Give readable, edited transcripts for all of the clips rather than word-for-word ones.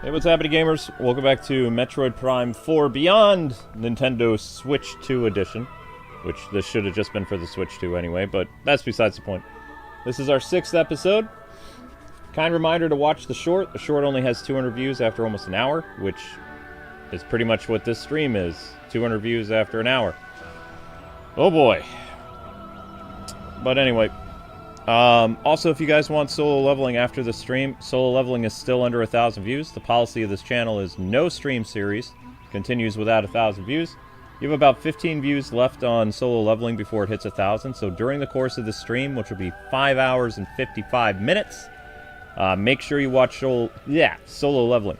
Hey, what's happening, gamers? Welcome back to Metroid Prime 4 Beyond Nintendo Switch 2 Edition. Which this should have just been for the Switch 2 anyway, but that's besides the point. This is our 6th episode. Kind reminder to watch the short. The short only has 200 views after almost an hour, which is pretty much what this stream is. 200 views after an hour. Oh boy. But anyway. Also, if you guys want solo leveling after the stream, solo leveling is still under 1,000 views. The policy of this channel is no stream series continues without 1,000 views. You have about 15 views left on solo leveling before it hits 1,000. So during the course of the stream, which will be 5 hours and 55 minutes, make sure you watch solo leveling.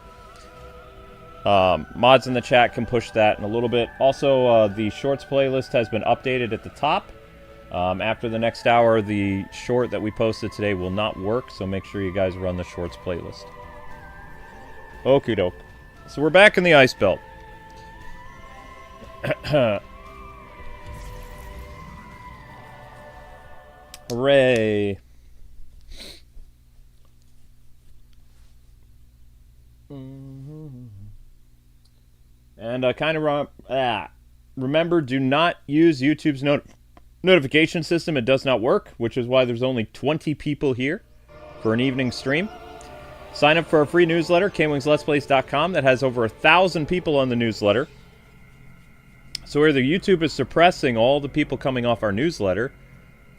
Mods in the chat can push that in a little bit. Also, the shorts playlist has been updated at the top. After the next hour, the short that we posted today will not work, so make sure you guys run the shorts playlist. Okie doke. So we're back in the ice belt. Hooray. And remember, do not use YouTube's notification system. It does not work, which is why there's only 20 people here for an evening stream. Sign up for our free newsletter, Kwingsletsplays.com, that has over 1,000 people on the newsletter. So either YouTube is suppressing all the people coming off our newsletter,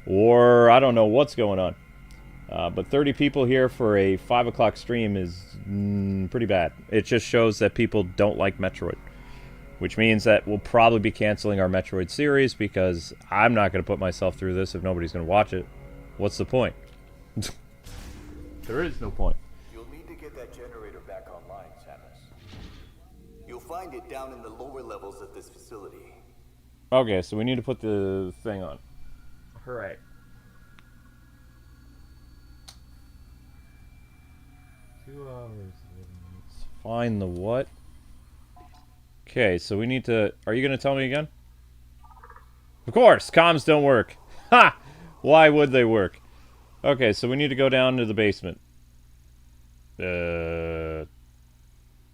or I don't know what's going on. But 30 people here for a 5 o'clock stream is pretty bad. It just shows that people don't like Metroid. Which means that we'll probably be canceling our Metroid series because I'm not going to put myself through this if nobody's going to watch it. What's the point? There is no point. You'll need to get that generator back online, Samus. You'll find it down in the lower levels of this facility. Okay, so we need to put the thing on. Hooray. Two hours. Let's find the what? Okay, so we need to... Are you going to tell me again? Of course! Comms don't work. Ha! Why would they work? Okay, so we need to go down to the basement.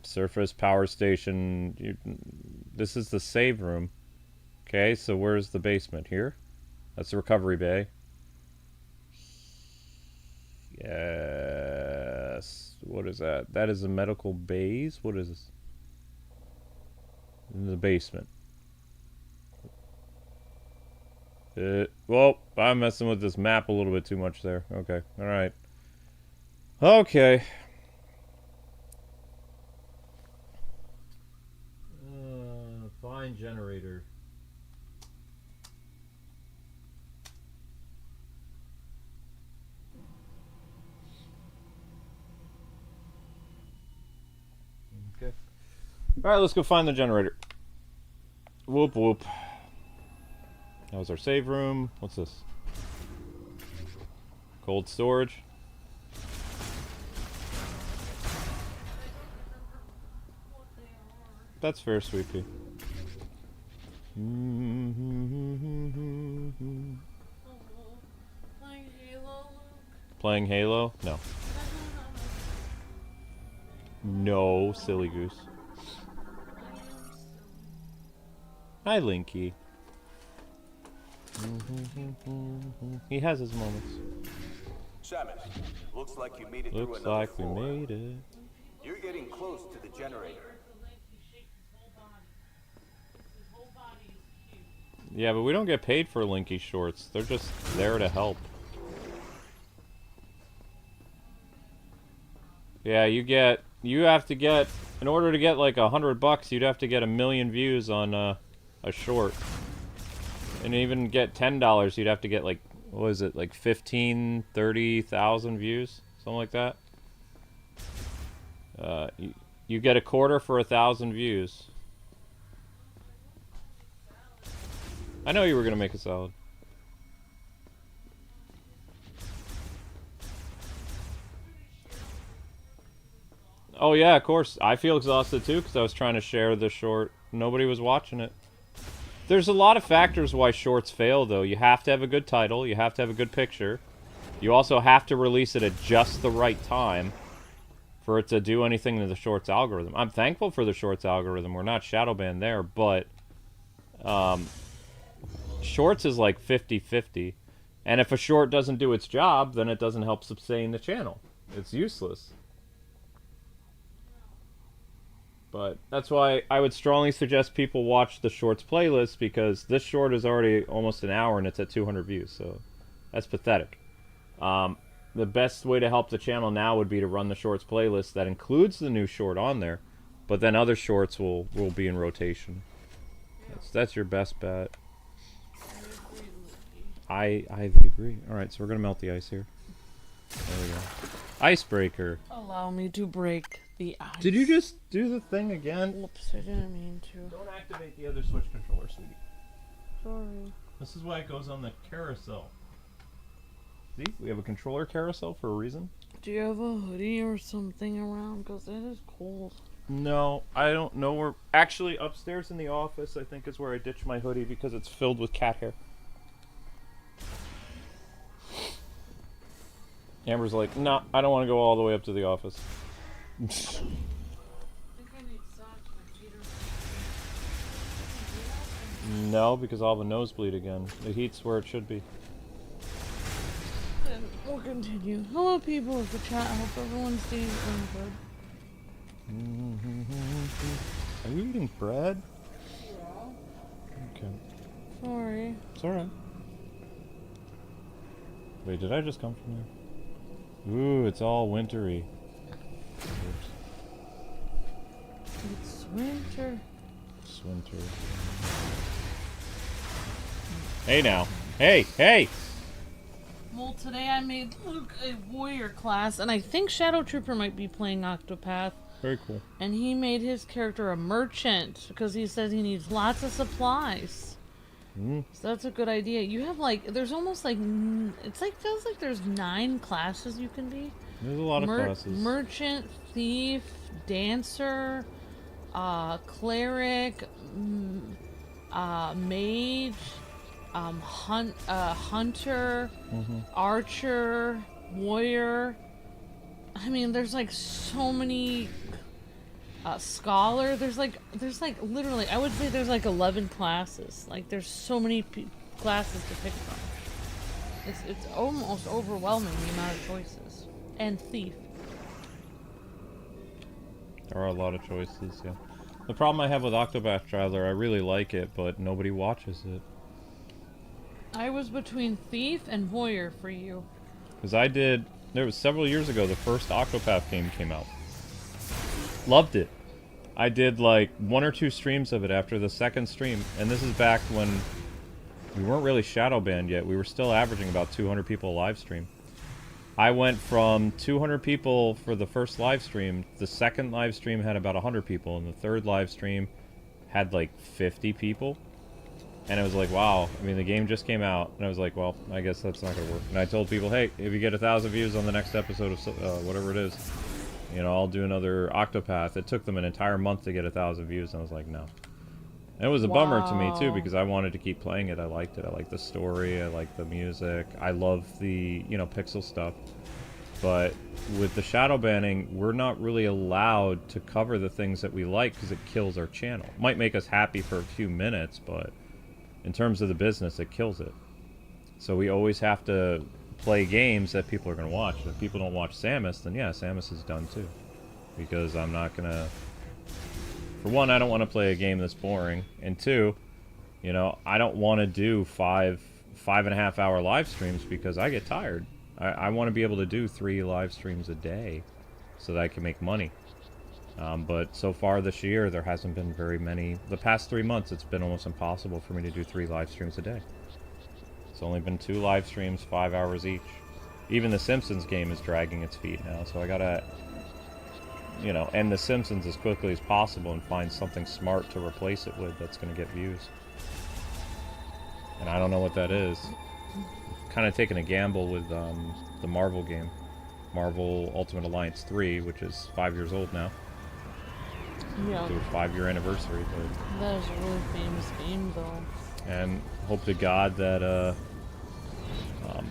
Surface, power station... This is the save room. Okay, so where's the basement? Here? That's the recovery bay. Yes... What is that? That is the medical bays? What is this? In the basement. Well, I'm messing with this map a little bit too much there. Okay, alright. Okay. Find generator. Okay. Alright, let's go find the generator. Whoop whoop. That was our save room. What's this? Cold storage. That's fair, sweet pea. Playing Halo? No. No, silly goose. Hi, Linky. He has his moments. Samus, looks like you made it through Looks another like we floor. made it. You're getting close to the generator. Yeah, but we don't get paid for Linky shorts. They're just there to help. Yeah, you have to get, in order to get like $100, you'd have to get 1 million views on a short. And even get $10, you'd have to get like, what is it, like 15, 30,000 views? Something like that. You get a quarter for 1,000 views. I know you were gonna make a salad. Oh yeah, of course. I feel exhausted too because I was trying to share the short. Nobody was watching it. There's a lot of factors why shorts fail, though. You have to have a good title. You have to have a good picture. You also have to release it at just the right time for it to do anything to the Shorts algorithm. I'm thankful for the Shorts algorithm. We're not shadow banned there, but Shorts is like 50-50. And if a short doesn't do its job, then it doesn't help sustain the channel. It's useless. But that's why I would strongly suggest people watch the Shorts playlist, because this short is already almost an hour and it's at 200 views, so that's pathetic. The best way to help the channel now would be to run the Shorts playlist that includes the new short on there, but then other shorts will be in rotation. That's your best bet. I agree. Alright, so we're going to melt the ice here. There we go. Icebreaker. Allow me to break the ice. Did you just do the thing again? Whoops, I didn't mean to. Don't activate the other Switch controller, sweetie. Sorry. This is why it goes on the carousel. See? We have a controller carousel for a reason. Do you have a hoodie or something around? Because it is cold. No, I don't know where... Actually, upstairs in the office, I think, is where I ditched my hoodie because it's filled with cat hair. Amber's like, nah, I don't want to go all the way up to the office. I think I need socks. My feet are... No, because I'll have a nosebleed again. The heat's where it should be. Then we'll continue. Hello, people of the chat. I hope everyone's day is going good. Are you eating bread? Okay. Sorry. It's alright. Wait, did I just come from there? Ooh, it's all wintry. Oops. It's winter. It's winter. Hey now. Hey, hey! Well, today I made Luke a warrior class, and I think Shadow Trooper might be playing Octopath. Very cool. And he made his character a merchant because he says he needs lots of supplies. So that's a good idea. You have like, there's almost like, it's like, feels like there's 9 classes you can be. There's a lot of classes. Merchant, thief, dancer, cleric, mage, hunter, archer, warrior. I mean, there's like so many. Scholar. There's like literally, I would say there's like 11 classes. Like there's so many classes to pick from. It's almost overwhelming the amount of choices. And thief. There are a lot of choices, yeah. The problem I have with Octopath Traveler, I really like it, but nobody watches it. I was between thief and warrior for you. Because there was several years ago, the first Octopath game came out. Loved it. I did like 1 or 2 streams of it after the second stream, and this is back when we weren't really shadow banned yet. We were still averaging about 200 people a live stream. I went from 200 people for the first live stream, the second live stream had about 100 people, and the third live stream had like 50 people. And it was like, wow, I mean, the game just came out, and I was like, well, I guess that's not gonna work. And I told people, hey, if you get 1,000 views on the next episode of whatever it is, you know, I'll do another Octopath. It took them an entire month to get 1,000 views, and I was like, no. And it was a bummer to me, too, because I wanted to keep playing it. I liked it. I liked the story. I liked the music. I love the, you know, pixel stuff. But with the shadow banning, we're not really allowed to cover the things that we like because it kills our channel. It might make us happy for a few minutes, but in terms of the business, it kills it. So we always have to play games that people are going to watch. If people don't watch Samus, then yeah, Samus is done too. Because I'm not going to... For one, I don't want to play a game that's boring. And two, you know, I don't want to do 5.5 hour live streams because I get tired. I want to be able to do 3 live streams a day so that I can make money. But so far this year, there hasn't been very many. The past 3 months, it's been almost impossible for me to do 3 live streams a day. It's only been 2 live streams, 5 hours each. Even the Simpsons game is dragging its feet now, so I gotta, you know, end the Simpsons as quickly as possible and find something smart to replace it with that's gonna get views. And I don't know what that is. Kind of taking a gamble with the Marvel game. Marvel Ultimate Alliance 3, which is 5 years old now. Yeah. Do a 5-year anniversary. But... That is a really famous game, though. And hope to God that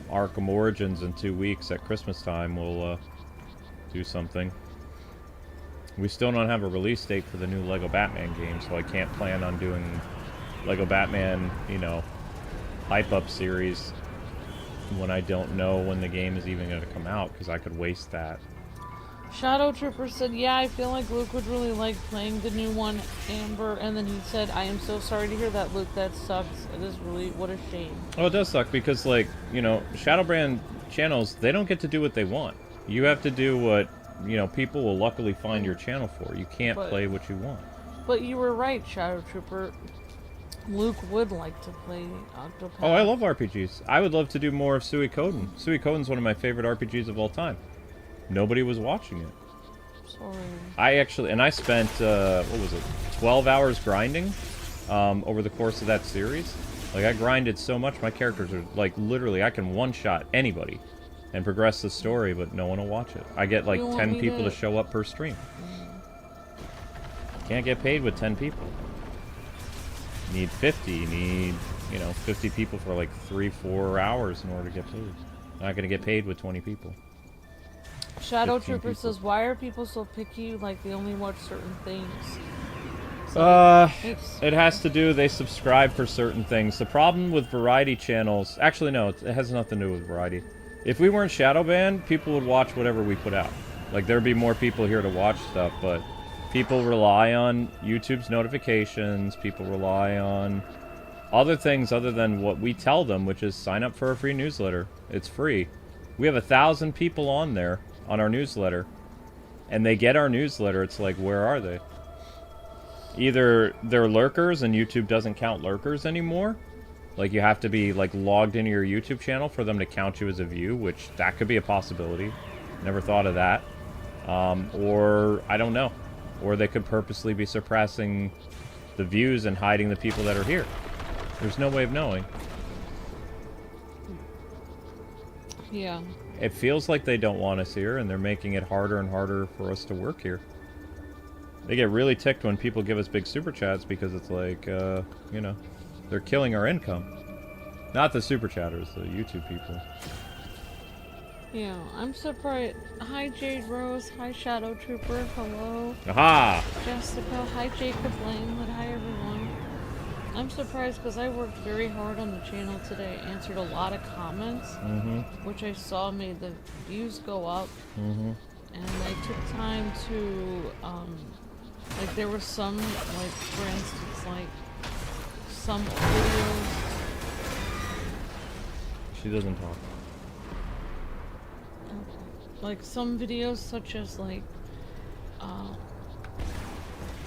Arkham Origins in 2 weeks at Christmas time will do something. We still don't have a release date for the new Lego Batman game, so I can't plan on doing Lego Batman, you know, hype-up series when I don't know when the game is even going to come out, because I could waste that. Shadow Trooper said, yeah, I feel like Luke would really like playing the new one, Amber. And then he said, I am so sorry to hear that, Luke. That sucks. It is really, what a shame. Oh, it does suck, because, like, you know, Shadowbrand channels, they don't get to do what they want. You have to do what, you know, people will luckily find your channel for. You can't play what you want. But you were right, Shadow Trooper. Luke would like to play Octopath. Oh, I love RPGs. I would love to do more of Suikoden. Suikoden's one of my favorite RPGs of all time. Nobody was watching it. Sorry. I spent, what was it, 12 hours grinding over the course of that series. Like, I grinded so much, my characters are, like, literally, I can one-shot anybody and progress the story, but no one will watch it. I get, like, 10 people to show up per stream. Can't get paid with 10 people. You need 50. You need, you know, 50 people for, like, 3-4 hours in order to get paid. Not gonna get paid with 20 people. Shadow Trooper says, why are people so picky, like they only watch certain things? It has to do, they subscribe for certain things. The problem with variety channels, actually no, it has nothing to do with variety. If we weren't Shadowbanned, people would watch whatever we put out. Like, there'd be more people here to watch stuff, but people rely on YouTube's notifications, people rely on other things other than what we tell them, which is sign up for a free newsletter. It's free. We have 1,000 people on there, on our newsletter, and they get our newsletter. It's like, where are they? Either they're lurkers and YouTube doesn't count lurkers anymore. Like, you have to be, like, logged into your YouTube channel for them to count you as a view, which that could be a possibility. Never thought of that. Or, I don't know. Or they could purposely be suppressing the views and hiding the people that are here. There's no way of knowing. Yeah. It feels like they don't want us here, and they're making it harder and harder for us to work here. They get really ticked when people give us big super chats because it's like, you know, they're killing our income. Not the super chatters, the YouTube people. Yeah, I'm surprised. Hi, Jade Rose. Hi, Shadow Trooper. Hello. Aha! Jessica. Hi, Jacob Langwood. Hi, everyone. I'm surprised because I worked very hard on the channel today. Answered a lot of comments, which I saw made the views go up. And I took time to, like, there were some, like, for instance, like, some videos. She doesn't talk. Like, some videos such as, like,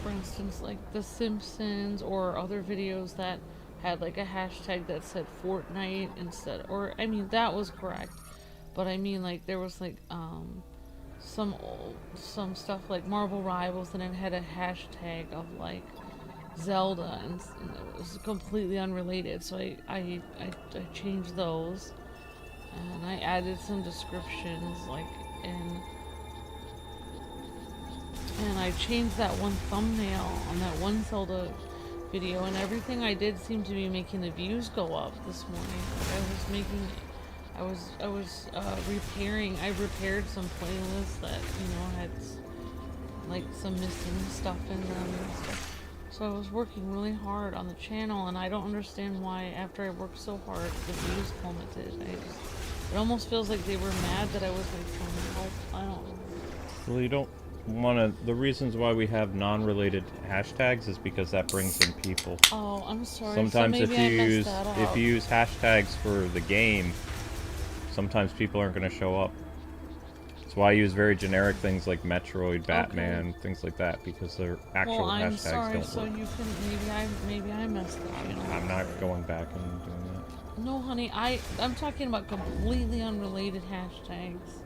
for instance, like The Simpsons, or other videos that had like a hashtag that said Fortnite instead, or I mean that was correct, but I mean like there was like some stuff like Marvel Rivals and it had a hashtag of like Zelda, and it was completely unrelated, so I changed those, and I added some descriptions like and I changed that one thumbnail on that one Zelda video, and everything I did seemed to be making the views go up this morning. I repaired some playlists that, you know, had like some missing stuff in them and stuff. So I was working really hard on the channel, and I don't understand why after I worked so hard the views plummeted. It almost feels like they were mad that I was like trying to help. I don't know. Well, you don't want to. The reasons why we have non-related hashtags is because that brings in people. Oh, I'm sorry. Sometimes so if you use hashtags for the game, sometimes people aren't going to show up. That's why I use very generic things like Metroid, Batman, things like that, because their actual hashtags don't work. So you can maybe I messed up. You know, I'm not going back and doing that. No, honey, I'm talking about completely unrelated hashtags.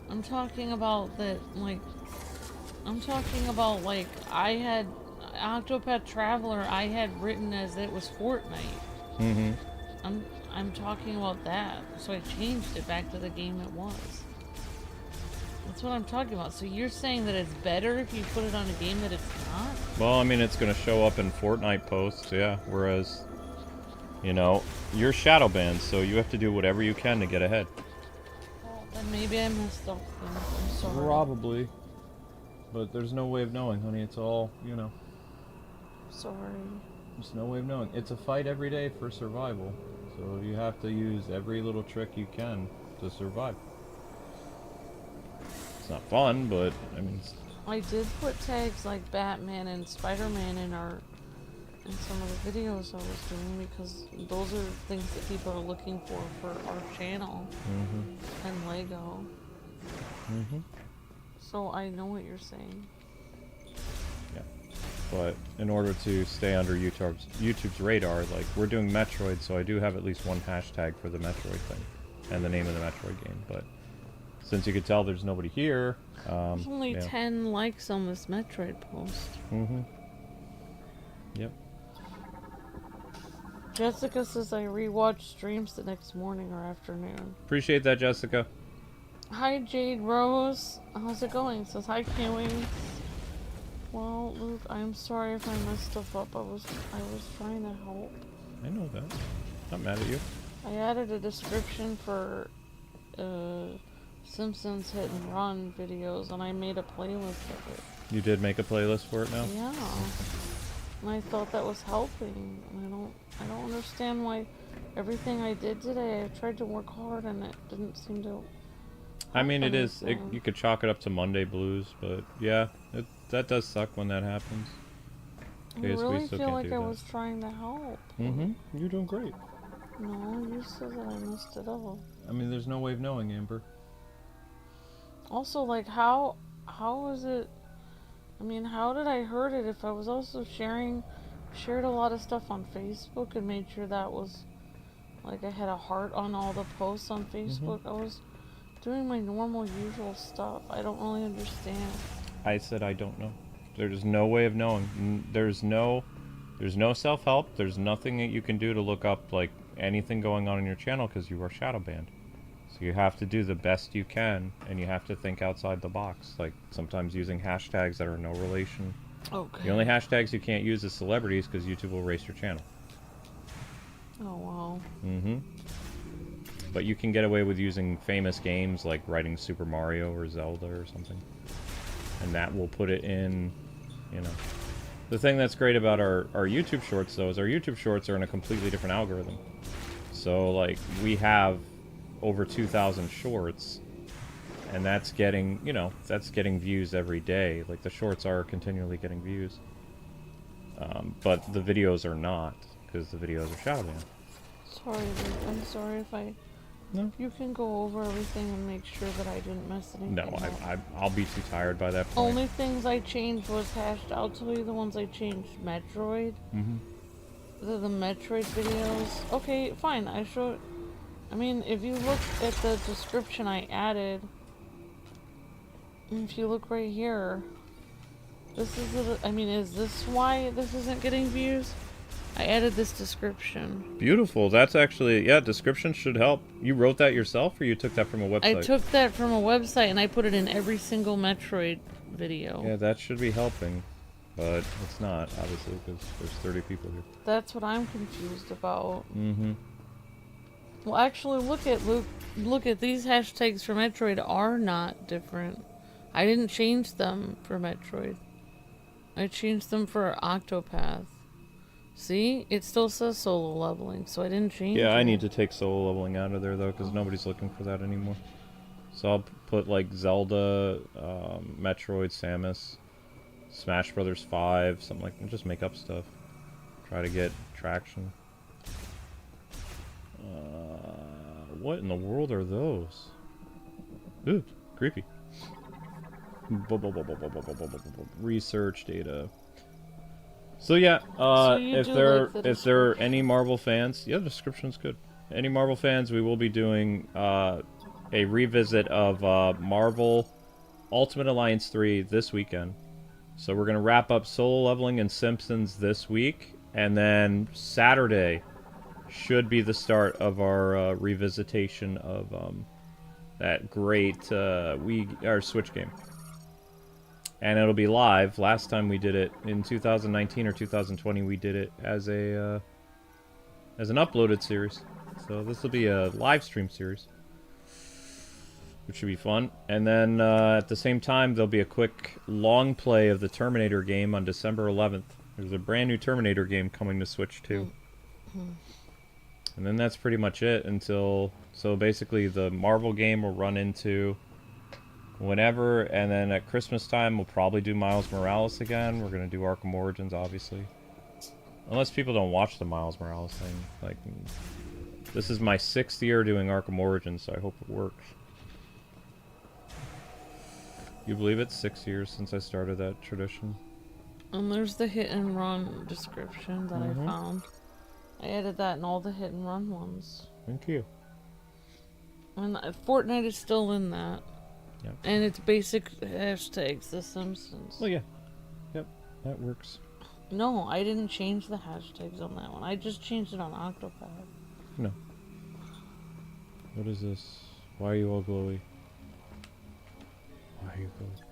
I'm talking about that, like, I had Octopath Traveler, I had written as it was Fortnite. I'm talking about that, so I changed it back to the game it was. That's what I'm talking about. So you're saying that it's better if you put it on a game that it's not? Well, I mean, it's going to show up in Fortnite posts, yeah, whereas, you know, you're shadow banned, so you have to do whatever you can to get ahead. Well, then maybe I messed up then. I'm sorry. Probably. But there's no way of knowing, honey. It's all, you know. Sorry. There's no way of knowing. It's a fight every day for survival. So you have to use every little trick you can to survive. It's not fun, but, I mean... I did put tags like Batman and Spider-Man in some of the videos I was doing because those are things that people are looking for our channel. And Lego. So I know what you're saying. Yeah. But in order to stay under YouTube's radar, like, we're doing Metroid, so I do have at least one hashtag for the Metroid thing. And the name of the Metroid game, but... Since you could tell there's nobody here, there's only 10 likes on this Metroid post. Yep. Jessica says I rewatch streams the next morning or afternoon. Appreciate that, Jessica. Hi, Jade Rose. How's it going? Says hi, Kwings. Well, Luke, I'm sorry if I messed stuff up. I was trying to help. I know that. Not mad at you. I added a description for Simpsons Hit and Run videos, and I made a playlist of it. You did make a playlist for it now? Yeah. And I thought that was helping. I don't understand why everything I did today, I tried to work hard and it didn't seem to. I mean, it is. You could chalk it up to Monday blues, but yeah, that does suck when that happens. I really feel like I was trying to help. You're doing great. No, you said that I messed it up. I mean, there's no way of knowing, Amber. Also, like, how is it? I mean, how did I hurt it if I was also shared a lot of stuff on Facebook and made sure that was, like, I had a heart on all the posts on Facebook. I was doing my normal, usual stuff. I don't really understand. I said I don't know. There's no way of knowing. There's no self-help. There's nothing that you can do to look up, like, anything going on in your channel because you are shadow banned. So you have to do the best you can, and you have to think outside the box. Like, sometimes using hashtags that are no relation. Okay. The only hashtags you can't use is celebrities because YouTube will erase your channel. Oh, wow. But you can get away with using famous games like writing Super Mario or Zelda or something. And that will put it in, you know. The thing that's great about our YouTube shorts, though, is our YouTube shorts are in a completely different algorithm. So, like, we have over 2,000 shorts, and that's getting, you know, that's getting views every day. Like, the shorts are continually getting views. But the videos are not, because the videos are shadow banned. Sorry, Luke. I'm sorry if I... No. You can go over everything and make sure that I didn't mess anything up. No, I'll be too tired by that point. Only things I changed was hashed. I'll tell you the ones I changed. Metroid. The Metroid videos. Okay, fine. I showed... I mean, if you look at the description I added... If you look right here... This is... I mean, is this why this isn't getting views? I added this description. Beautiful. That's actually, yeah, description should help. You wrote that yourself, or you took that from a website? I took that from a website, and I put it in every single Metroid video. Yeah, that should be helping. But it's not, obviously, because there's 30 people here. That's what I'm confused about. Well, actually, look at these hashtags for Metroid are not different. I didn't change them for Metroid. I changed them for Octopath. See? It still says solo leveling, so I didn't change it. Yeah, I need to take solo leveling out of there, though, because nobody's looking for that anymore. So I'll put, like, Zelda, Metroid, Samus, Smash Brothers 5, something like that. Just make up stuff. Try to get traction. What in the world are those? Ooh, creepy. Research data. So yeah, if there are any Marvel fans, yeah, the description's good. Any Marvel fans, we will be doing a revisit of Marvel Ultimate Alliance 3 this weekend. So we're gonna wrap up Solo Leveling and Simpsons this week, and then Saturday should be the start of our revisitation of that great our Switch game. And it'll be live. Last time we did it in 2019 or 2020, we did it as an uploaded series. So this will be a live stream series. which should be fun. And then at the same time, there'll be a quick long play of the Terminator game on December 11th. There's a brand new Terminator game coming to Switch too. And then that's pretty much it until... So basically the Marvel game will run into whenever, and then at Christmas time we'll probably do Miles Morales again. We're going to do Arkham Origins, obviously. Unless people don't watch the Miles Morales thing. Like, this is my 6th year doing Arkham Origins, so I hope it works. You believe it's 6 years since I started that tradition? And there's the hit and run description that I found. I added that in all the hit and run ones. Thank you. And Fortnite is still in that. Yep. And it's basic hashtags, The Simpsons. Well, yeah. Yep, that works. No, I didn't change the hashtags on that one. I just changed it on Octopath. No. What is this? Why are you all glowy? Why are you glowy?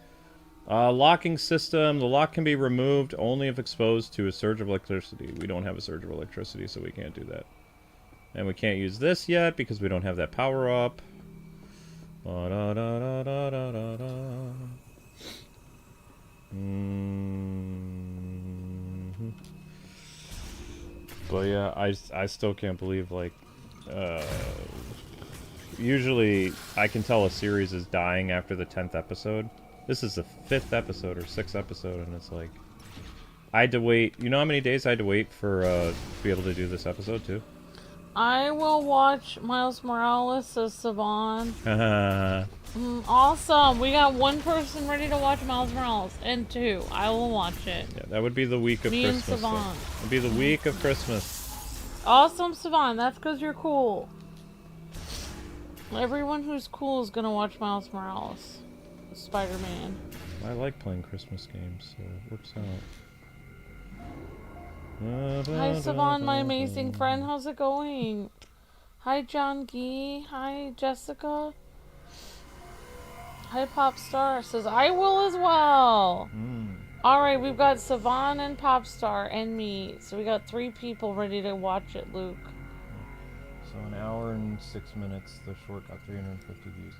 Locking system. The lock can be removed only if exposed to a surge of electricity. We don't have a surge of electricity, so we can't do that. And we can't use this yet because we don't have that power up. But yeah, I still can't believe, like, usually I can tell a series is dying after the 10th episode. This is the 5th episode or 6th episode, and it's like, I had to wait. You know how many days I had to wait for to be able to do this episode too? I will watch Miles Morales as Saban. Awesome. We got one person ready to watch Miles Morales, and 2. I will watch it. Yeah, that would be the week of Me Christmas. and Saban. It would be the week of Christmas. Awesome, Saban. That's because you're cool. Everyone who's cool is gonna watch Miles Morales. Spider-Man. I like playing Christmas games, so it works out. Hi, Saban, my amazing friend. How's it going? Hi, John Gee. Hi, Jessica. Hi, Popstar. Says, I will as well. Alright, we've got Savan and Popstar and me. So we got 3 people ready to watch it, Luke. So an hour and 6 minutes. The short got 350 views.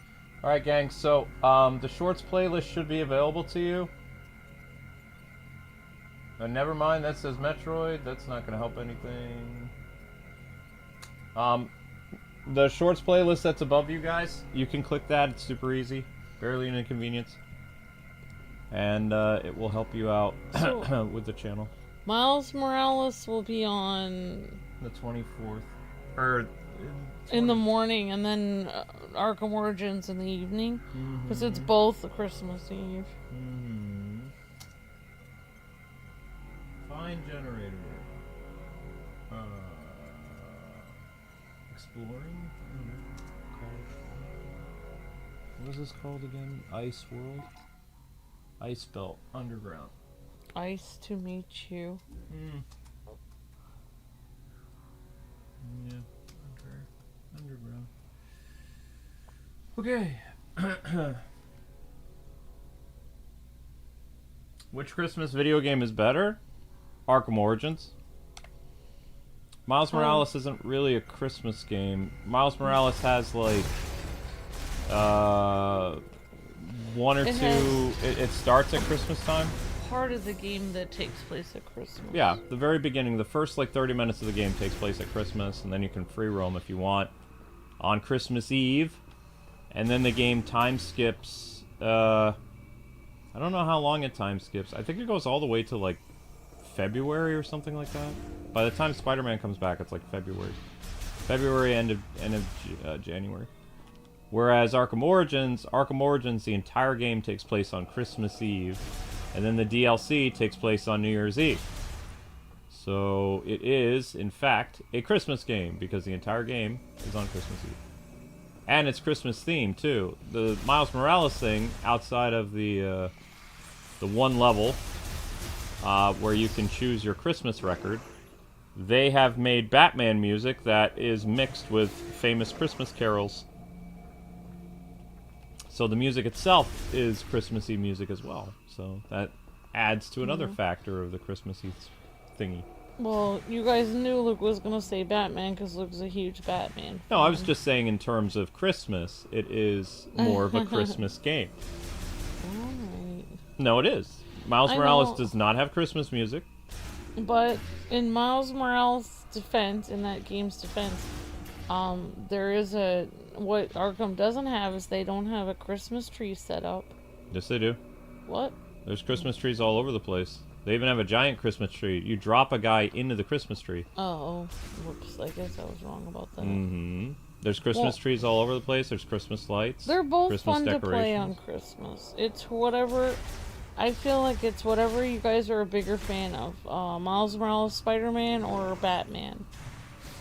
Alright, gang, so the shorts playlist should be available to you. Never mind, that says Metroid. That's not going to help anything. The shorts playlist that's above you guys, you can click that. It's super easy. Barely an inconvenience. And it will help you out with the channel. Miles Morales will be on... The 24th. Or... in the morning, and then Arkham Origins in the evening. Because it's both Christmas Eve. Find generator. Exploring? What is this called again? Ice World? Ice Belt Underground. Ice to meet you. Yeah. Underground. Okay. Which Christmas video game is better? Arkham Origins. Miles Morales isn't really a Christmas game. Miles Morales has like 1 or 2. It starts at Christmas time. Part of the game that takes place at Christmas. Yeah, the very beginning, the first like 30 minutes of the game takes place at Christmas, and then you can free roam if you want on Christmas Eve, and then the game time skips. I don't know how long it time skips. I think it goes all the way to like February or something like that. By the time Spider-Man comes back, it's like February, end of January. Whereas Arkham Origins, the entire game takes place on Christmas Eve, and then the DLC takes place on New Year's Eve. So it is, in fact, a Christmas game, because the entire game is on Christmas Eve. And it's Christmas themed, too. The Miles Morales thing, outside of the one level, where you can choose your Christmas record, they have made Batman music that is mixed with famous Christmas carols. So the music itself is Christmassy music as well. So that adds to another factor of the Christmassy thingy. Well, you guys knew Luke was gonna say Batman because Luke's a huge Batman No, I was fan. just saying in terms of Christmas, it is more of a Christmas game. Alright. No, it is. Miles I Morales know. does not have Christmas music. But in Miles Morales' defense, in that game's defense, there is a what Arkham doesn't have is they don't have a Christmas tree set up. Yes, they do. What? There's Christmas trees all over the place. They even have a giant Christmas tree. You drop a guy into the Christmas tree. Oh, whoops! I guess I was wrong about that. Mm-hmm. There's Christmas trees all over the place. There's Christmas lights. They're both Christmas fun to play decorations. on Christmas. It's whatever. I feel like it's whatever you guys are a bigger fan of. Miles Morales, Spider-Man, or Batman.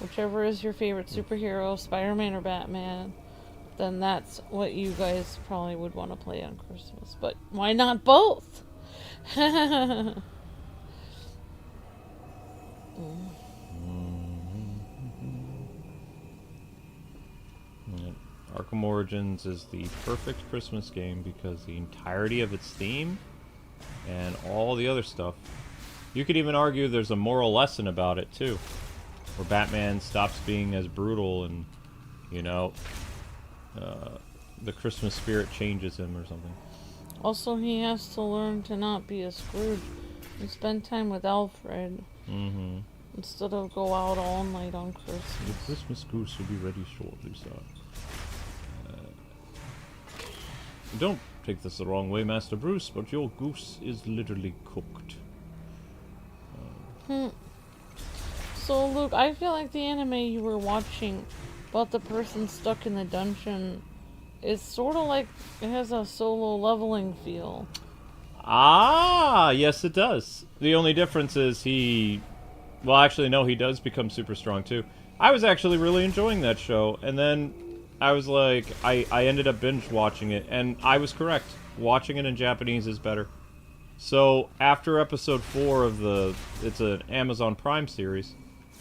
Whichever is your favorite superhero, Spider-Man or Batman, then that's what you guys probably would want to play on Christmas. But why not both? Yeah. Arkham Origins is the perfect Christmas game because the entirety of its theme and all the other stuff. You could even argue there's a moral lesson about it too, where Batman stops being as brutal and, you know, the Christmas spirit changes him or something. Also, he has to learn to not be a Scrooge and spend time with Alfred Mm-hmm. instead of go out all night on The Christmas. Christmas goose will be ready shortly, sir. Don't take this the wrong way, Master Bruce, but your goose is literally cooked. So, Luke, I feel like the anime you were watching about the person stuck in the dungeon is sort of like it has a solo leveling feel. Ah, yes it does. The only difference is well, actually, no, he does become super strong too. I was actually really enjoying that show, and then I was like, I ended up binge watching it, and I was correct. Watching it in Japanese is better. So, after episode 4 of it's an Amazon Prime series,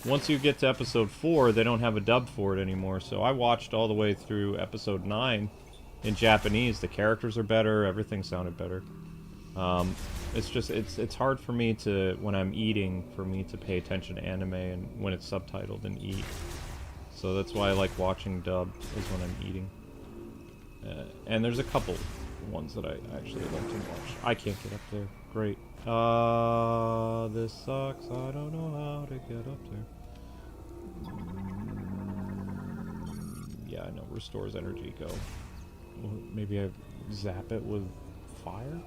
once you get to episode 4, they don't have a dub for it anymore, so I watched all the way through episode 9 in Japanese. The characters are better, everything sounded better. It's just, it's hard for me to, when I'm eating, for me to pay attention to anime and when it's subtitled and eat. So that's why I like watching dub, is when I'm eating. And there's a couple ones that I actually like to watch. I can't get up there. Great. This sucks. I don't know how to get up there. Yeah, I know. Restores energy. Go. Maybe I zap it with fire?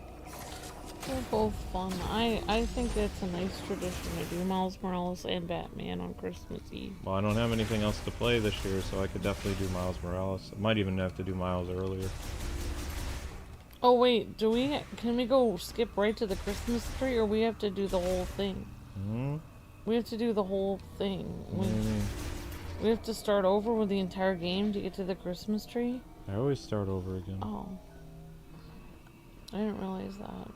They're both fun. I think it's a nice tradition to do Miles Morales and Batman on Christmas Eve. Well, I don't have anything else to play this year, so I could definitely do Miles Morales. I might even have to do Miles earlier. Oh wait, can we go skip right to the Christmas tree, or we have to do the whole thing? Hmm? We have to do the whole thing. What do you mean? We have to start over with the entire game to get to the Christmas tree? I always start over again. Oh. I didn't realize that.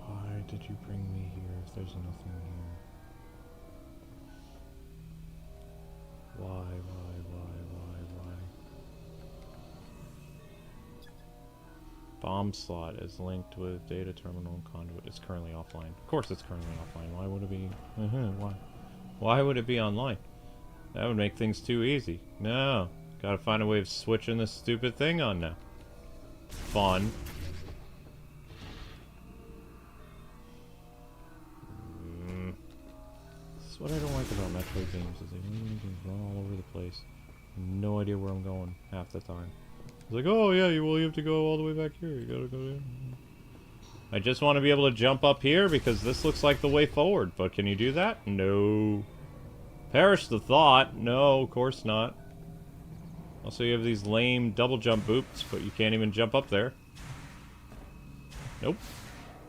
Why did you bring me here if there's nothing here? Why? Bomb slot is linked with data terminal and conduit. It's currently offline. Of course it's currently offline. Why would it be? Why? Why would it be online? That would make things too easy. No. Gotta find a way of switching this stupid thing on now. Fun. This is what I don't like about Metroid games, is they leave me to run all over the place. No idea where I'm going half the time. It's like, oh yeah, you have to go all the way back here. You gotta go there. I just want to be able to jump up here because this looks like the way forward. But can you do that? No. Perish the thought. No, of course not. Also, you have these lame double jump boots, but you can't even jump up there. Nope.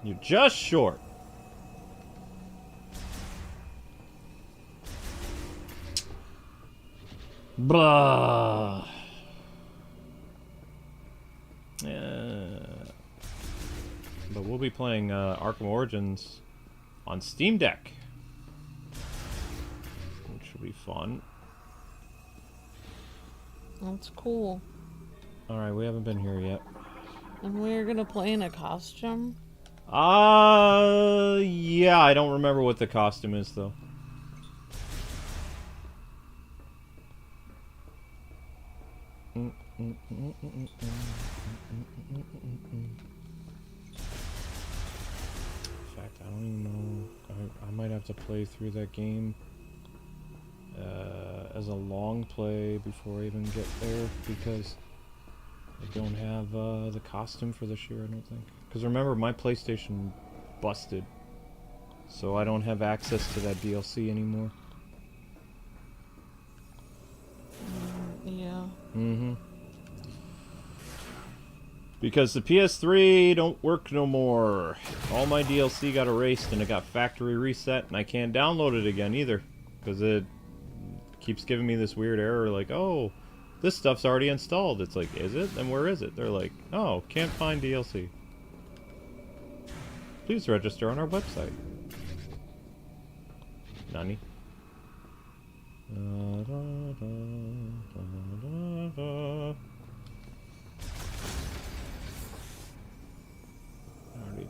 You're just short. Blah. But we'll be playing Arkham Origins on Steam Deck, which will be fun. That's cool. Alright, we haven't been here yet. And we're gonna play in a costume? Yeah, I don't remember what the costume is, though. In fact, I don't even know. I might have to play through that game as a long play before I even get there, because I don't have the costume for this year, I don't think. Because remember, my PlayStation busted, so I don't have access to that DLC anymore. Yeah. Mm-hmm. Because the PS3 don't work no more. All my DLC got erased and it got factory reset, and I can't download it again either. Because it keeps giving me this weird error like, oh, this stuff's already installed. It's like, is it? Then where is it? They're like, oh, can't find DLC. Please register on our website. Nani? Already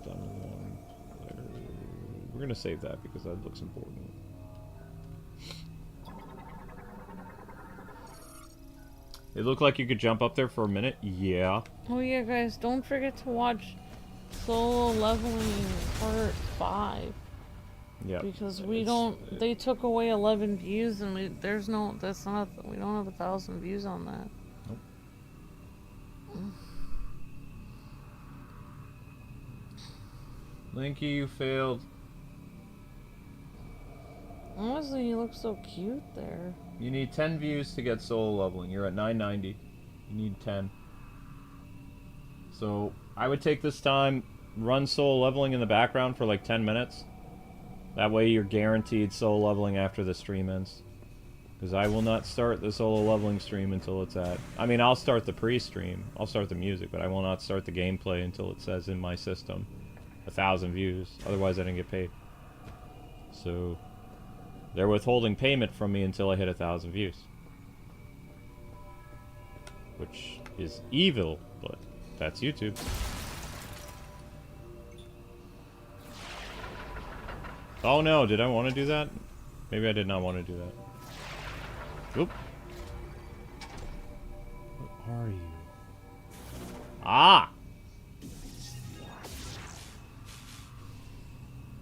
done one player. We're gonna save that because that looks important. It looked like you could jump up there for a minute. Yeah. Oh yeah, guys, don't forget to watch Solo Leveling Part 5. Yeah. Because we don't, they took away 11 views and we don't have 1,000 views on that. Nope. Linky, you failed. Honestly, you look so cute there. You need 10 views to get solo leveling. You're at 990. You need 10. So, I would take this time, run solo leveling in the background for like 10 minutes. That way you're guaranteed solo leveling after the stream ends. Because I will not start the solo leveling stream until it's at... I mean, I'll start the pre-stream. I'll start the music, but I will not start the gameplay until it says in my system 1,000 views. Otherwise, I didn't get paid. So, they're withholding payment from me until I hit 1,000 views. Which is evil, but that's YouTube. Oh no, did I want to do that? Maybe I did not want to do that. Oop. What are you? Ah!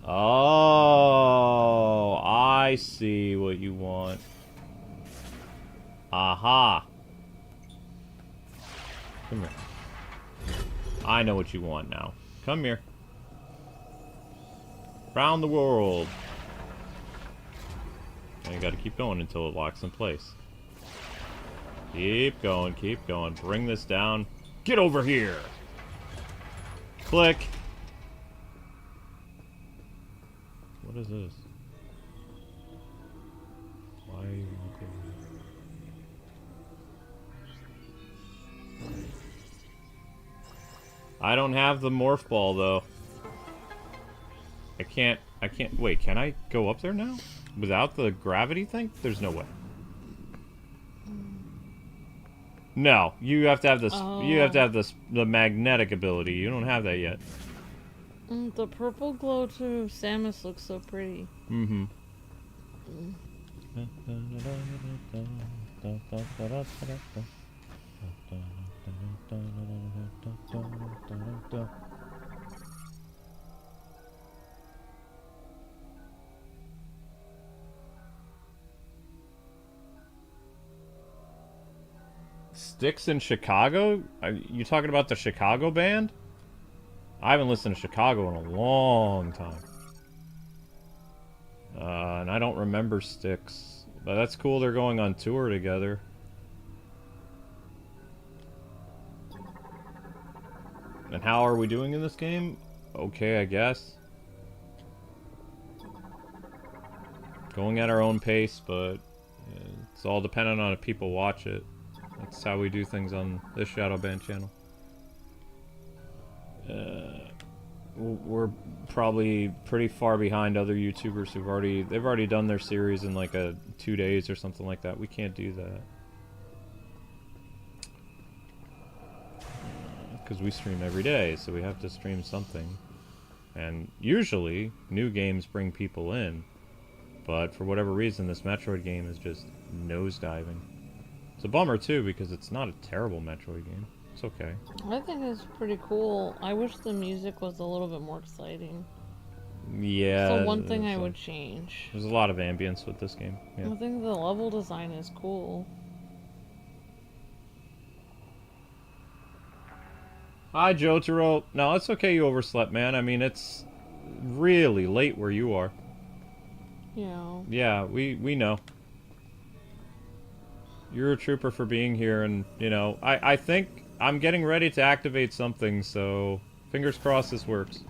Oh, I see what you want. Aha! Come here. I know what you want now. Come here. Round the world. And you gotta keep going until it locks in place. Keep going, keep going. Bring this down. Get over here! Click. What is this? Why are you looking? I don't have the morph ball though. I can't, wait, can I go up there now? Without the gravity thing? There's no way. No, you have to have this, you have to have this, the magnetic ability. You don't have that yet. The purple glow to Samus looks so pretty. Mm-hmm. Sticks in Chicago? Are you talking about the Chicago band? I haven't listened to Chicago in a long time. And I don't remember Styx. But that's cool they're going on tour together. And how are we doing in this game? Okay, I guess. Going at our own pace, but it's all dependent on if people watch it. That's how we do things on this Shadowband channel. We're probably pretty far behind other YouTubers they've already done their series in like 2 days or something like that. We can't do that. Because we stream every day, so we have to stream something. And usually, new games bring people in. But for whatever reason, this Metroid game is just nosediving. It's a bummer, too, because it's not a terrible Metroid game. It's okay. I think it's pretty cool. I wish the music was a little bit more exciting. Yeah. So one thing I would change. There's a lot of ambience with this game. Yeah. I think the level design is cool. Hi, Jotaro. No, it's okay you overslept, man. I mean, it's really late where you are. Yeah. Yeah, we know. You're a trooper for being here, and, you know, I think I'm getting ready to activate something, so fingers crossed this works.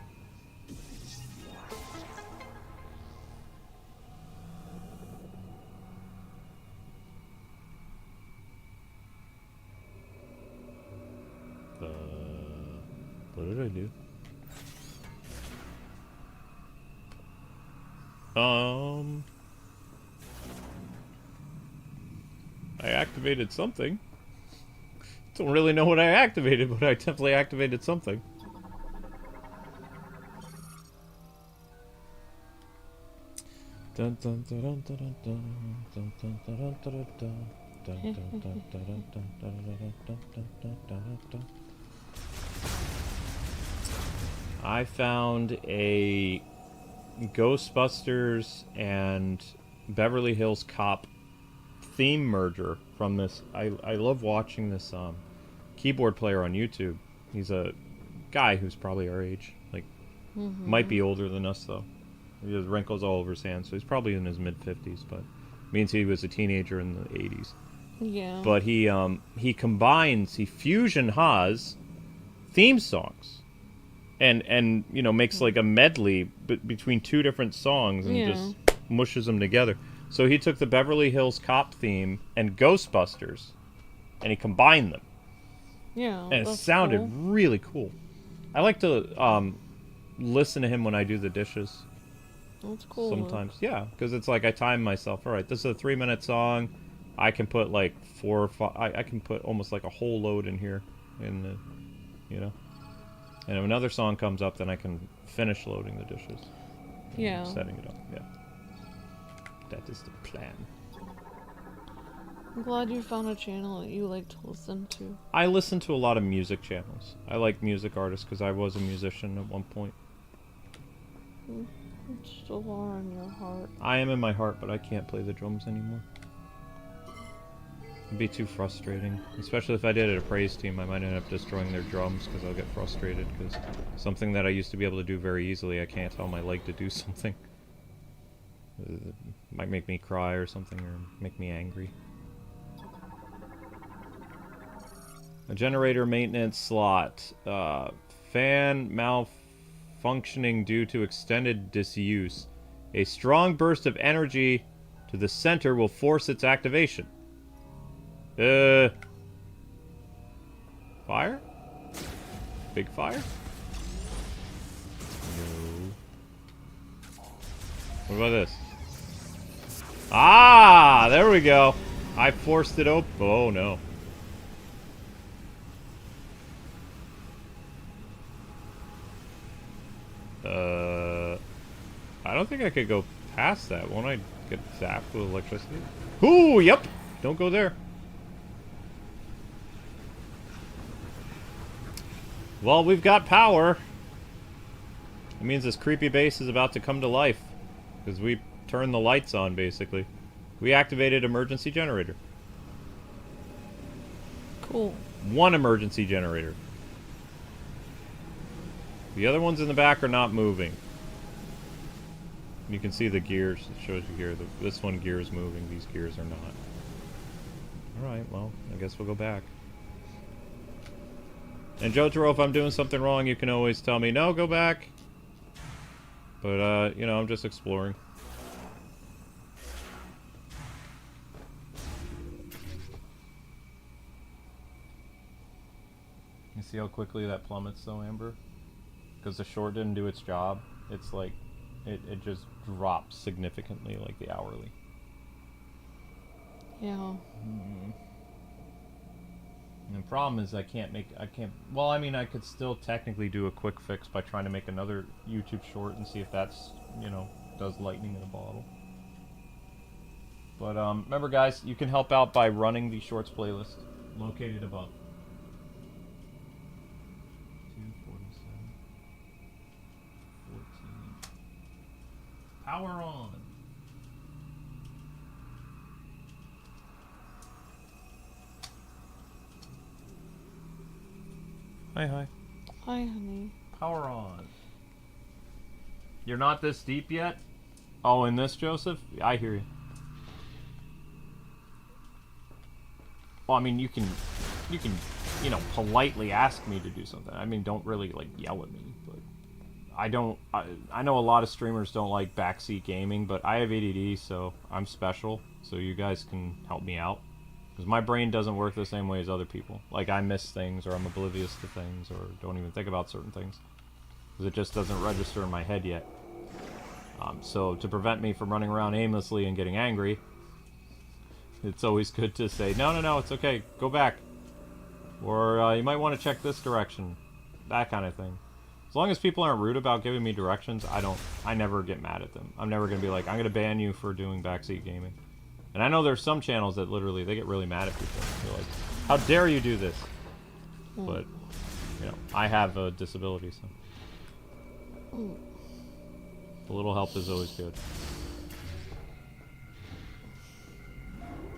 What did I do? I activated something. Don't really know what I activated, but I definitely activated something. Dun dun dun dun dun dun dun dun dun dun dun dun. I found a Ghostbusters and Beverly Hills Cop theme merger from this. I love watching this keyboard player on YouTube. He's a guy who's probably our age, like might be older than us though. He has wrinkles all over his hands, so he's probably in his mid-50s, but means he was a teenager in the 80s. Yeah. But he combines, he fusion has theme songs. And you know, makes like a medley between two different songs and just mushes them together. So he took the Beverly Hills Cop theme and Ghostbusters, and he combined them. Yeah, and it sounded really cool. I like to listen to him when I do the dishes. That's cool. Sometimes, yeah, because it's like I time myself. All right, this is a 3-minute song. I can put like 4 or 5. I can put almost like a whole load in here, in the, you know. And if another song comes up, then I can finish loading the dishes. Yeah. Setting it up, yeah. That is the plan. I'm glad you found a channel that you like to listen to. I listen to a lot of music channels. I like music artists because I was a musician at one point. You still are in your heart. I am in my heart, but I can't play the drums anymore. It'd be too frustrating. Especially if I did it at a praise team, I might end up destroying their drums because I'll get frustrated because something that I used to be able to do very easily, I can't tell my leg to do something. It might make me cry or something, or make me angry. A generator maintenance slot. Fan malfunctioning due to extended disuse. A strong burst of energy to the center will force its activation. Fire? Big fire? No. What about this? Ah! There we go. I forced it open. Oh, no. I don't think I could go past that. Won't I get zapped with electricity? Ooh, yep! Don't go there. Well, we've got power. It means this creepy base is about to come to life. Because we turned the lights on, basically. We activated emergency generator. Cool. One emergency generator. The other ones in the back are not moving. You can see the gears. It shows you here. This one gear is moving. These gears are not. Alright, well, I guess we'll go back. And Jotaro, if I'm doing something wrong, you can always tell me, no, go back. But, you know, I'm just exploring. You see how quickly that plummets, though, Amber? Because the short didn't do its job. It's like, it just drops significantly, like the hourly. Yeah. And the problem is I can't, well, I mean, I could still technically do a quick fix by trying to make another YouTube short and see if that's, you know, does lightning in a bottle. But, remember guys, you can help out by running the shorts playlist, located above. 247. 14. Power on! Hi, hi. Hi, honey. Power on. You're not this deep yet? Oh, in this, Joseph? I hear you. Well, I mean, you can, you know, politely ask me to do something. I mean, don't really, like, yell at me, but I know a lot of streamers don't like backseat gaming, but I have ADD, so I'm special, so you guys can help me out. Because my brain doesn't work the same way as other people. Like, I miss things, or I'm oblivious to things, or don't even think about certain things. Because it just doesn't register in my head yet. So, to prevent me from running around aimlessly and getting angry, it's always good to say, no, it's okay, go back. Or, you might want to check this direction. That kind of thing. As long as people aren't rude about giving me directions, I never get mad at them. I'm never going to be like, I'm going to ban you for doing backseat gaming. And I know there's some channels that literally, they get really mad at people. They're like, how dare you do this? But, you know, I have a disability, so. A little help is always good.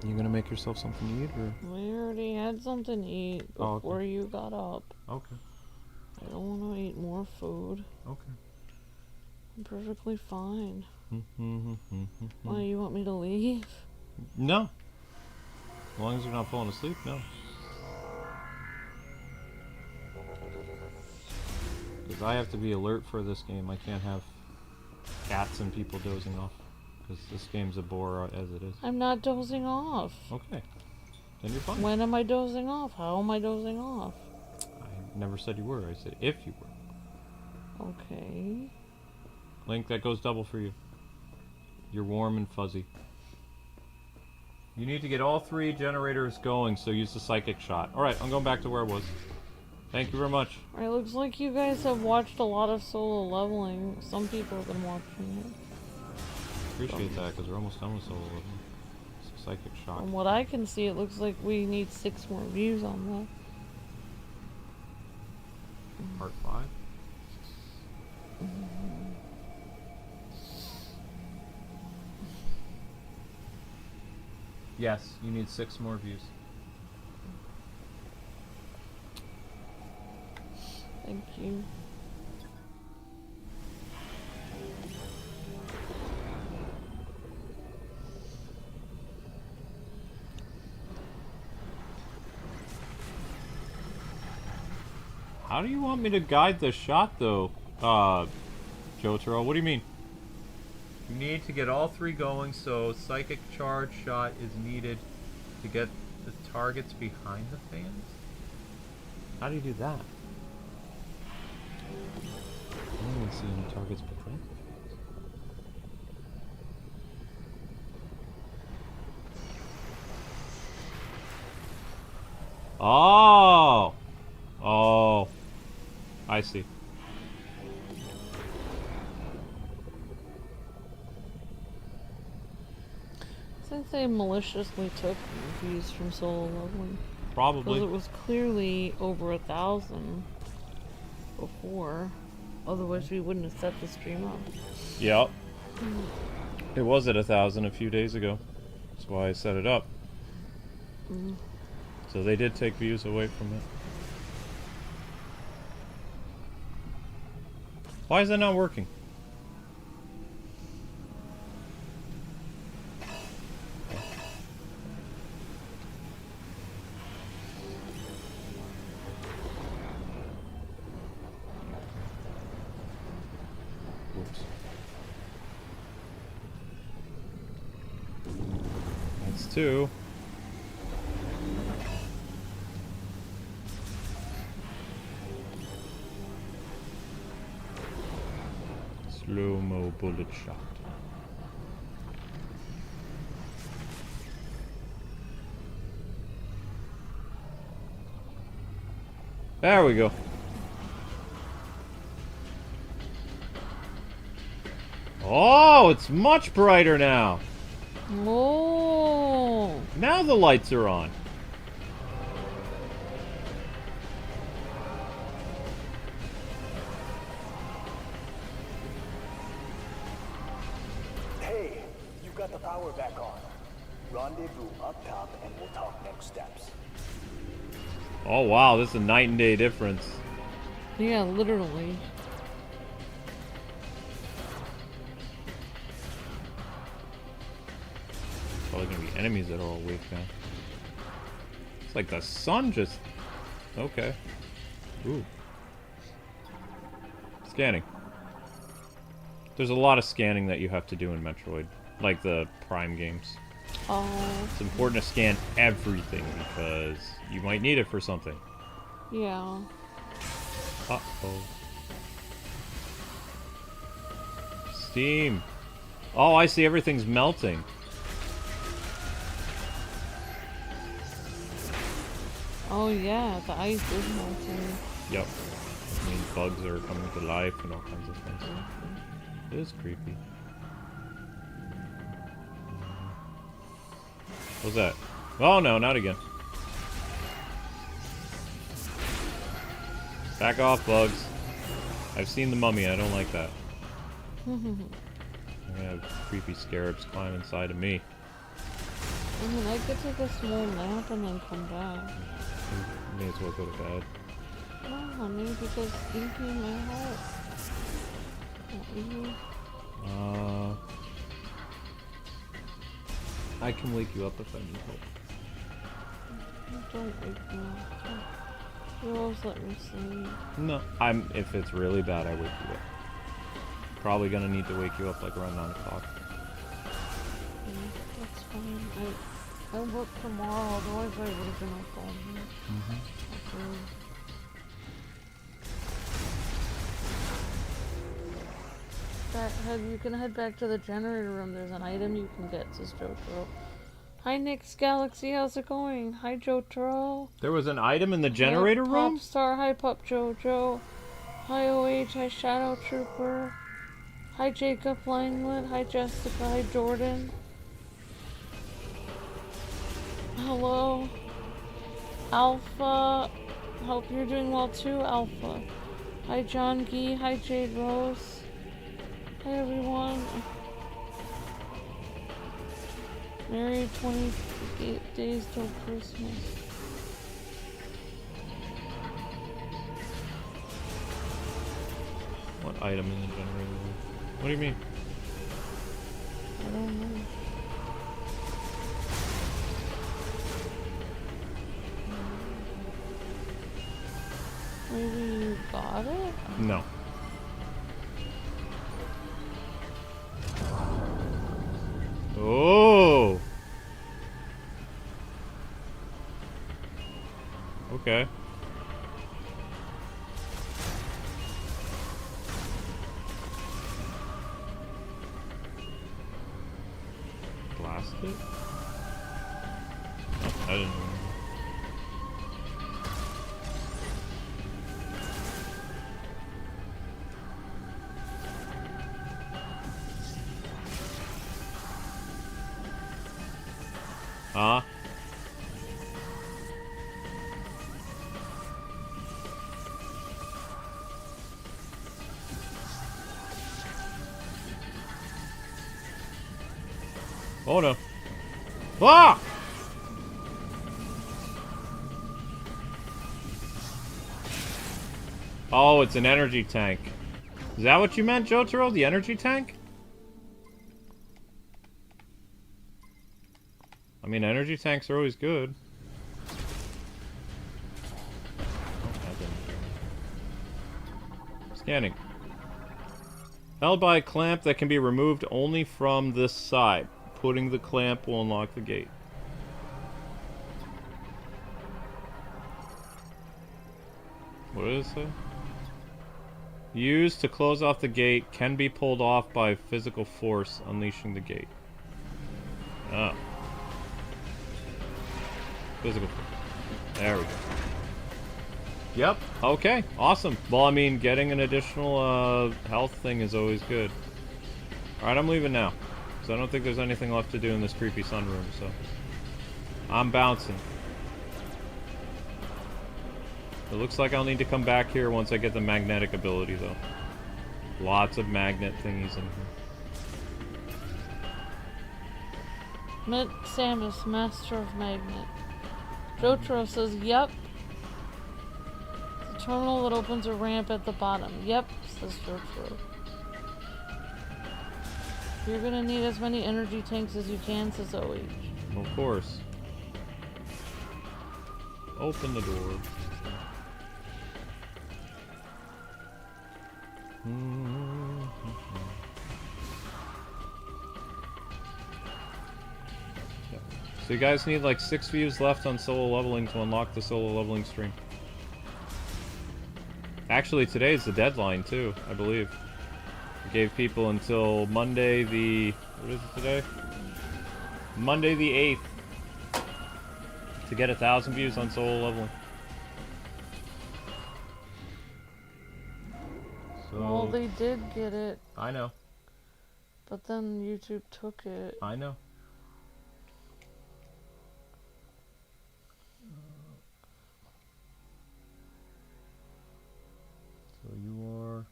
You gonna make yourself something to eat, or? We already had something to eat before you got up. Okay. I don't want to eat more food. Okay. I'm perfectly fine. Why, you want me to leave? No. As long as you're not falling asleep, no. Because I have to be alert for this game. I can't have cats and people dozing off. Because this game's a bore as it is. I'm not dozing off. Okay. Then you're fine. When am I dozing off? How am I dozing off? I never said you were. I said if you were. Okay. Link, that goes double for you. You're warm and fuzzy. You need to get all 3 generators going, so use the psychic shot. Alright, I'm going back to where I was. Thank you very much. Alright, looks like you guys have watched a lot of solo leveling. Some people have been watching it. Appreciate that, because we're almost done with solo leveling. It's a psychic shot. From what I can see, it looks like we need 6 more views on that. Part 5? Yes, you need 6 more views. Thank you. How do you want me to guide the shot, though, Jotaro? What do you mean? You need to get all 3 going, so psychic charge shot is needed to get the targets behind the fans? How do you do that? I don't even see any targets behind the fans. Oh! Oh. I see. I think they maliciously took views from solo leveling. Probably. Because it was clearly over 1,000 before. Otherwise, we wouldn't have set the stream up. Yep. It was at 1,000 a few days ago. That's why I set it up. So they did take views away from it. Why is that not working? Whoops. That's 2. Slow-mo bullet shot. There we go. Oh, it's much brighter now. Oh. Now the lights are on. Hey, you've got the power back on. Rendezvous up top and we'll talk next steps. Oh wow, this is a night and day difference. Yeah, literally. Probably gonna be enemies that are all awake now. It's like the sun just... Okay. Ooh. Scanning. There's a lot of scanning that you have to do in Metroid. Like the Prime games. Oh. It's important to scan everything because you might need it for something. Yeah. Uh-oh. Steam. Oh, I see. Everything's melting. Oh yeah, the ice is melting. Yep. I mean, bugs are coming to life and all kinds of things. It is creepy. What's that? Oh no, not again. Back off, bugs. I've seen the mummy, I don't like that. I'm gonna have creepy scarabs climb inside of me. I mean, I could take a small nap and then come back. May as well go to bed. No, honey, because thinking my heart. Not you. I can wake you up if I need help. Don't wake me up. You always let me sleep. No, if it's really bad, I wake you up. Probably gonna need to wake you up like around 9 o'clock. Yeah, that's fine. I work tomorrow, otherwise I would have been up all night. Okay. You can head back to the generator room. There's an item you can get, says Jotaro. Hi, Nick's Galaxy. How's it going? Hi, Jotaro. There was an item in the generator Hi, room? Popstar. Hi, Pup Jojo. Hi, OH. Hi, Shadow Trooper. Hi, Jacob Langlet. Hi, Jessica. Hi, Jordan. Hello. Alpha. Hope you're doing well too, Alpha. Hi, John Gee. Hi, Jade Rose. Hi, everyone. Merry 28 days till Christmas. What item in the generator room? What do you mean? I don't know. Maybe you got it? No. Oh. Okay. Blast it? Oh, I didn't know. Huh? Oh no. Ah! Oh, it's an energy tank. Is that what you meant, Jotaro? The energy tank? I mean, energy tanks are always good. Scanning. Held by a clamp that can be removed only from this side. Putting the clamp will unlock the gate. What does it say? Used to close off the gate, can be pulled off by physical force, unleashing the gate. Ah. Physical force. There we go. Yep. Okay. Awesome. Well, I mean, getting an additional health thing is always good. Alright, I'm leaving now. Because I don't think there's anything left to do in this creepy sunroom, so... I'm bouncing. It looks like I'll need to come back here once I get the magnetic ability, though. Lots of magnet thingies in here. Samus, Master of Magnet. Jotaro says, yep. The terminal that opens a ramp at the bottom. Yep, says Jotaro. You're gonna need as many energy tanks as you can, says OH. Of course. Open the door. So you guys need like 6 views left on solo leveling to unlock the solo leveling stream. Actually, today's the deadline too, I believe. We gave people until Monday the... what is it today? Monday the 8th to get 1,000 views on solo leveling. So... well, they did get it. I know. But then YouTube took it. I know. So you are...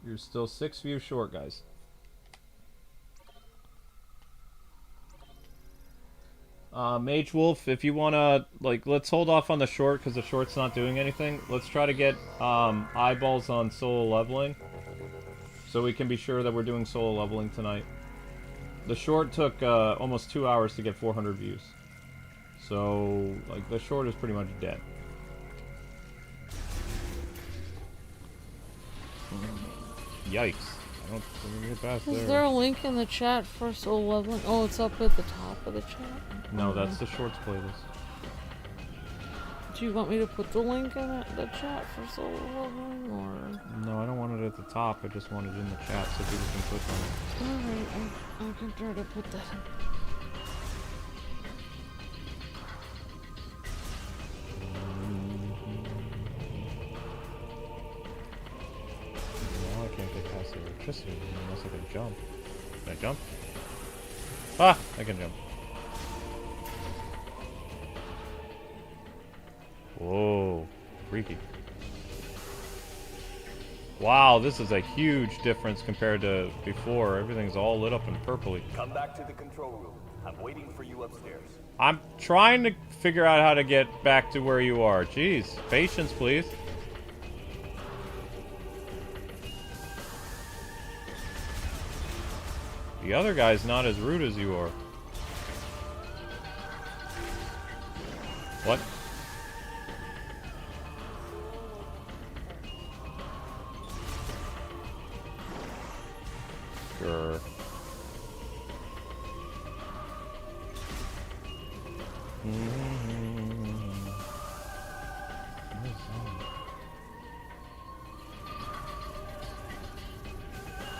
you're still 6 views short, guys. Mage Wolf, if you wanna, like, let's hold off on the short, because the short's not doing anything. Let's try to get, eyeballs on solo leveling, so we can be sure that we're doing solo leveling tonight. The short took, almost 2 hours to get 400 views. So, like, the short is pretty much dead. Yikes. I don't get past there. Is there a link in the chat for solo leveling? Oh, it's up at the top of the chat. No, that's the shorts playlist. Do you want me to put the link in the chat for solo leveling, or...? No, I don't want it at the top. I just want it in the chat so people can click on it. Alright, I can try to put that in. No, I can't get past the electricity unless I can jump. Can I jump? Ah! I can jump. Whoa. Freaky. Wow, this is a huge difference compared to before. Everything's all lit up and purpley. Come back to the control room. I'm waiting for you upstairs. I'm trying to figure out how to get back to where you are. Jeez. Patience, please. The other guy's not as rude as you are. What? Sure.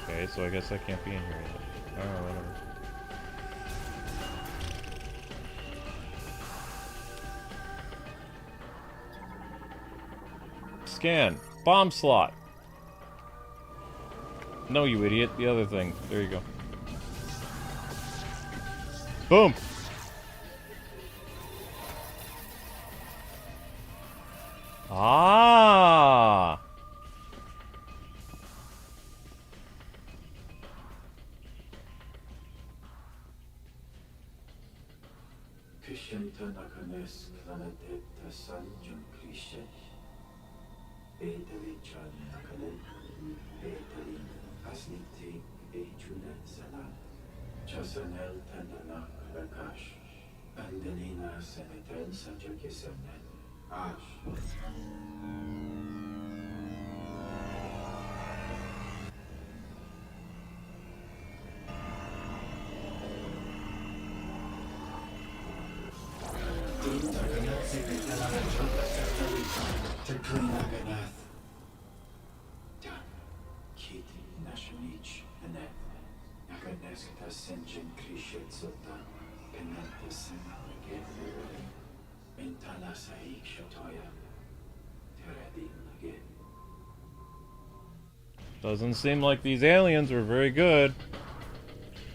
Okay, so I guess I can't be in here yet. Oh, whatever. Scan. Bomb slot. No, you idiot. The other thing. There you go. Boom! Ah! Doesn't seem like these aliens were very good.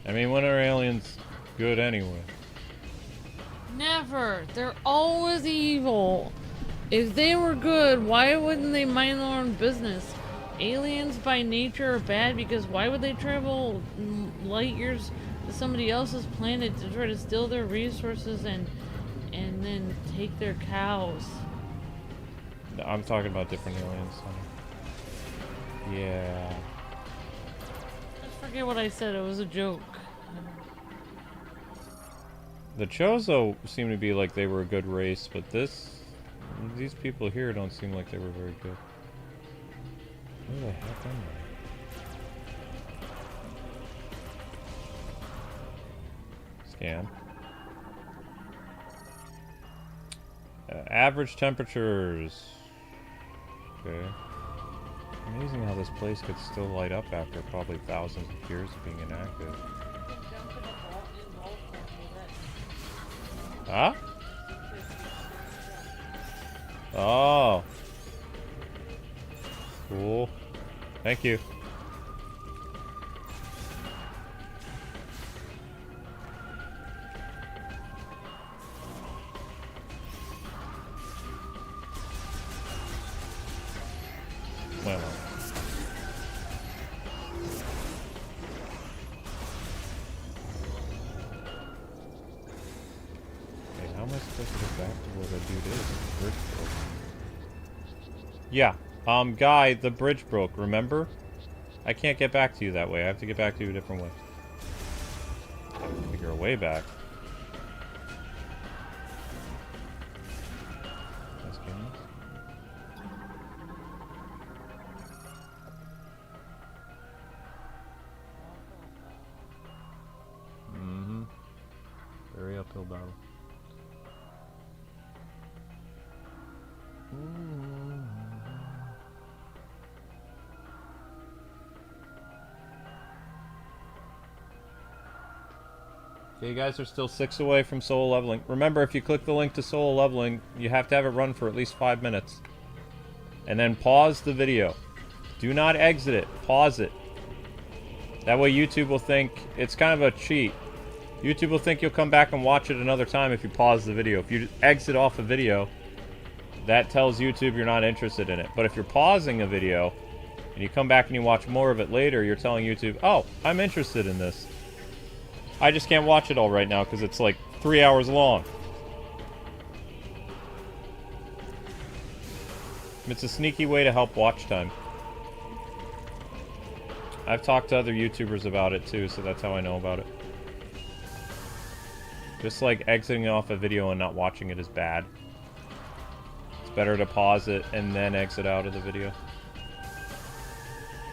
I mean, when are aliens good anyway? Never. They're always evil. If they were good, why wouldn't they mind their own business? Aliens by nature are bad because why would they travel light years to somebody else's planet to try to steal their resources and then take their cows? No, I'm talking about different aliens. Honey. Yeah. Just forget what I said. It was a joke. The Chozo seem to be like they were a good race, but these people here don't seem like they were very good. Who the heck am I? Scan. Average temperatures. Okay. Amazing how this place could still light up after probably thousands of years of being inactive. Huh? Oh. Cool. Thank you. Well. Okay, how am I supposed to get back to where the dude is? The bridge broke. Yeah. Guy, the bridge broke, remember? I can't get back to you that way. I have to get back to you a different way. I have to figure a way back. Let's get this. Mm-hmm. Very uphill battle. Okay, you guys are still 6 away from solo leveling. Remember, if you click the link to solo leveling, you have to have it run for at least 5 minutes. And then pause the video. Do not exit it. Pause it. That way YouTube will think it's kind of a cheat. YouTube will think you'll come back and watch it another time if you pause the video. If you exit off a video, that tells YouTube you're not interested in it. But if you're pausing a video and you come back and you watch more of it later, you're telling YouTube, oh, I'm interested in this. I just can't watch it all right now because it's like 3 hours long. It's a sneaky way to help watch time. I've talked to other YouTubers about it too, so that's how I know about it. Just like exiting off a video and not watching it is bad. It's better to pause it and then exit out of the video.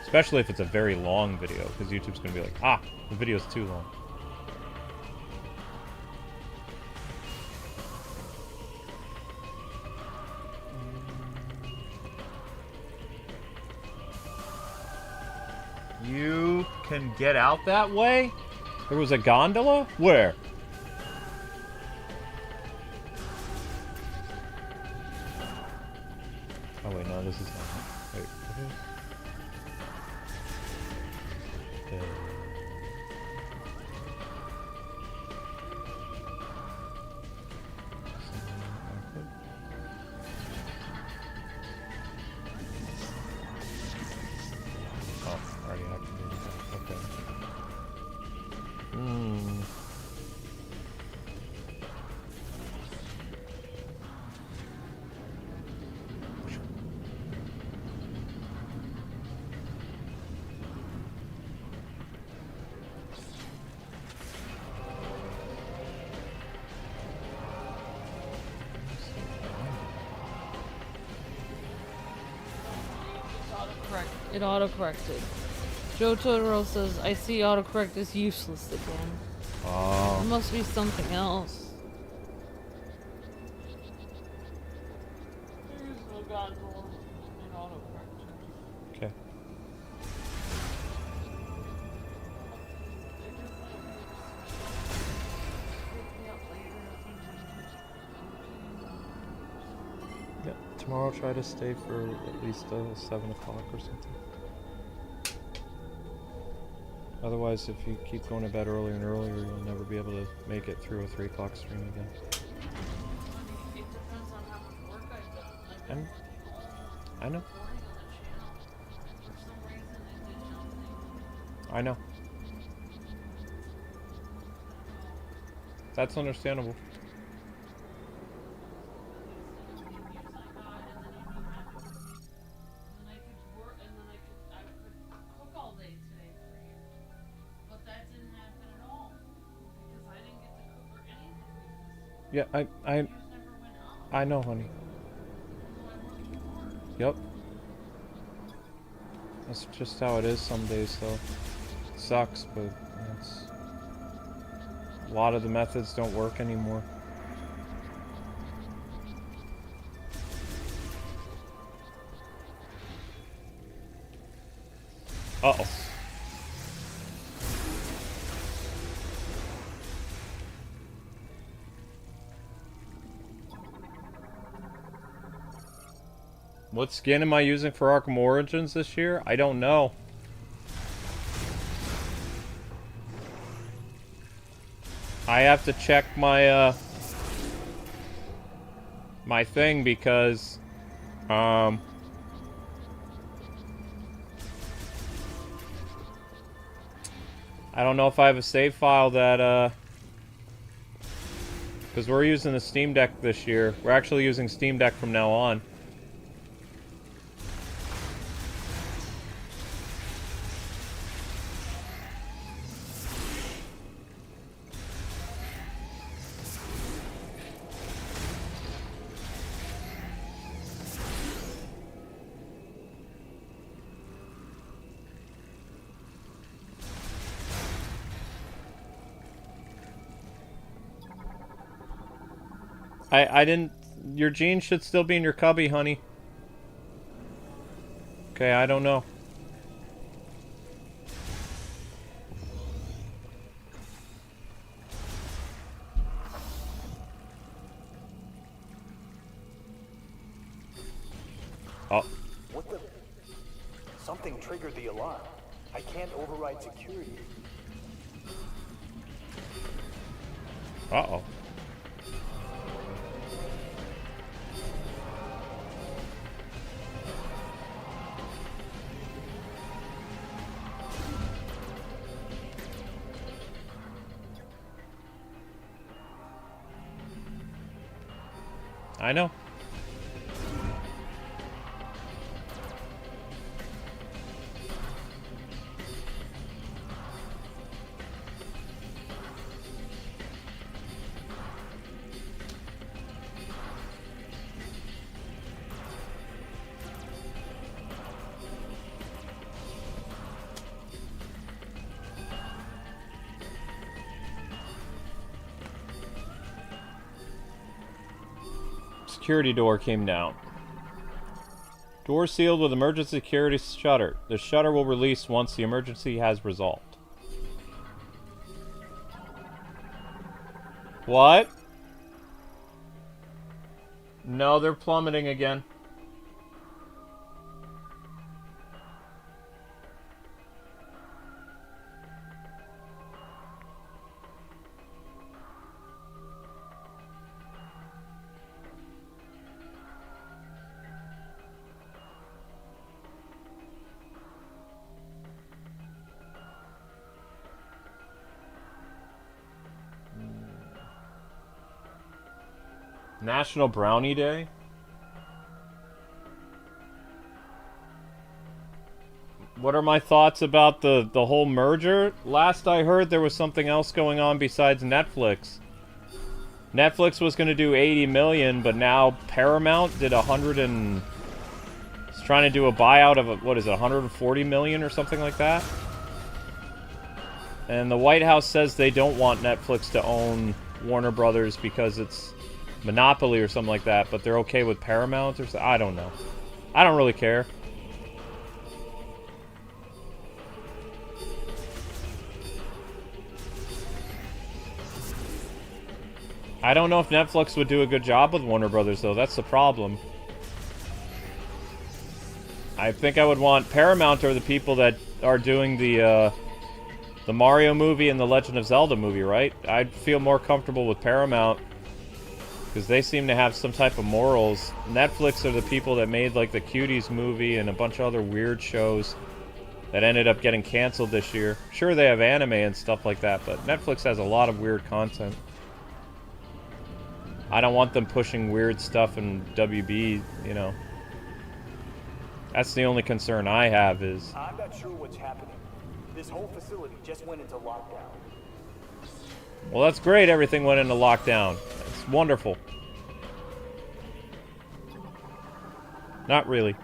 Especially if it's a very long video, because YouTube's going to be like, ah, the video's too long. You can get out that way? There was a gondola? Where? Oh wait, no, this is not. Wait, what is? Oh, already activated that. Okay. It auto-corrected. Joe Totoro says, I see autocorrect is useless again. Oh. It must be something else. Okay. Yeah, tomorrow I'll try to stay for at least 7 o'clock or something. Otherwise, if you keep going to bed earlier and earlier, you'll never be able to make it through a 3 o'clock stream again. It depends on how much work I've done. I know. Recording on the channel. For some reason, it did nothing. I know. That's understandable. I could cook all day today for you. But that didn't happen at all. Because I didn't get to cook or anything. Yeah, Views never went up. I know, honey. So I worked hard. Yep. That's just how it is some days, though. It sucks, but it's... A lot of the methods don't work anymore. Uh-oh. What skin am I using for Arkham Origins this year? I don't know. I have to check my my thing because I don't know if I have a save file that because we're using the Steam Deck this year. We're actually using Steam Deck from now on. I didn't... Your jeans should still be in your cubby, honey. Okay, I don't know. Oh. What the? Something triggered the alarm. I can't override security. Uh-oh. I know. Security door came down. Door sealed with emergency security shutter. The shutter will release once the emergency has resolved. What? No, they're plummeting again. National Brownie Day? What are my thoughts about the whole merger? Last I heard, there was something else going on besides Netflix. Netflix was going to do 80 million, but now Paramount did 100 and... It's trying to do a buyout of, what is it, 140 million or something like that? And the White House says they don't want Netflix to own Warner Brothers because it's monopoly or something like that, but they're okay with Paramount or something. I don't know. I don't really care. I don't know if Netflix would do a good job with Warner Brothers, though. That's the problem. I think I would want Paramount are the people that are doing the Mario movie and the Legend of Zelda movie, right? I'd feel more comfortable with Paramount because they seem to have some type of morals. Netflix are the people that made like the Cuties movie and a bunch of other weird shows that ended up getting canceled this year. Sure, they have anime and stuff like that, but Netflix has a lot of weird content. I don't want them pushing weird stuff in WB, you know. That's the only concern I have is... I'm not sure what's happening. This whole facility just went into lockdown. Well, that's great everything went into lockdown. It's wonderful. Not really.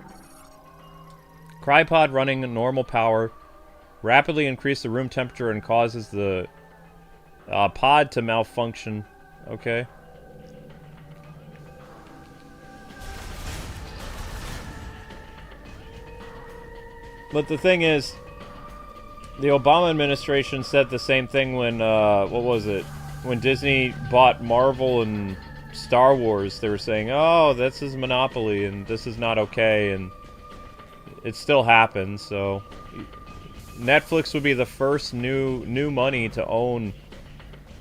Crypod running at normal power rapidly increase the room temperature and causes the pod to malfunction. Okay. But the thing is, the Obama administration said the same thing when, what was it? When Disney bought Marvel and Star Wars, they were saying, oh, this is monopoly and this is not okay, and it still happens, so... Netflix would be the first new money to own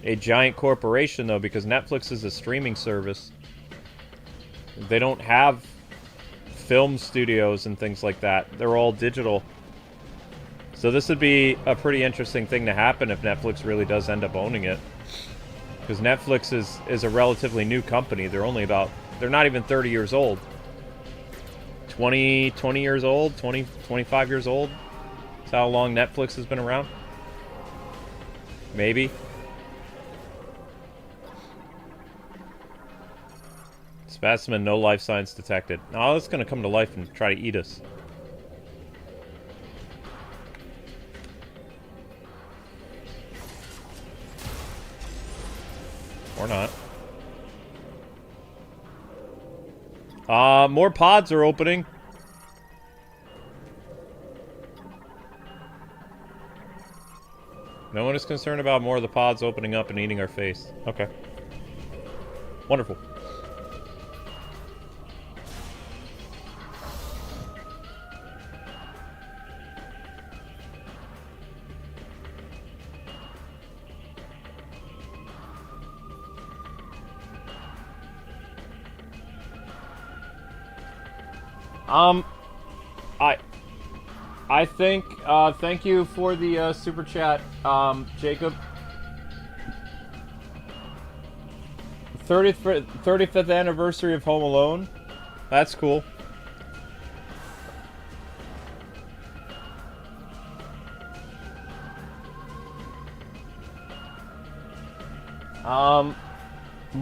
a giant corporation, though, because Netflix is a streaming service. They don't have film studios and things like that. They're all digital. So this would be a pretty interesting thing to happen if Netflix really does end up owning it. Because Netflix is a relatively new company. They're only about... They're not even 30 years old. 20 years old? 25 years old? That's how long Netflix has been around? Maybe. Specimen, no life signs detected. Oh, it's gonna come to life and try to eat us. Or not. More pods are opening. No one is concerned about more of the pods opening up and eating our face. Okay. Wonderful. I think, thank you for the, super chat, Jacob. 35th anniversary of Home Alone. That's cool.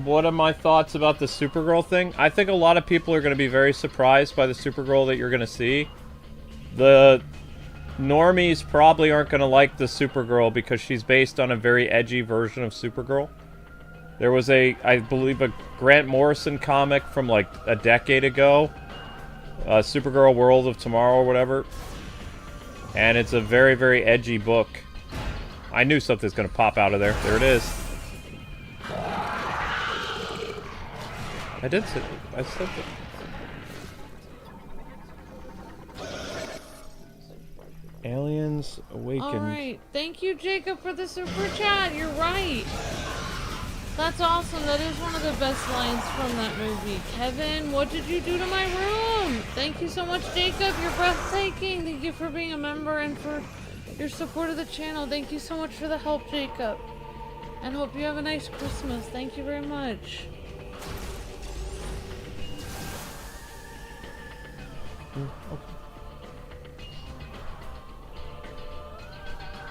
What are my thoughts about the Supergirl thing? I think a lot of people are going to be very surprised by the Supergirl that you're going to see. The normies probably aren't going to like the Supergirl because she's based on a very edgy version of Supergirl. There was I believe, a Grant Morrison comic from like a decade ago. Supergirl World of Tomorrow or whatever. And it's a very, very edgy book. I knew something's going to pop out of there. There it is. I said that. Aliens Awakened. Alright, thank you, Jacob, for the super chat. You're right. That's awesome. That is one of the best lines from that movie. Kevin, what did you do to my room? Thank you so much, Jacob. You're breathtaking. Thank you for being a member and for your support of the channel. Thank you so much for the help, Jacob. And hope you have a nice Christmas. Thank you very much. Okay.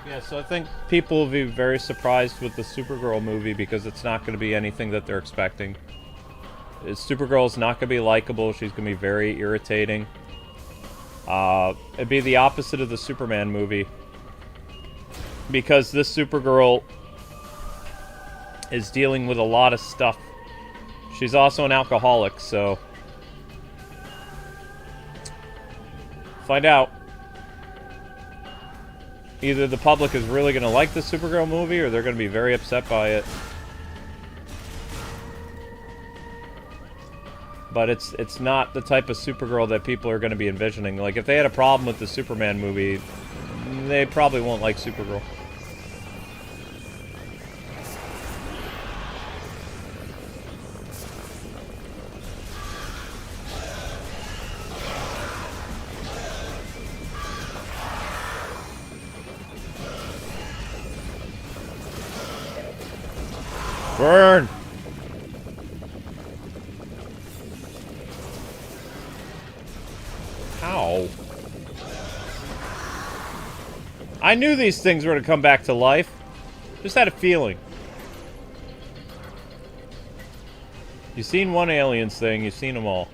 Yeah, so I think people will be very surprised with the Supergirl movie because it's not going to be anything that they're expecting. Supergirl's not going to be likable. She's going to be very irritating. It'd be the opposite of the Superman movie. Because this Supergirl is dealing with a lot of stuff. She's also an alcoholic, so... Find out. Either the public is really going to like the Supergirl movie, or they're going to be very upset by it. But it's not the type of Supergirl that people are going to be envisioning. Like, if they had a problem with the Superman movie, they probably won't like Supergirl. Burn! Ow. I knew these things were to come back to life. Just had a feeling. You've seen one aliens thing, you've seen them all.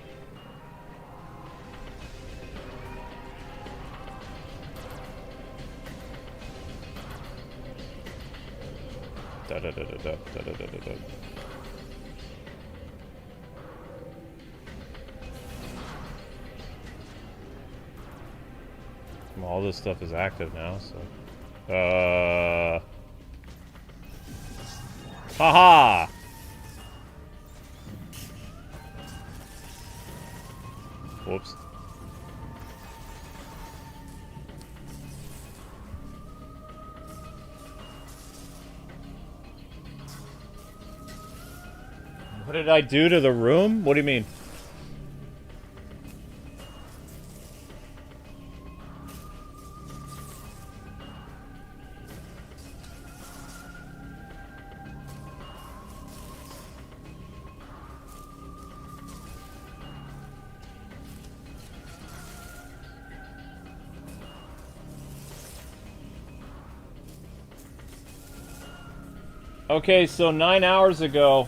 Da-da-da-da-da-da-da-da-da. All this stuff is active now, so... Haha! Whoops. What did I do to the room? What do you mean? Okay, so 9 hours ago...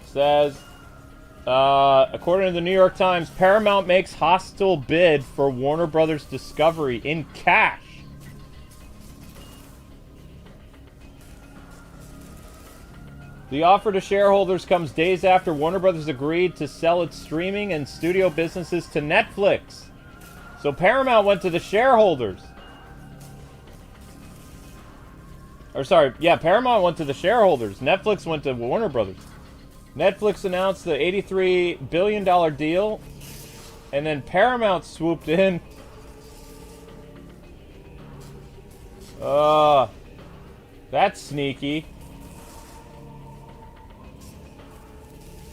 says, according to the New York Times, Paramount makes hostile bid for Warner Brothers Discovery in cash. The offer to shareholders comes days after Warner Brothers agreed to sell its streaming and studio businesses to Netflix. So Paramount went to the shareholders. Or sorry, yeah, Paramount went to the shareholders. Netflix went to Warner Brothers. Netflix announced the $83 billion deal, and then Paramount swooped in. That's sneaky.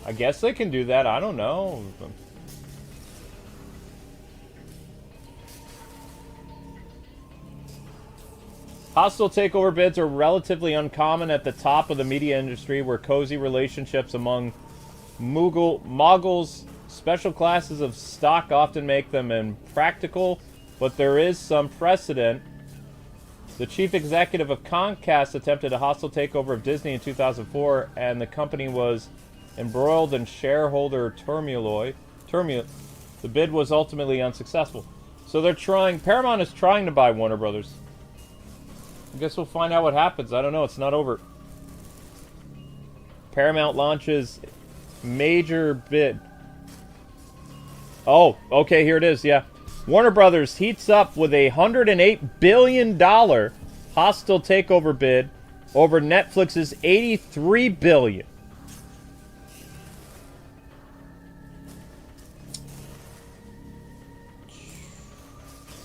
I guess they can do that, I don't know. Hostile takeover bids are relatively uncommon at the top of the media industry, where cozy relationships among moguls, special classes of stock often make them impractical, but there is some precedent. The chief executive of Comcast attempted a hostile takeover of Disney in 2004, and the company was embroiled in shareholder turmoil. The bid was ultimately unsuccessful. So they're trying, Paramount is trying to buy Warner Brothers. I guess we'll find out what happens. I don't know. It's not over. Paramount launches major bid. Oh, okay. Here it is. Yeah. Warner Brothers heats up with a $108 billion hostile takeover bid over Netflix's $83 billion.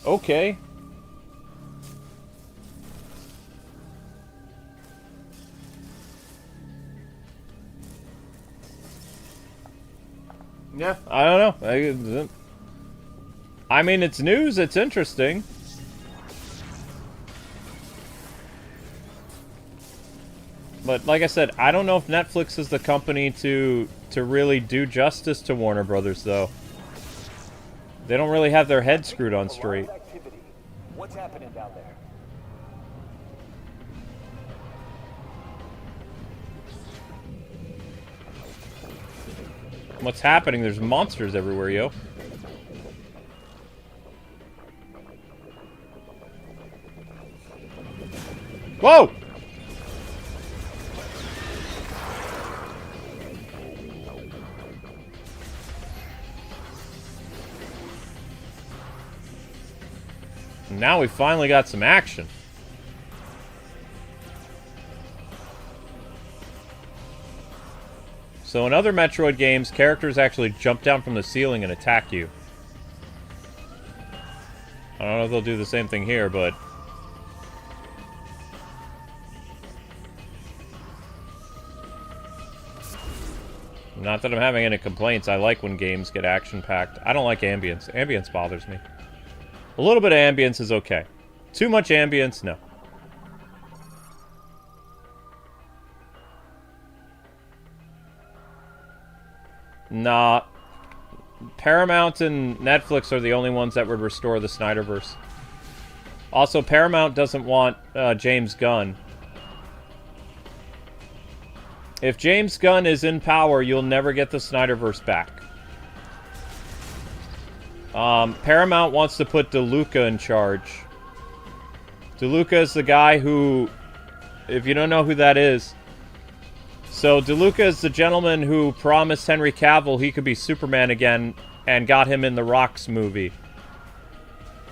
Okay. Yeah, I don't know. I mean, it's news. It's interesting. But like I said, I don't know if Netflix is the company to really do justice to Warner Brothers, though. They don't really have their head screwed on straight. What's happening down there? What's happening? There's monsters everywhere, yo. Whoa! Now we finally got some action. So in other Metroid games, characters actually jump down from the ceiling and attack you. I don't know if they'll do the same thing here, but... Not that I'm having any complaints. I like when games get action-packed. I don't like ambience. Ambience bothers me. A little bit of ambience is okay. Too much ambience, no. Nah. Paramount and Netflix are the only ones that would restore the Snyderverse. Also, Paramount doesn't want James Gunn. If James Gunn is in power, you'll never get the Snyderverse back. Paramount wants to put DeLuca in charge. DeLuca is the guy who... If you don't know who that is... So, DeLuca is the gentleman who promised Henry Cavill he could be Superman again and got him in the Rock's movie.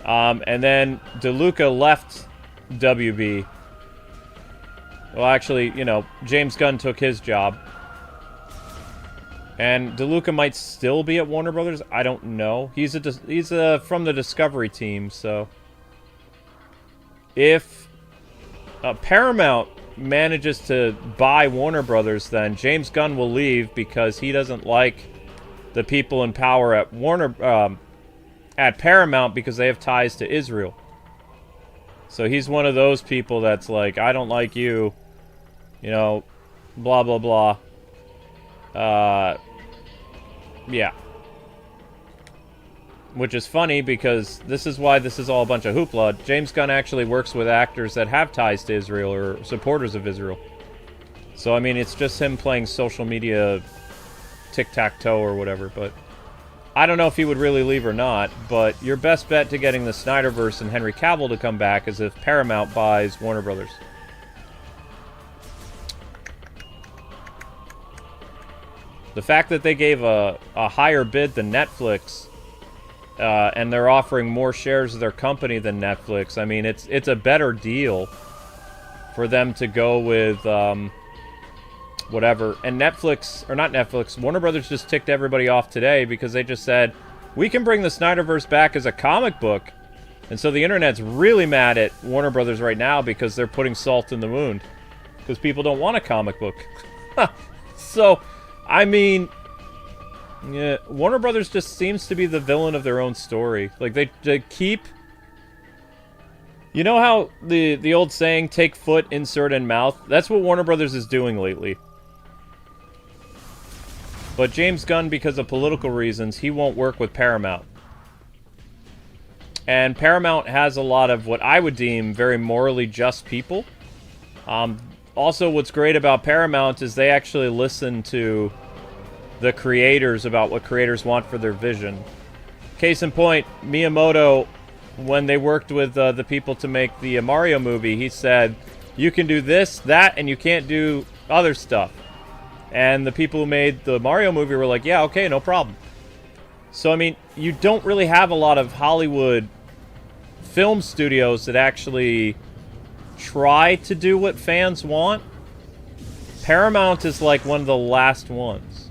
And then DeLuca left WB. Well, actually, you know, James Gunn took his job. And DeLuca might still be at Warner Brothers. I don't know. He's from the Discovery team, so... If Paramount manages to buy Warner Brothers, then James Gunn will leave because he doesn't like the people in power at at Paramount because they have ties to Israel. So he's one of those people that's like, I don't like you, you know, blah blah blah. Yeah. Which is funny because this is why this is all a bunch of hoopla. James Gunn actually works with actors that have ties to Israel or supporters of Israel. So, I mean, it's just him playing social media tic-tac-toe or whatever. But I don't know if he would really leave or not. But your best bet to getting the Snyderverse and Henry Cavill to come back is if Paramount buys Warner Brothers. The fact that they gave a higher bid than Netflix... and they're offering more shares of their company than Netflix. I mean, it's a better deal for them to go with whatever. And Netflix, or not Netflix, Warner Brothers just ticked everybody off today because they just said, we can bring the Snyderverse back as a comic book. And so the internet's really mad at Warner Brothers right now because they're putting salt in the wound. Because people don't want a comic book. So, I mean... Yeah, Warner Brothers just seems to be the villain of their own story. Like, they keep... You know how the old saying, take foot, insert in mouth? That's what Warner Brothers is doing lately. But James Gunn, because of political reasons, he won't work with Paramount. And Paramount has a lot of what I would deem very morally just people. Also, what's great about Paramount is they actually listen to... the creators about what creators want for their vision. Case in point, Miyamoto, when they worked with the people to make the Mario movie, he said, you can do this, that, and you can't do other stuff. And the people who made the Mario movie were like, yeah, okay, no problem. So, I mean, you don't really have a lot of Hollywood film studios that actually try to do what fans want. Paramount is like one of the last ones.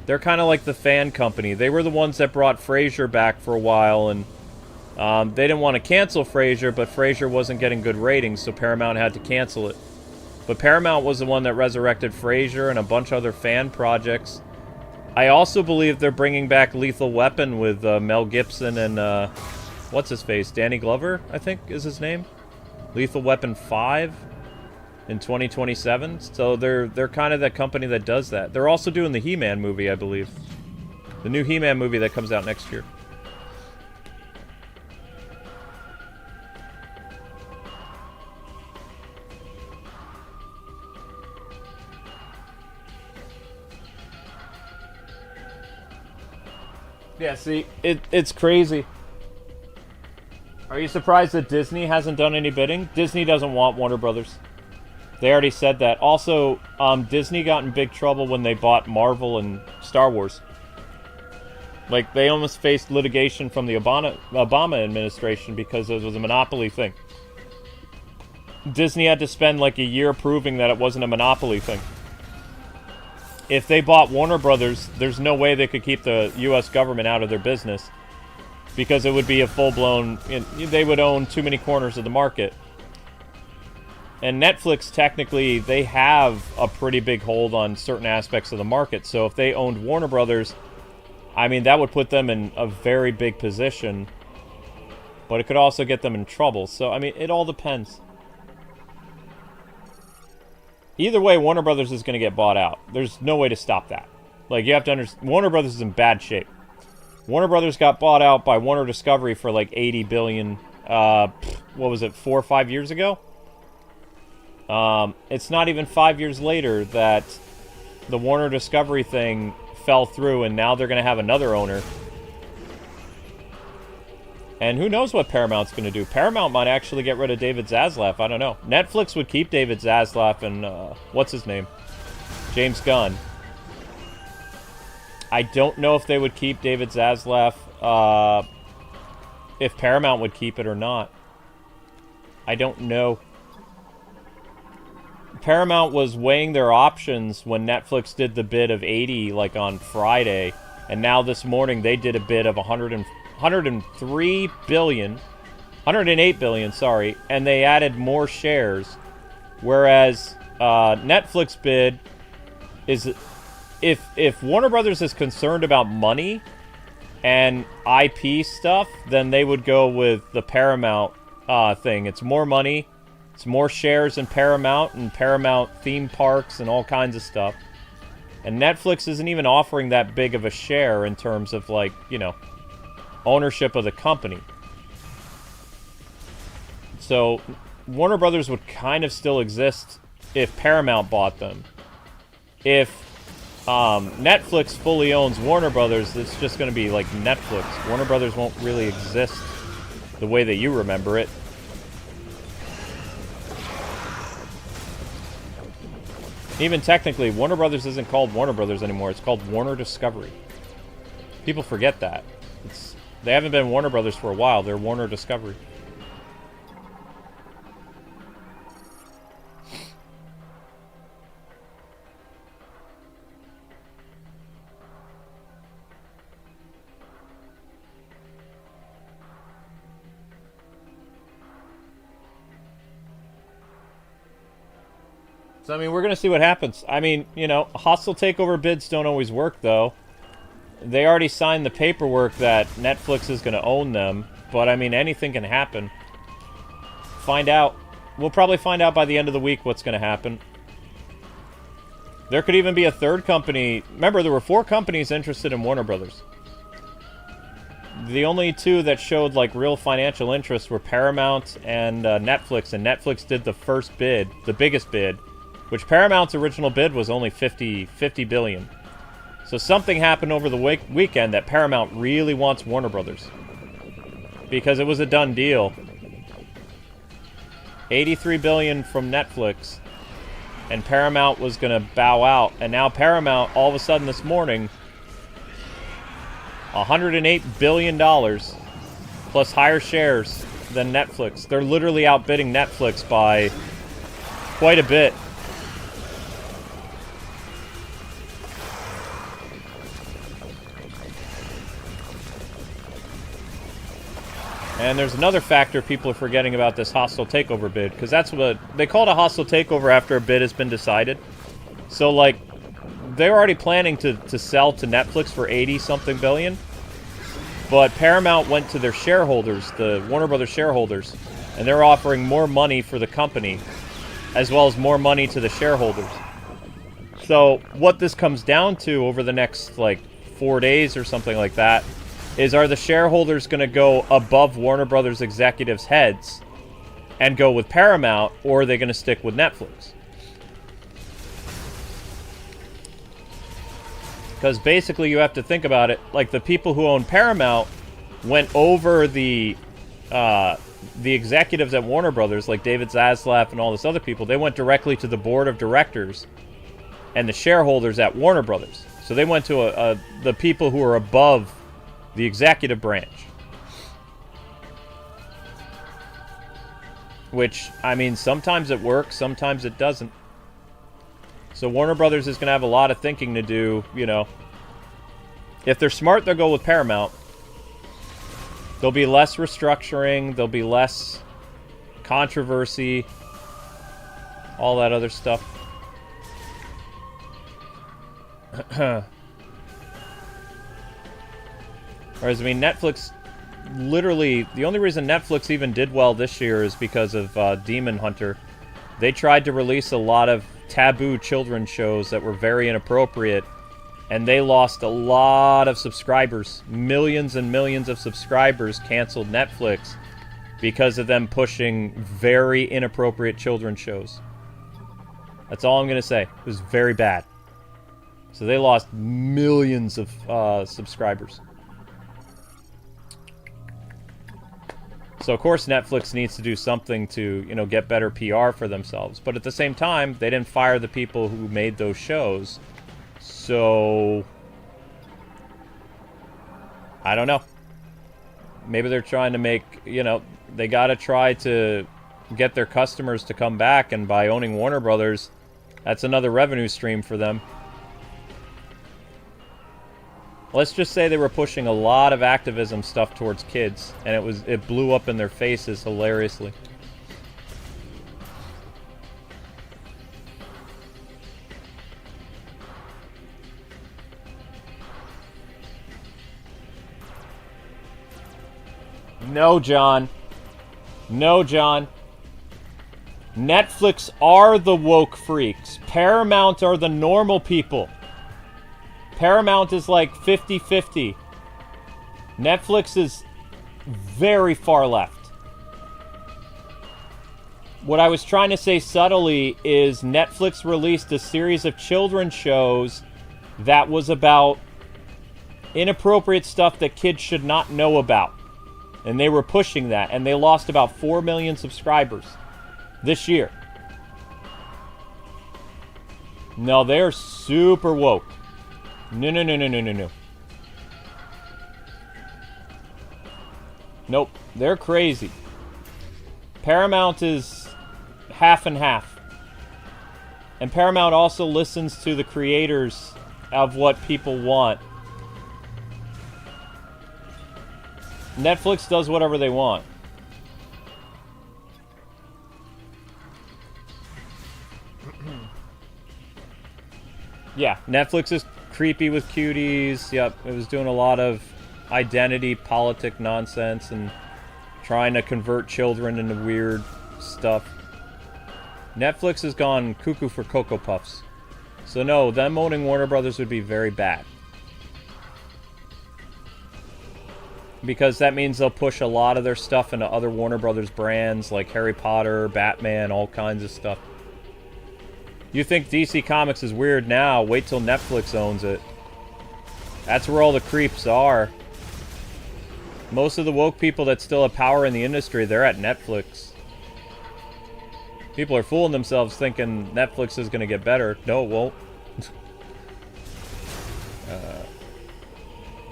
They're kind of like the fan company. They were the ones that brought Frasier back for a while, and they didn't want to cancel Frasier, but Frasier wasn't getting good ratings, so Paramount had to cancel it. But Paramount was the one that resurrected Frasier and a bunch of other fan projects. I also believe they're bringing back Lethal Weapon with Mel Gibson and, what's-his-face? Danny Glover, I think is his name? Lethal Weapon 5? In 2027, so they're kind of that company that does that. They're also doing the He-Man movie, I believe. The new He-Man movie that comes out next year. Yeah, see, it's crazy. Are you surprised that Disney hasn't done any bidding? Disney doesn't want Warner Brothers. They already said that. Also, Disney got in big trouble when they bought Marvel and Star Wars. Like, they almost faced litigation from the Obama administration because it was a monopoly thing. Disney had to spend like a year proving that it wasn't a monopoly thing. if they bought Warner Brothers, there's no way they could keep the U.S. government out of their business because it would be a full-blown... They would own too many corners of the market. And Netflix, technically, they have a pretty big hold on certain aspects of the market. So if they owned Warner Brothers, I mean, that would put them in a very big position. But it could also get them in trouble. So, I mean, it all depends. Either way, Warner Brothers is going to get bought out. There's no way to stop that. Like, you have to understand, Warner Brothers is in bad shape. Warner Brothers got bought out by Warner Discovery for like $80 billion, what was it, 4 or 5 years ago? It's not even 5 years later that the Warner Discovery thing fell through, and now they're going to have another owner. And who knows what Paramount's going to do. Paramount might actually get rid of David Zaslav. I don't know. Netflix would keep David Zaslav and, what's his name? James Gunn. I don't know if they would keep David Zaslav, if Paramount would keep it or not. I don't know. Paramount was weighing their options when Netflix did the bid of 80, like, on Friday. And now this morning they did a bid of 103 billion, 108 billion, sorry, and they added more shares. Whereas Netflix bid is, if Warner Brothers is concerned about money and IP stuff, then they would go with the Paramount thing. It's more money, it's more shares in Paramount and Paramount theme parks and all kinds of stuff. And Netflix isn't even offering that big of a share in terms of, like, you know, ownership of the company. So Warner Brothers would kind of still exist if Paramount bought them. If Netflix fully owns Warner Brothers, it's just going to be like Netflix. Warner Brothers won't really exist the way that you remember it. Even technically, Warner Brothers isn't called Warner Brothers anymore. It's called Warner Discovery. People forget that. They haven't been Warner Brothers for a while. They're Warner Discovery. So, I mean, we're going to see what happens. I mean, you know, hostile takeover bids don't always work, though. They already signed the paperwork that Netflix is going to own them. But, I mean, anything can happen. Find out. We'll probably find out by the end of the week what's going to happen. There could even be a third company. Remember, there were 4 companies interested in Warner Brothers. The only 2 that showed, like, real financial interest were Paramount and Netflix. And Netflix did the first bid, the biggest bid. Which Paramount's original bid was only 50 billion. So something happened over the weekend that Paramount really wants Warner Brothers. Because it was a done deal. 83 billion from Netflix. And Paramount was going to bow out. And now Paramount, all of a sudden this morning, $108 billion plus higher shares than Netflix. They're literally outbidding Netflix by quite a bit. And there's another factor people are forgetting about this hostile takeover bid, because that's what they call it, a hostile takeover after a bid has been decided. So, like, they're already planning to sell to Netflix for 80-something billion, but Paramount went to their shareholders, the Warner Brothers shareholders, and they're offering more money for the company, as well as more money to the shareholders. So, what this comes down to over the next, like, 4 days or something like that, is are the shareholders going to go above Warner Brothers executives' heads and go with Paramount, or are they going to stick with Netflix? Because basically you have to think about it, like the people who own Paramount went over the executives at Warner Brothers, like David Zaslav and all this other people. They went directly to the board of directors and the shareholders at Warner Brothers. So they went to the people who are above the executive branch. Which, I mean, sometimes it works, sometimes it doesn't. So Warner Brothers is going to have a lot of thinking to do, you know. If they're smart, they'll go with Paramount. There'll be less restructuring, there'll be less controversy, all that other stuff. Whereas, I mean, Netflix, literally, the only reason Netflix even did well this year is because of Demon Hunter. They tried to release a lot of taboo children's shows that were very inappropriate, and they lost a lot of subscribers. Millions and millions of subscribers canceled Netflix because of them pushing very inappropriate children's shows. That's all I'm going to say. It was very bad. So they lost millions of subscribers. So, of course, Netflix needs to do something to, you know, get better PR for themselves. But at the same time, they didn't fire the people who made those shows. So, I don't know. Maybe they're trying to make, you know, they got to try to get their customers to come back. And by owning Warner Brothers, that's another revenue stream for them. Let's just say they were pushing a lot of activism stuff towards kids, and it blew up in their faces hilariously. No, John. No, John. Netflix are the woke freaks. Paramount are the normal people. Paramount is like 50-50. Netflix is very far left. What I was trying to say subtly is Netflix released a series of children's shows that was about inappropriate stuff that kids should not know about. And they were pushing that, and they lost about 4 million subscribers this year. No, they're super woke. No. Nope, they're crazy. Paramount is half and half. And Paramount also listens to the creators of what people want. Netflix does whatever they want. Yeah, Netflix is creepy with cuties. Yep, it was doing a lot of identity politic nonsense and trying to convert children into weird stuff. Netflix has gone cuckoo for Cocoa Puffs. So no, them owning Warner Brothers would be very bad. Because that means they'll push a lot of their stuff into other Warner Brothers brands like Harry Potter, Batman, all kinds of stuff. You think DC Comics is weird now, wait till Netflix owns it. That's where all the creeps are. Most of the woke people that still have power in the industry, they're at Netflix. People are fooling themselves thinking Netflix is going to get better. No, it won't.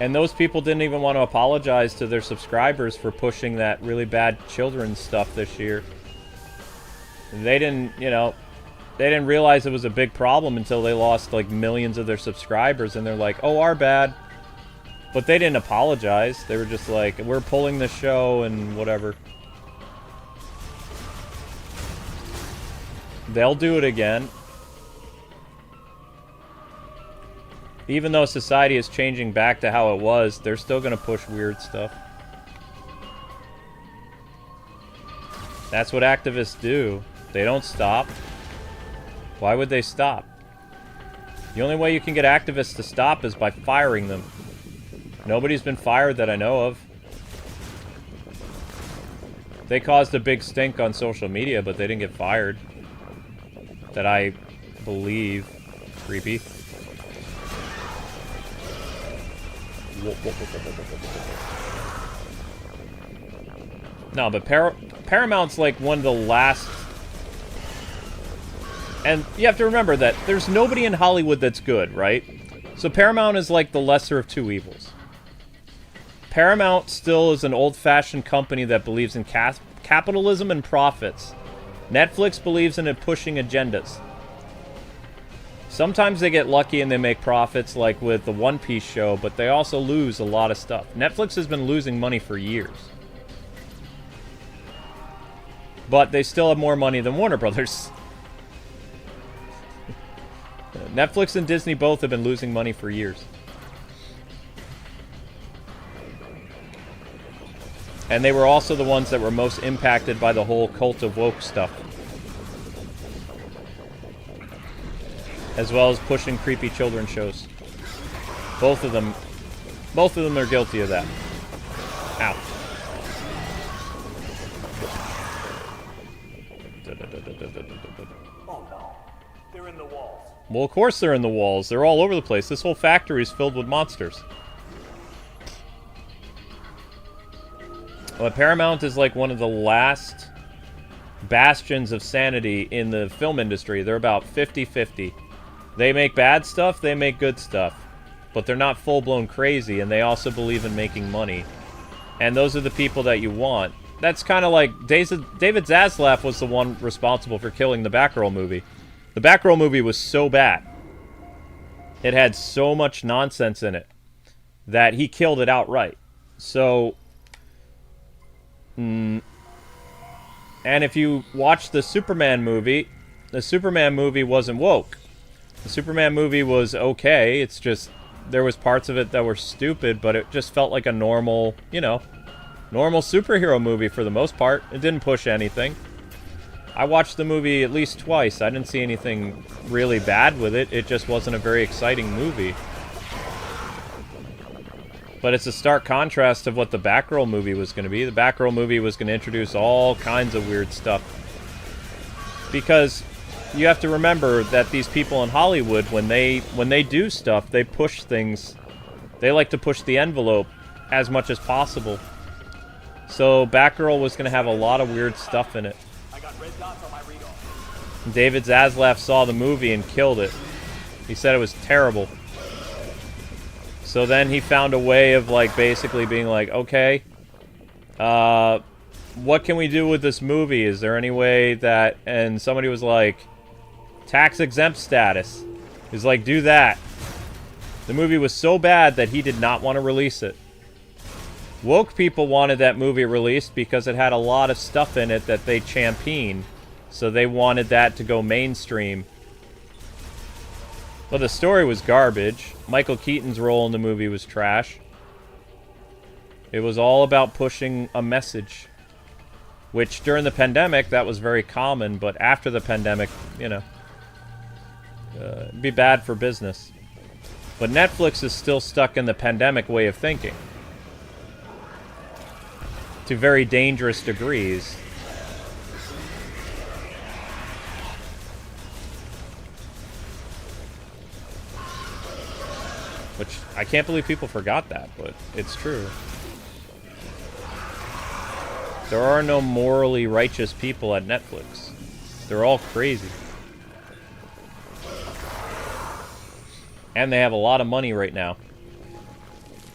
And those people didn't even want to apologize to their subscribers for pushing that really bad children's stuff this year. They didn't, you know, they didn't realize it was a big problem until they lost like millions of their subscribers, and they're like, oh, our bad. But they didn't apologize. They were just like, we're pulling the show and whatever. They'll do it again. Even though society is changing back to how it was, they're still going to push weird stuff. That's what activists do. They don't stop. Why would they stop? The only way you can get activists to stop is by firing them. Nobody's been fired that I know of. They caused a big stink on social media, but they didn't get fired. That I believe. Creepy. No, but Paramount's like one of the last... And you have to remember that there's nobody in Hollywood that's good, right? So Paramount is like the lesser of two evils. Paramount still is an old-fashioned company that believes in capitalism and profits. Netflix believes in it pushing agendas. Sometimes they get lucky and they make profits, like with the One Piece show, but they also lose a lot of stuff. Netflix has been losing money for years. But they still have more money than Warner Brothers. Netflix and Disney both have been losing money for years. And they were also the ones that were most impacted by the whole cult of woke stuff. As well as pushing creepy children's shows. Both of them are guilty of that. Ow. Oh no, they're in the walls. Well, of course they're in the walls. They're all over the place. This whole factory is filled with monsters. Well, Paramount is like one of the last bastions of sanity in the film industry. They're about 50-50. They make bad stuff, they make good stuff. But they're not full-blown crazy, and they also believe in making money. And those are the people that you want. That's kind of like... David Zaslav was the one responsible for killing the Batgirl movie. The Batgirl movie was so bad. It had so much nonsense in it that he killed it outright. So... and if you watch the Superman movie wasn't woke. The Superman movie was okay. It's just, there was parts of it that were stupid, but it just felt like a normal, normal superhero movie for the most part. It didn't push anything. I watched the movie at least twice. I didn't see anything really bad with it. It just wasn't a very exciting movie. But it's a stark contrast of what the Batgirl movie was going to be. The Batgirl movie was going to introduce all kinds of weird stuff. Because you have to remember that these people in Hollywood, when they do stuff, they push things. They like to push the envelope as much as possible. So Batgirl was going to have a lot of weird stuff in it. I got red dots on my radar. David Zaslav saw the movie and killed it. He said it was terrible. So then he found a way of, like, basically being like, okay, what can we do with this movie? Is there any way that... And somebody was like, tax-exempt status. He's like, do that. The movie was so bad that he did not want to release it. Woke people wanted that movie released because it had a lot of stuff in it that they championed. So they wanted that to go mainstream. But the story was garbage. Michael Keaton's role in the movie was trash. It was all about pushing a message. Which, during the pandemic, that was very common. But after the pandemic, it'd be bad for business. But Netflix is still stuck in the pandemic way of thinking. To very dangerous degrees. Which, I can't believe people forgot that, but it's true. There are no morally righteous people at Netflix. They're all crazy. And they have a lot of money right now.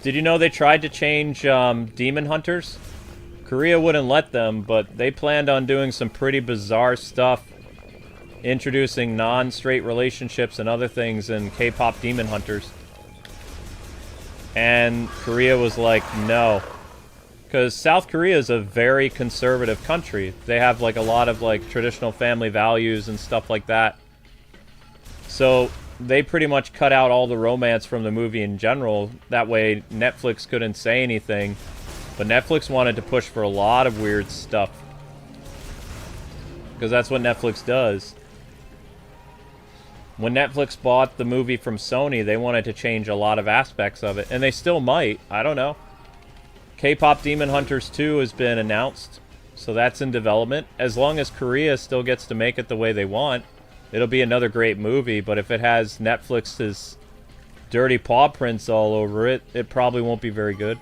Did you know they tried to change Demon Hunters? Korea wouldn't let them, but they planned on doing some pretty bizarre stuff. Introducing non-straight relationships and other things in K-pop Demon Hunters. And Korea was like, no. Because South Korea is a very conservative country. They have like a lot of like traditional family values and stuff like that. So they pretty much cut out all the romance from the movie in general. That way Netflix couldn't say anything. But Netflix wanted to push for a lot of weird stuff. Because that's what Netflix does. When Netflix bought the movie from Sony, they wanted to change a lot of aspects of it. And they still might. I don't know. K-pop Demon Hunters 2 has been announced. So that's in development. As long as Korea still gets to make it the way they want, it'll be another great movie. But if it has Netflix's dirty paw prints all over it, it probably won't be very good.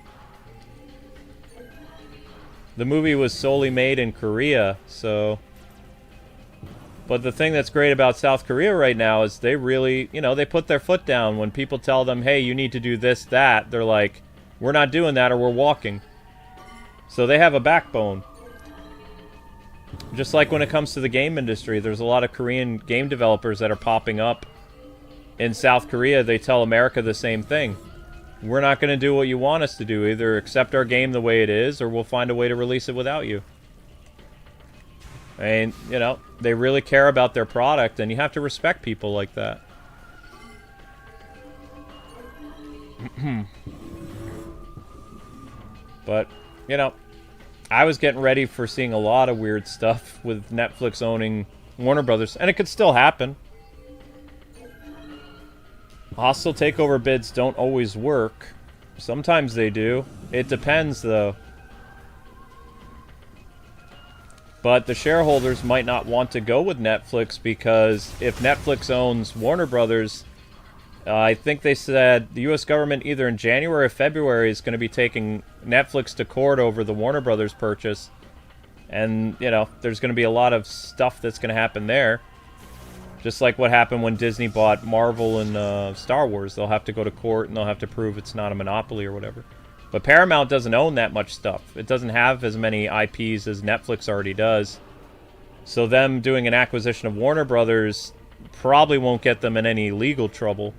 The movie was solely made in Korea, so... But the thing that's great about South Korea right now is they really, they put their foot down. When people tell them, hey, you need to do this, that, they're like, we're not doing that or we're walking. So they have a backbone. Just like when it comes to the game industry, there's a lot of Korean game developers that are popping up. in South Korea, they tell America the same thing. We're not going to do what you want us to do. Either accept our game the way it is, or we'll find a way to release it without you. And, you know, they really care about their product, and you have to respect people like that. But, you know, I was getting ready for seeing a lot of weird stuff with Netflix owning Warner Brothers, and it could still happen. Hostile takeover bids don't always work. Sometimes they do. It depends, though. But the shareholders might not want to go with Netflix because if Netflix owns Warner Brothers, I think they said the U.S. government either in January or February is going to be taking Netflix to court over the Warner Brothers purchase. And, you know, there's going to be a lot of stuff that's going to happen there. Just like what happened when Disney bought Marvel and Star Wars. They'll have to go to court and they'll have to prove it's not a monopoly or whatever. But Paramount doesn't own that much stuff. It doesn't have as many IPs as Netflix already does. So them doing an acquisition of Warner Brothers probably won't get them in any legal trouble.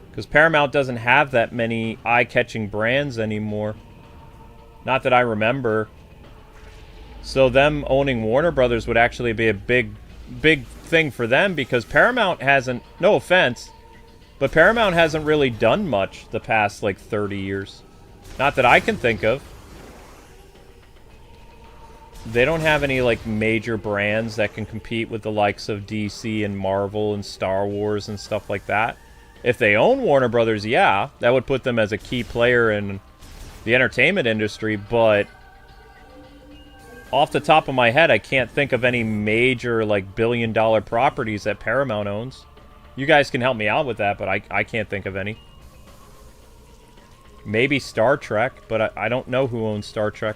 Because Paramount doesn't have that many eye-catching brands anymore. Not that I remember. So them owning Warner Brothers would actually be a big thing for them because Paramount hasn't, no offense, but Paramount hasn't really done much the past, like, 30 years. Not that I can think of. They don't have any, like, major brands that can compete with the likes of DC and Marvel and Star Wars and stuff like that. If they own Warner Brothers, yeah, that would put them as a key player in the entertainment industry, but off the top of my head, I can't think of any major, like, billion-dollar properties that Paramount owns. You guys can help me out with that, but I can't think of any. Maybe Star Trek, but I don't know who owns Star Trek.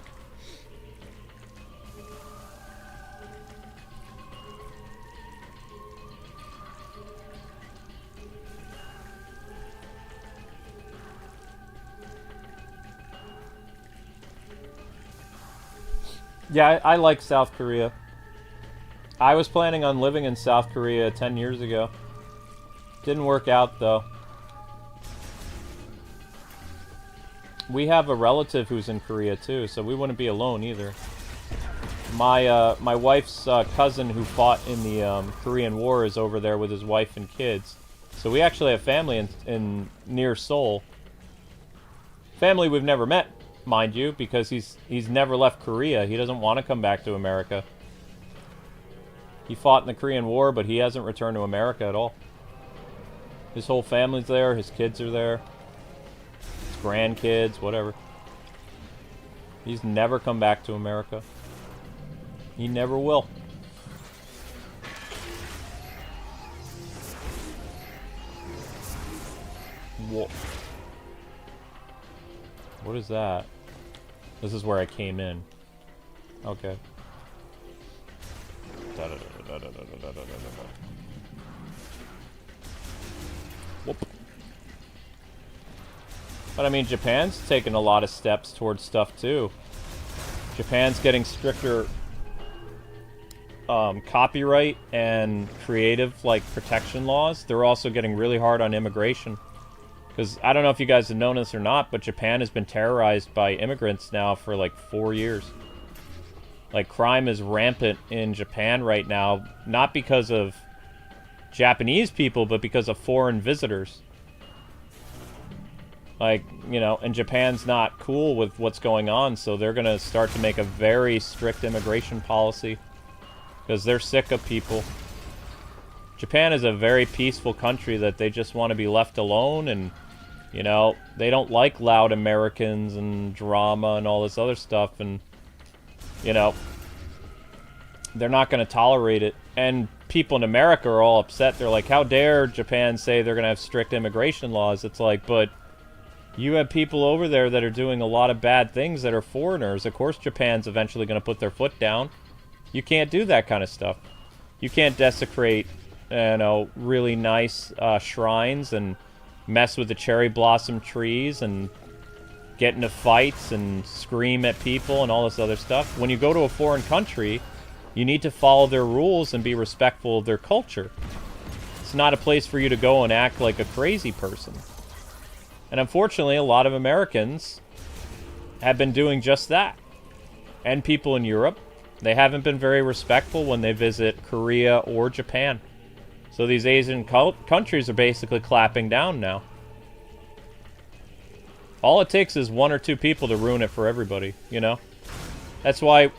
Yeah, I like South Korea. I was planning on living in South Korea 10 years ago. Didn't work out, though. We have a relative who's in Korea, too, so we wouldn't be alone, either. My wife's cousin who fought in the Korean War is over there with his wife and kids. So we actually have family in near Seoul. Family we've never met, mind you, because he's never left Korea. He doesn't want to come back to America. He fought in the Korean War, but he hasn't returned to America at all. His whole family's there, his kids are there. His grandkids, whatever. He's never come back to America. He never will. Whoa. What is that? This is where I came in. Okay. Whoop. But I mean, Japan's taken a lot of steps towards stuff too. Japan's getting stricter copyright and creative protection laws. They're also getting really hard on immigration. Because I don't know if you guys have known this or not, but Japan has been terrorized by immigrants now for like 4 years. Like, crime is rampant in Japan right now, not because of Japanese people, but because of foreign visitors. Like, you know, and Japan's not cool with what's going on, so they're going to start to make a very strict immigration policy. Because they're sick of people. Japan is a very peaceful country that they just want to be left alone, and, you know, they don't like loud Americans and drama and all this other stuff, and, you know, they're not going to tolerate it. And people in America are all upset. They're like, how dare Japan say they're going to have strict immigration laws? It's like, but you have people over there that are doing a lot of bad things that are foreigners. Of course Japan's eventually going to put their foot down. You can't do that kind of stuff. You can't desecrate, you know, really nice shrines and mess with the cherry blossom trees and get into fights and scream at people and all this other stuff. When you go to a foreign country, you need to follow their rules and be respectful of their culture. It's not a place for you to go and act like a crazy person. And unfortunately, a lot of Americans have been doing just that. And people in Europe, they haven't been very respectful when they visit Korea or Japan. So these Asian countries are basically clapping down now. All it takes is one or two people to ruin it for everybody, you know? That's why,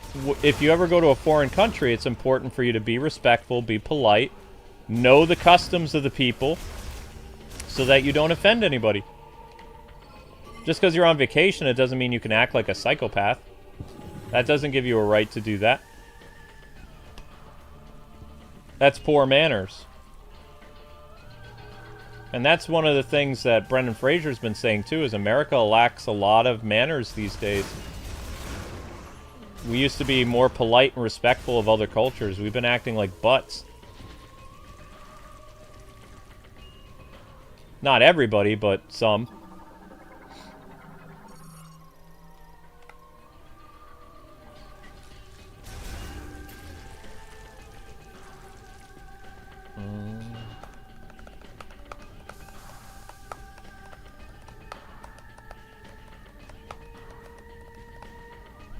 if you ever go to a foreign country, it's important for you to be respectful, be polite, know the customs of the people, so that you don't offend anybody. Just because you're on vacation, it doesn't mean you can act like a psychopath. That doesn't give you a right to do that. That's poor manners. And that's one of the things that Brendan Fraser's been saying, too, is America lacks a lot of manners these days. We used to be more polite and respectful of other cultures. We've been acting like butts. Not everybody, but some.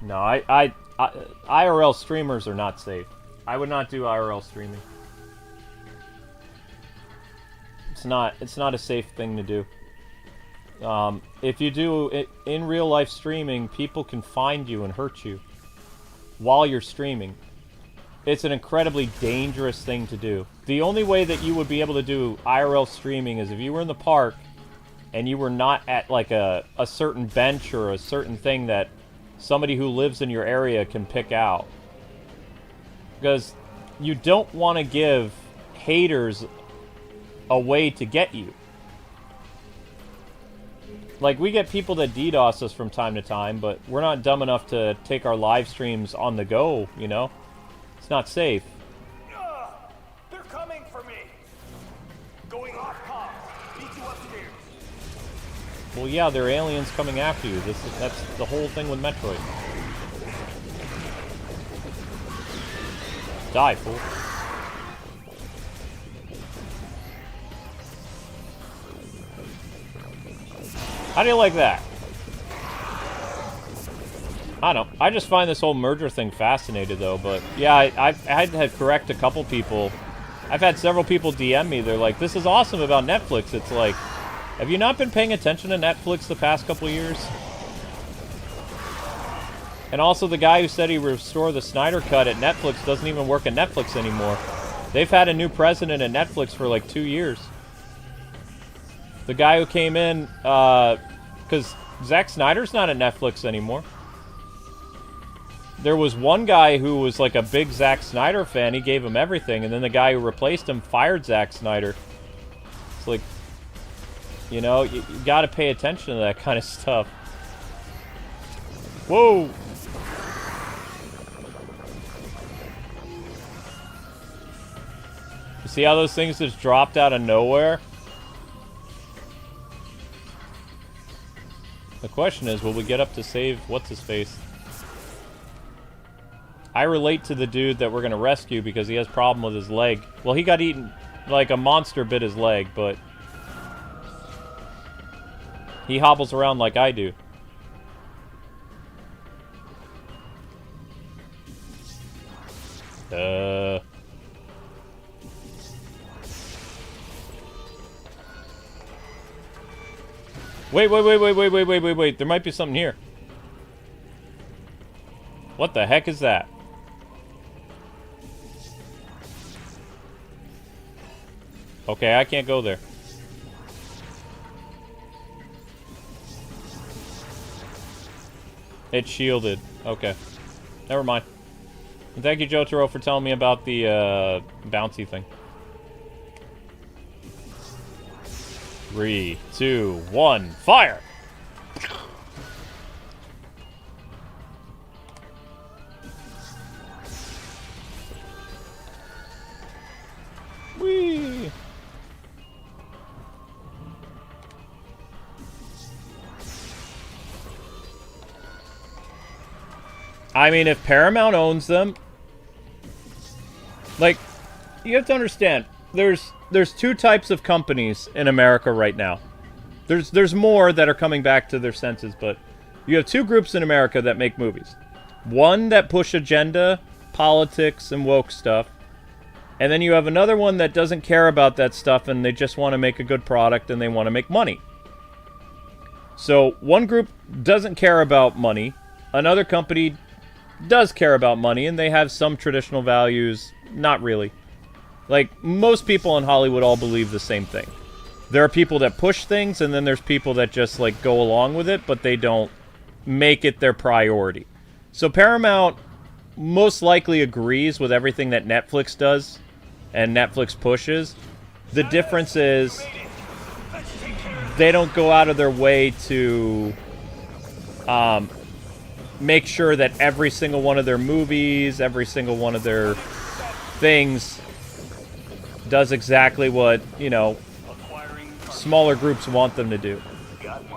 No, IRL streamers are not safe. I would not do IRL streaming. It's not a safe thing to do. If you do it in real life streaming, people can find you and hurt you while you're streaming. It's an incredibly dangerous thing to do. The only way that you would be able to do IRL streaming is if you were in the park and you were not at like a certain bench or a certain thing that somebody who lives in your area can pick out. Because you don't want to give haters a way to get you. Like, we get people that DDoS us from time to time, but we're not dumb enough to take our live streams on the go, you know? It's not safe. They're coming for me. Going off comms. Meet you upstairs. Well, yeah, they're aliens coming after you. That's the whole thing with Metroid. Die, fool. How do you like that? I don't know. I just find this whole merger thing fascinating, though. But yeah, I had to correct a couple people. I've had several people DM me. They're like, "This is awesome about Netflix." It's like, have you not been paying attention to Netflix the past couple of years? And also, the guy who said he would restore the Snyder Cut at Netflix doesn't even work at Netflix anymore. They've had a new president at Netflix for like 2 years. The guy who came in, because Zack Snyder's not at Netflix anymore. There was one guy who was like a big Zack Snyder fan. He gave him everything. And then the guy who replaced him fired Zack Snyder. It's like, you know, you got to pay attention to that kind of stuff. Whoa! You see how those things just dropped out of nowhere? The question is, will we get up to save what's-his-face? I relate to the dude that we're going to rescue because he has a problem with his leg. Well, he got eaten, like a monster bit his leg, but he hobbles around like I do. Wait. There might be something here. What the heck is that? Okay, I can't go there. It's shielded. Okay. Never mind. And thank you, Jotaro, for telling me about the bouncy thing. 3, 2, 1, fire! Whee! I mean, if Paramount owns them, like, you have to understand, there's there's two types of companies in America right now. There's more that are coming back to their senses, but you have two groups in America that make movies. One that push agenda, politics, and woke stuff. And then you have another one that doesn't care about that stuff and they just want to make a good product and they want to make money. So one group doesn't care about money. Another company does care about money and they have some traditional values. Not really. Like, most people in Hollywood all believe the same thing. There are people that push things and then there's people that just, like, go along with it, but they don't make it their priority. So Paramount most likely agrees with everything that Netflix does and Netflix pushes. The difference is they don't go out of their way to make sure that every single one of their movies, every single one of their things does exactly what, you know, smaller groups want them to do.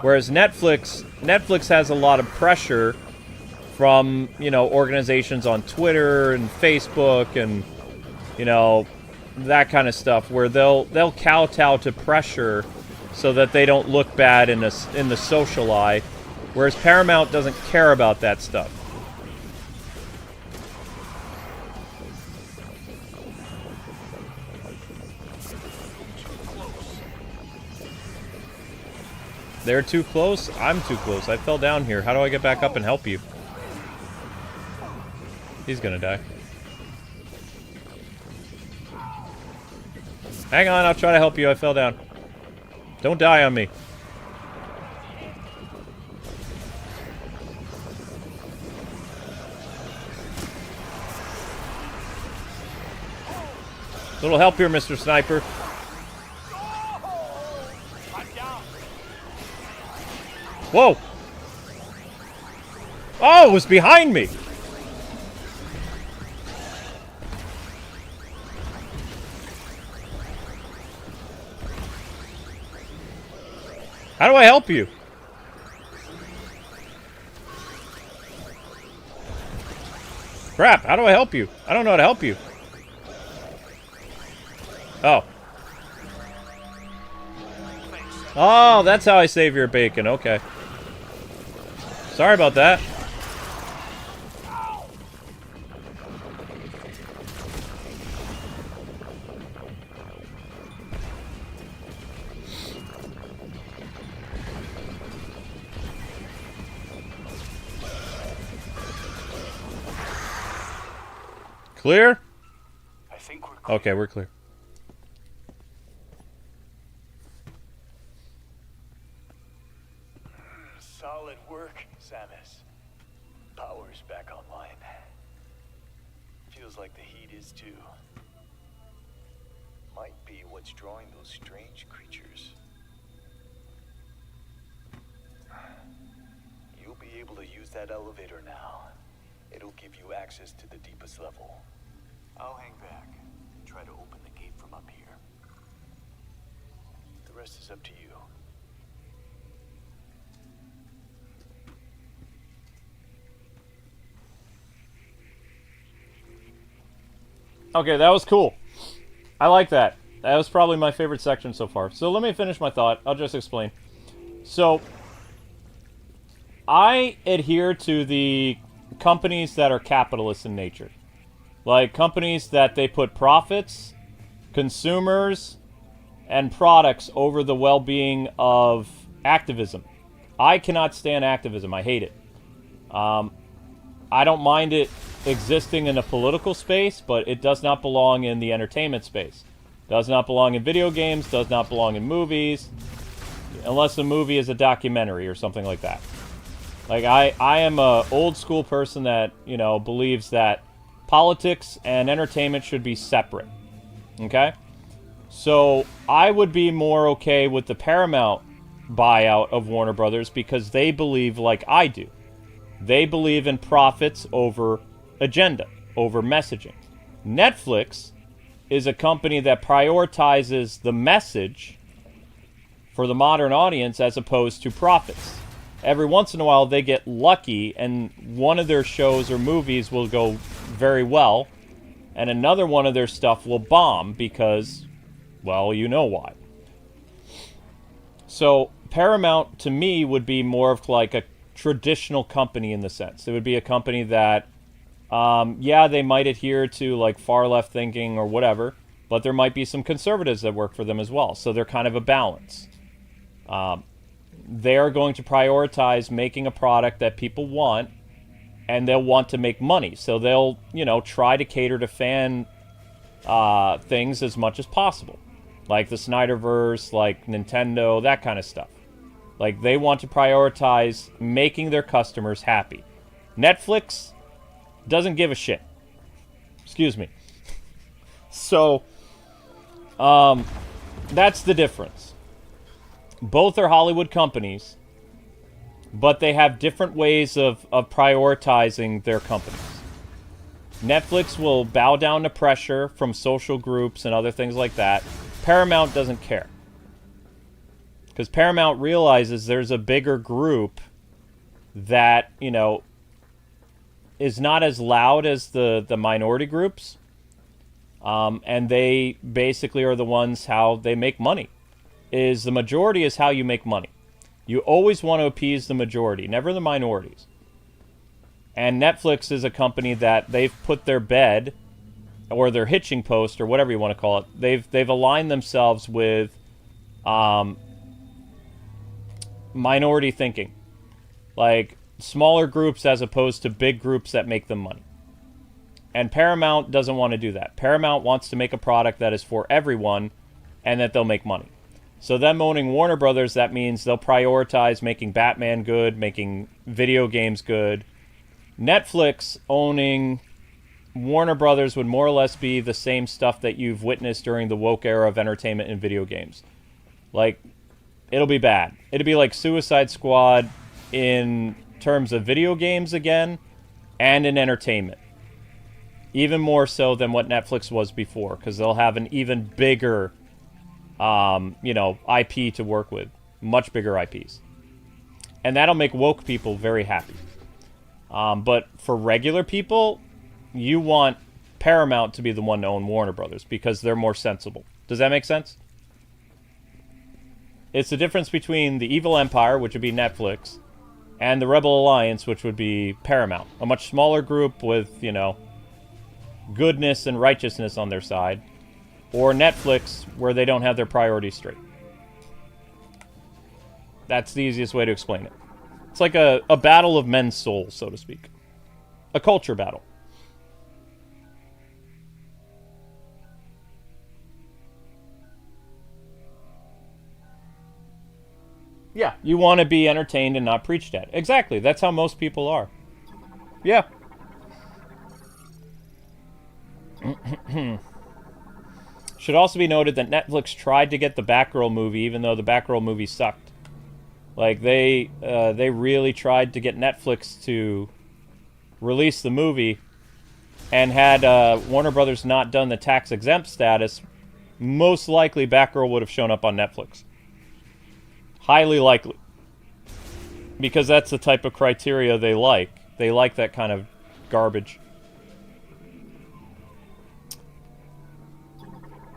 Whereas Netflix has a lot of pressure from, you know, organizations on Twitter and Facebook and, you know, that kind of stuff, where they'll kowtow to pressure so that they don't look bad in the social eye, whereas Paramount doesn't care about that stuff. They're too close? I'm too close. I fell down here. How do I get back up and help you? He's gonna die. Hang on, I'll try to help you. I fell down. Don't die on me. Little help here, Mr. Sniper. Whoa! Oh, it was behind me! How do I help you? Crap, how do I help you? I don't know how to help you. Oh. Oh, that's how I save your bacon. Okay. Sorry about that. Clear? I think we're clear. Okay, we're clear. Solid work, Samus. Power's back online. Feels like the heat is too. Might be what's drawing those strange creatures. You'll be able to use that elevator now. It'll give you access to the deepest level. I'll hang back and try to open the gate from up here. The rest is up to you. Okay, that was cool. I like that. That was probably my favorite section so far. So let me finish my thought. I'll just explain. So, I adhere to the companies that are capitalist in nature. Like companies that they put profits, consumers, and products over the well-being of activism. I cannot stand activism. I hate it. I don't mind it existing in a political space, but it does not belong in the entertainment space. Does not belong in video games, does not belong in movies, unless the movie is a documentary or something like that. Like, I am a old school person that, you know, believes that politics and entertainment should be separate. Okay? So, I would be more okay with the Paramount buyout of Warner Brothers because they believe like I do. They believe in profits over agenda, over messaging. Netflix is a company that prioritizes the message for the modern audience as opposed to profits. Every once in a while they get lucky and one of their shows or movies will go very well and another one of their stuff will bomb because Well, you know why. So Paramount, to me, would be more of like a traditional company in the sense. It would be a company that, yeah, they might adhere to like far left thinking or whatever, but there might be some conservatives that work for them as well. So they're kind of a balance. They're going to prioritize making a product that people want, and they'll want to make money. So they'll, try to cater to fan things as much as possible. Like the Snyderverse, like Nintendo, that kind of stuff. Like, they want to prioritize making their customers happy. Netflix doesn't give a shit. Excuse me. So, that's the difference. Both are Hollywood companies, but they have different ways of prioritizing their companies. Netflix will bow down to pressure from social groups and other things like that. Paramount doesn't care. Because Paramount realizes there's a bigger group that, is not as loud as the minority groups. And they basically are the ones how they make money. The majority is how you make money. You always want to appease the majority, never the minorities. And Netflix is a company that they've put their bed, or their hitching post, or whatever you want to call it. They've aligned themselves with minority thinking. Like, smaller groups as opposed to big groups that make them money. And Paramount doesn't want to do that. Paramount wants to make a product that is for everyone and that they'll make money. So them owning Warner Brothers, that means they'll prioritize making Batman good, making video games good. Netflix owning Warner Brothers would more or less be the same stuff that you've witnessed during the woke era of entertainment and video games. Like, it'll be bad. It'll be like Suicide Squad in terms of video games again, and in entertainment. Even more so than what Netflix was before, because they'll have an even bigger, IP to work with. Much bigger IPs. And that'll make woke people very happy. But for regular people, you want Paramount to be the one to own Warner Brothers, because they're more sensible. Does that make sense? It's the difference between the Evil Empire, which would be Netflix, and the Rebel Alliance, which would be Paramount. A much smaller group with, goodness and righteousness on their side. Or Netflix, where they don't have their priorities straight. That's the easiest way to explain it. It's like a battle of men's souls, so to speak. A culture battle. Yeah, you want to be entertained and not preached at. Exactly, that's how most people are. Yeah. Should also be noted that Netflix tried to get the Batgirl movie, even though the Batgirl movie sucked. Like, they really tried to get Netflix to release the movie, and had Warner Brothers not done the tax-exempt status, most likely Batgirl would have shown up on Netflix. Highly likely. Because that's the type of criteria they like. They like that kind of garbage.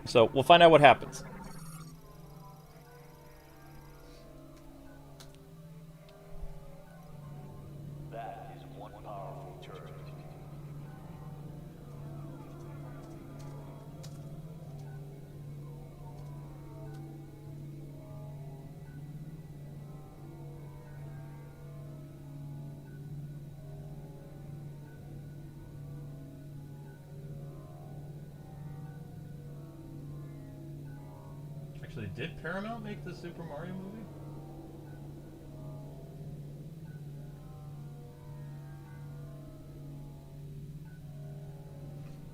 So, we'll find out what happens. That is one powerful turret. Actually, did Paramount make the Super Mario movie?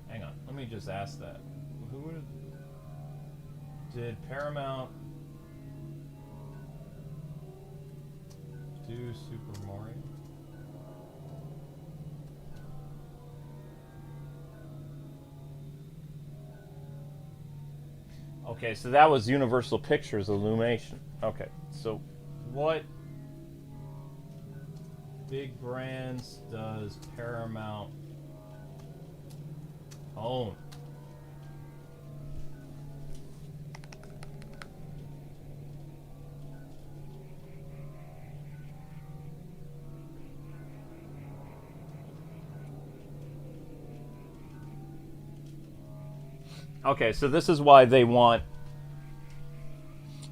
Hang on, let me just ask that. Did Paramount do Super Mario? Okay, so that was Universal Pictures Illumination. Okay, so what big brands does Paramount own? Okay, so this is why they want...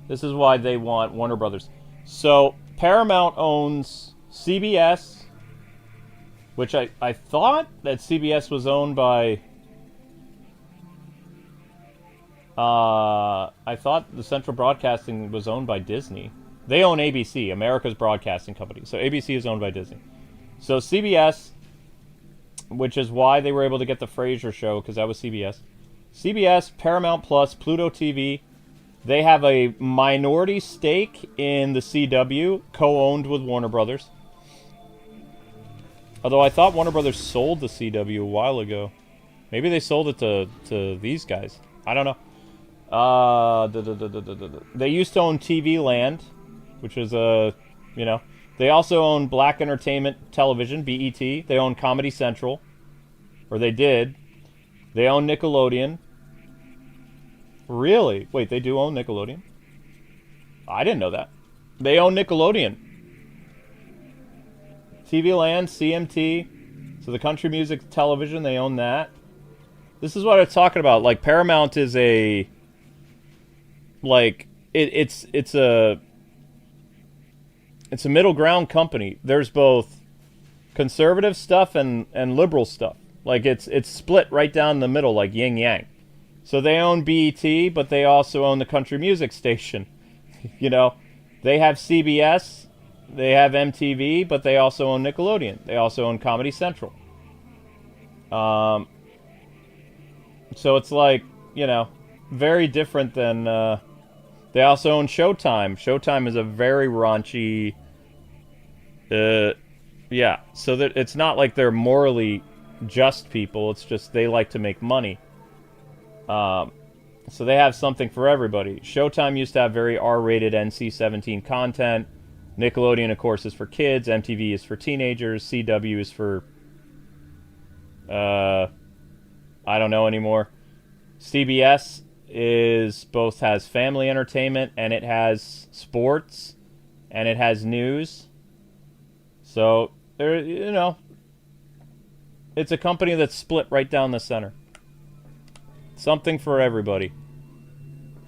This is why they want Warner Brothers. So, Paramount owns CBS, which I thought that CBS was owned by... I thought the Central Broadcasting was owned by Disney. They own ABC, America's Broadcasting Company. So ABC is owned by Disney. So CBS, which is why they were able to get the Frasier show, because that was CBS. CBS, Paramount Plus, Pluto TV. They have a minority stake in the CW, co-owned with Warner Brothers. Although I thought Warner Brothers sold the CW a while ago. Maybe they sold it to these guys. I don't know. They used to own TV Land, which is you know. They also own Black Entertainment Television, BET. They own Comedy Central, or they did. They own Nickelodeon. Really? Wait, they do own Nickelodeon? I didn't know that. They own Nickelodeon. TV Land, CMT. So the Country Music Television, they own that. This is what I'm talking about. Like, Paramount is a... Like, it's a middle ground company. There's both conservative stuff and liberal stuff. Like, it's split right down the middle, like yin yang. So they own BET, but they also own the country music station. You know, they have CBS, they have MTV, but they also own Nickelodeon. They also own Comedy Central. So it's like, you know, very different than... they also own Showtime. Showtime is a very raunchy... yeah, so that it's not like they're morally just people. It's just they like to make money. So they have something for everybody. Showtime used to have very R-rated NC-17 content. Nickelodeon, of course, is for kids. MTV is for teenagers. CW is for... I don't know anymore. CBS is both has family entertainment, and it has sports, and it has news. So, there, you know, it's a company that's split right down the center. Something for everybody.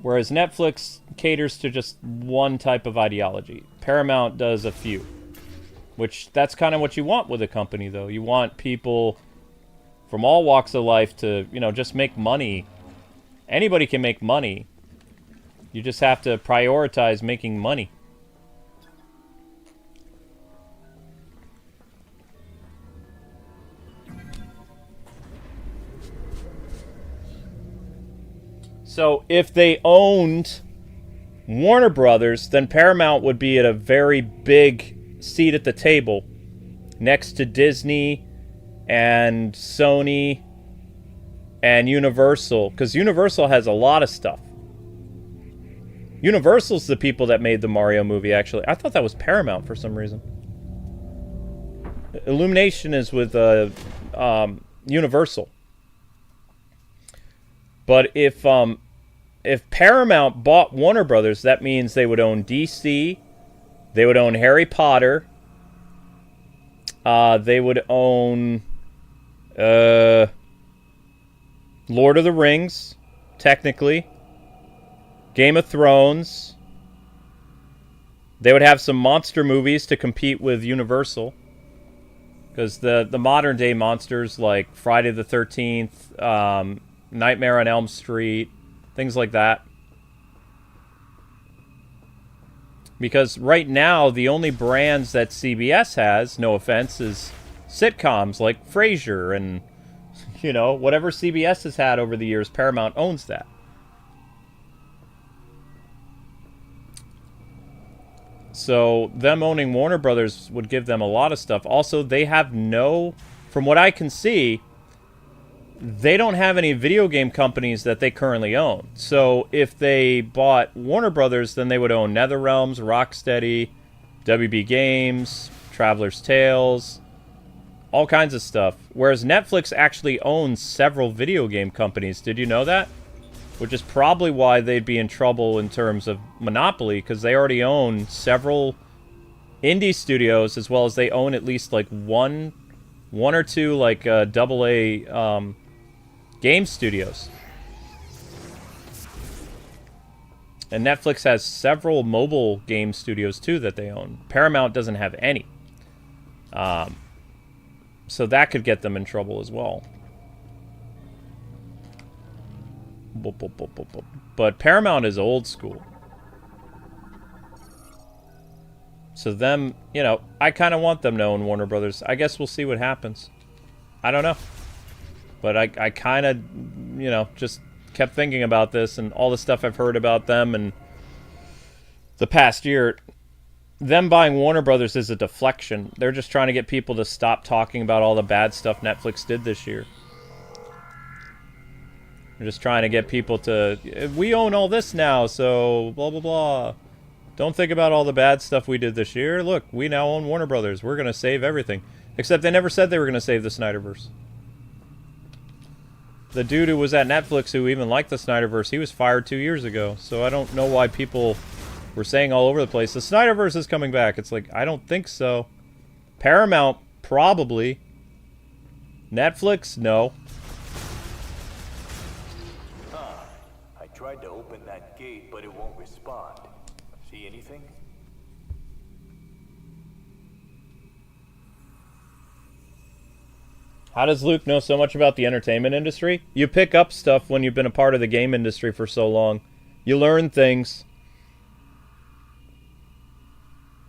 Whereas Netflix caters to just one type of ideology. Paramount does a few. Which, that's kind of what you want with a company, though. You want people from all walks of life to, you know, just make money. Anybody can make money. You just have to prioritize making money. So if they owned Warner Brothers, then Paramount would be at a very big seat at the table next to Disney and Sony and Universal, because Universal has a lot of stuff. Universal's the people that made the Mario movie, actually. I thought that was Paramount for some reason. Illumination is with Universal. But if Paramount bought Warner Brothers, that means they would own DC, they would own Harry Potter, they would own Lord of the Rings, technically, Game of Thrones. They would have some monster movies to compete with Universal, because the modern day monsters like Friday the 13th, Nightmare on Elm Street, things like that. Because right now, the only brands that CBS has, no offense, is sitcoms like Frasier and, you know, whatever CBS has had over the years, Paramount owns that. So them owning Warner Brothers would give them a lot of stuff. Also, they have no, from what I can see, they don't have any video game companies that they currently own. So if they bought Warner Brothers, then they would own NetherRealms, Rocksteady, WB Games, Traveler's Tales, all kinds of stuff. Whereas Netflix actually owns several video game companies. Did you know that? Which is probably why they'd be in trouble in terms of monopoly, because they already own several indie studios, as well as they own at least like one or two like AA game studios. And Netflix has several mobile game studios, too, that they own. Paramount doesn't have any. So that could get them in trouble as well. But Paramount is old school. So them, you know, I kind of want them to own Warner Brothers. I guess we'll see what happens. I don't know. But I kind of, you know, just kept thinking about this and all the stuff I've heard about them and the past year. Them buying Warner Brothers is a deflection. They're just trying to get people to stop talking about all the bad stuff Netflix did this year. They're just trying to get people to, we own all this now, so blah, blah, blah. Don't think about all the bad stuff we did this year. Look, we now own Warner Brothers. We're going to save everything. Except they never said they were going to save the Snyderverse. The dude who was at Netflix who even liked the Snyderverse, he was fired 2 years ago. So I don't know why people were saying all over the place, the Snyderverse is coming back. It's like, I don't think so. Paramount, probably. Netflix, no. I tried to open that gate, but it won't respond. See anything? How does Luke know so much about the entertainment industry? You pick up stuff when you've been a part of the game industry for so long. You learn things.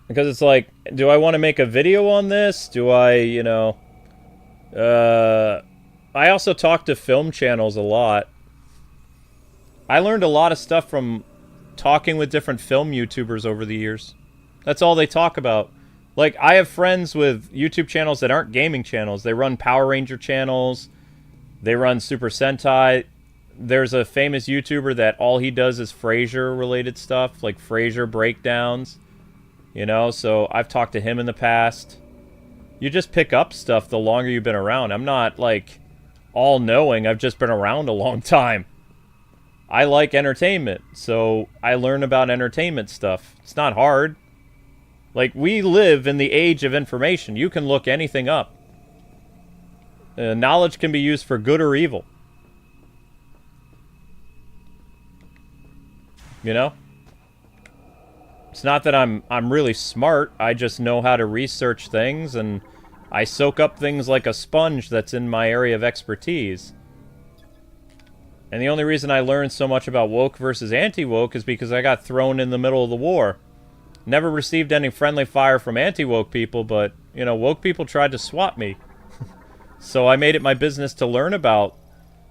Because it's like, do I want to make a video on this? Do I, you know... I also talk to film channels a lot. I learned a lot of stuff from talking with different film YouTubers over the years. That's all they talk about. Like, I have friends with YouTube channels that aren't gaming channels. They run Power Ranger channels. They run Super Sentai. There's a famous YouTuber that all he does is Frasier-related stuff, like Frasier breakdowns. You know, so I've talked to him in the past. You just pick up stuff the longer you've been around. I'm not, like, all-knowing. I've just been around a long time. I like entertainment, so I learn about entertainment stuff. It's not hard. Like, we live in the age of information. You can look anything up. Knowledge can be used for good or evil. You know? It's not that I'm really smart. I just know how to research things, and I soak up things like a sponge that's in my area of expertise. And the only reason I learned so much about woke versus anti-woke is because I got thrown in the middle of the war. Never received any friendly fire from anti-woke people, but, you know, woke people tried to swat me. So I made it my business to learn about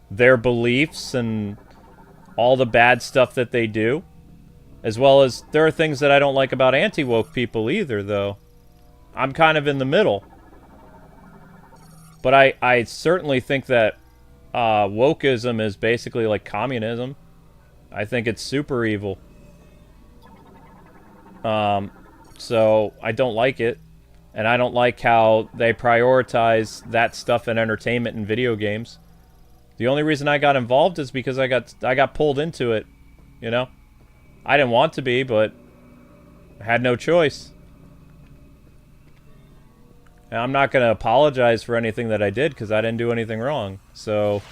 their beliefs and all the bad stuff that they do. As well as, there are things that I don't like about anti-woke people either, though. I'm kind of in the middle. But I certainly think that wokeism is basically like communism. I think it's super evil. So I don't like it. And I don't like how they prioritize that stuff in entertainment and video games. The only reason I got involved is because I got pulled into it, you know? I didn't want to be, but I had no choice. And I'm not going to apologize for anything that I did because I didn't do anything wrong. So,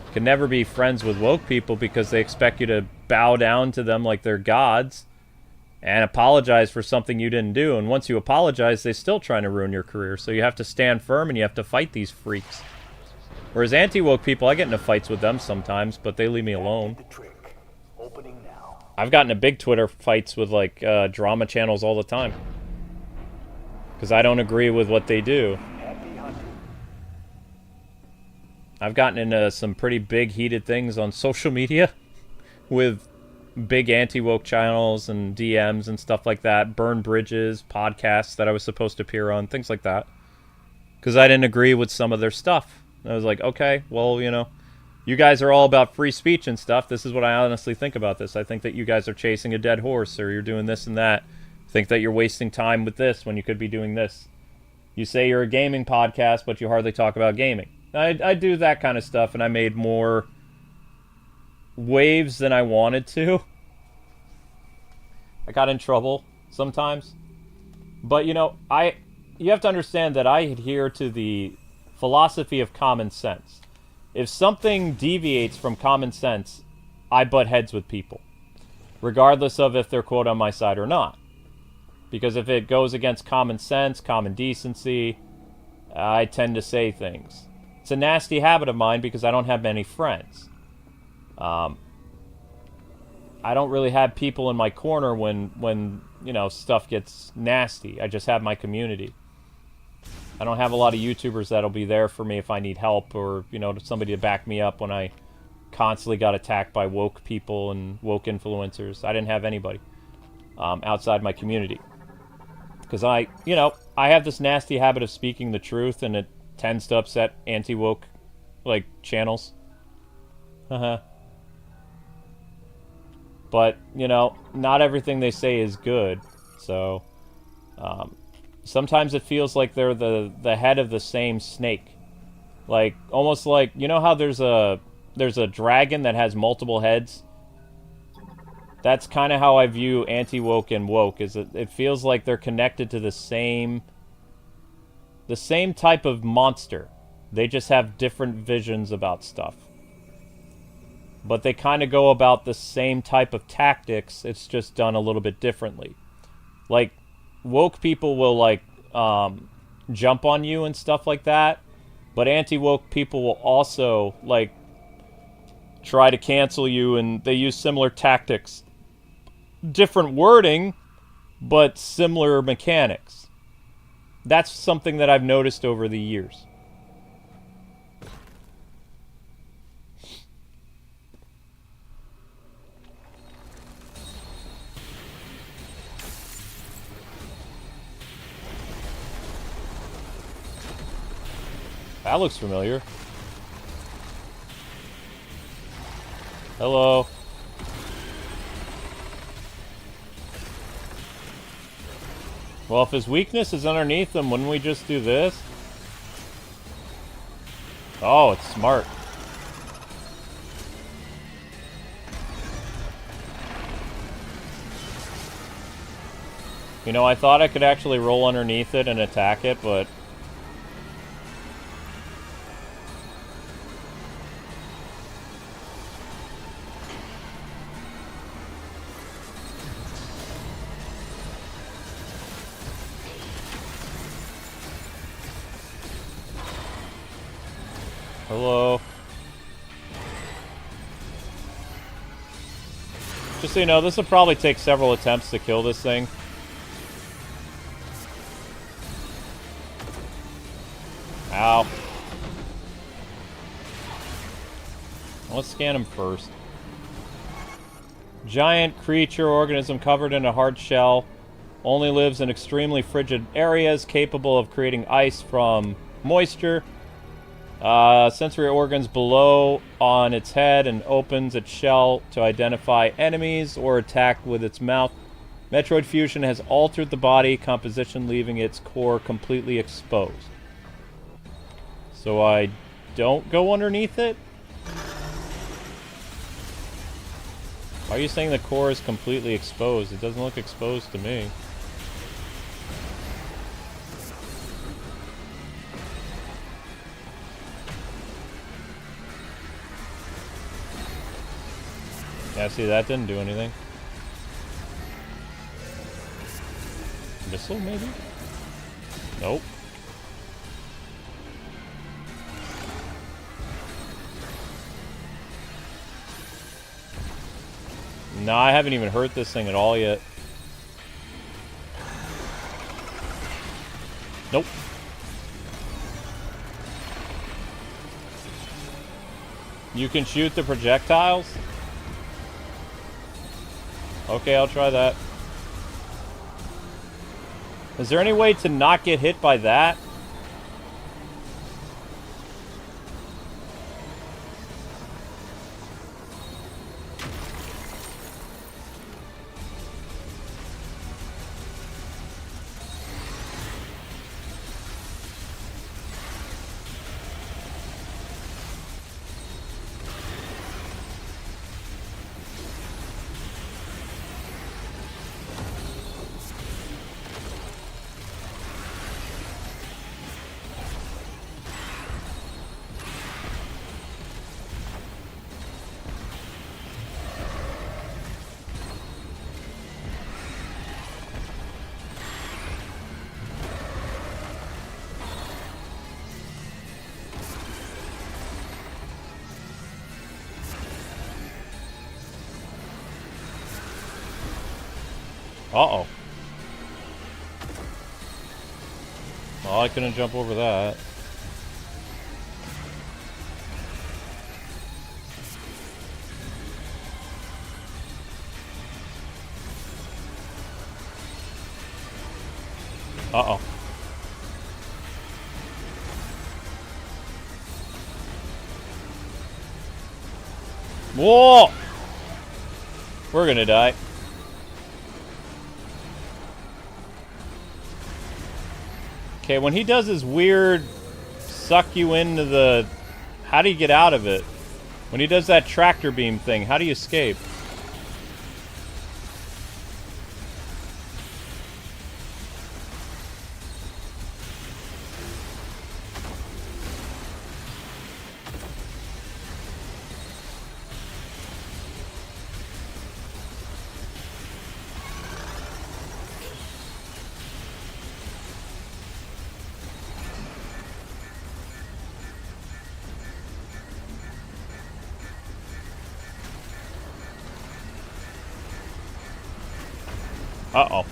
you can never be friends with woke people because they expect you to bow down to them like they're gods and apologize for something you didn't do. And once you apologize, they're still trying to ruin your career. So you have to stand firm and you have to fight these freaks. Whereas anti-woke people, I get into fights with them sometimes, but they leave me alone. I've gotten into big Twitter fights with, like, drama channels all the time. Because I don't agree with what they do. I've gotten into some pretty big, heated things on social media with big anti-woke channels and DMs and stuff like that. Burn bridges, podcasts that I was supposed to appear on, things like that. Because I didn't agree with some of their stuff. I was like, okay, well, you know, you guys are all about free speech and stuff. This is what I honestly think about this. I think that you guys are chasing a dead horse, or you're doing this and that. I think that you're wasting time with this when you could be doing this. You say you're a gaming podcast, but you hardly talk about gaming. I do that kind of stuff, and I made more waves than I wanted to. I got in trouble sometimes. But, you know, you have to understand that I adhere to the philosophy of common sense. If something deviates from common sense, I butt heads with people. regardless of if they're, quote, on my side or not. Because if it goes against common sense, common decency, I tend to say things. It's a nasty habit of mine because I don't have many friends. I don't really have people in my corner when you know, stuff gets nasty. I just have my community. I don't have a lot of YouTubers that'll be there for me if I need help, or, you know, somebody to back me up when I constantly got attacked by woke people and woke influencers. I didn't have anybody outside my community. Because I have this nasty habit of speaking the truth, and it tends to upset anti-woke, like, channels. But, you know, not everything they say is good, so sometimes it feels like they're the head of the same snake. Like, almost like, you know how there's a dragon that has multiple heads? That's kind of how I view anti-woke and woke, is it feels like they're connected to the same type of monster. They just have different visions about stuff. But they kind of go about the same type of tactics, it's just done a little bit differently. Like, woke people will, like, jump on you and stuff like that, but anti-woke people will also, like, try to cancel you, and they use similar tactics. Different wording, but similar mechanics. That's something that I've noticed over the years. That looks familiar. Hello. Well, if his weakness is underneath him, wouldn't we just do this? Oh, it's smart. You know, I thought I could actually roll underneath it and attack it, but... Hello. Just so you know, this will probably take several attempts to kill this thing. Ow. Let's scan him first. Giant creature organism covered in a hard shell. Only lives in extremely frigid areas, capable of creating ice from moisture. Sensory organs below on its head, and opens its shell to identify enemies or attack with its mouth. Metroid fusion has altered the body composition, leaving its core completely exposed. So I don't go underneath it? Why are you saying the core is completely exposed? It doesn't look exposed to me. Yeah, see, that didn't do anything. Missile, maybe? Nope. No, I haven't even hurt this thing at all yet. Nope. You can shoot the projectiles? Okay, I'll try that. Is there any way to not get hit by that? Uh-oh. Well, I couldn't jump over that. Uh-oh. Whoa! We're gonna die. Okay, when he does his weird suck you into the... How do you get out of it? When he does that tractor beam thing, how do you escape? Uh-oh.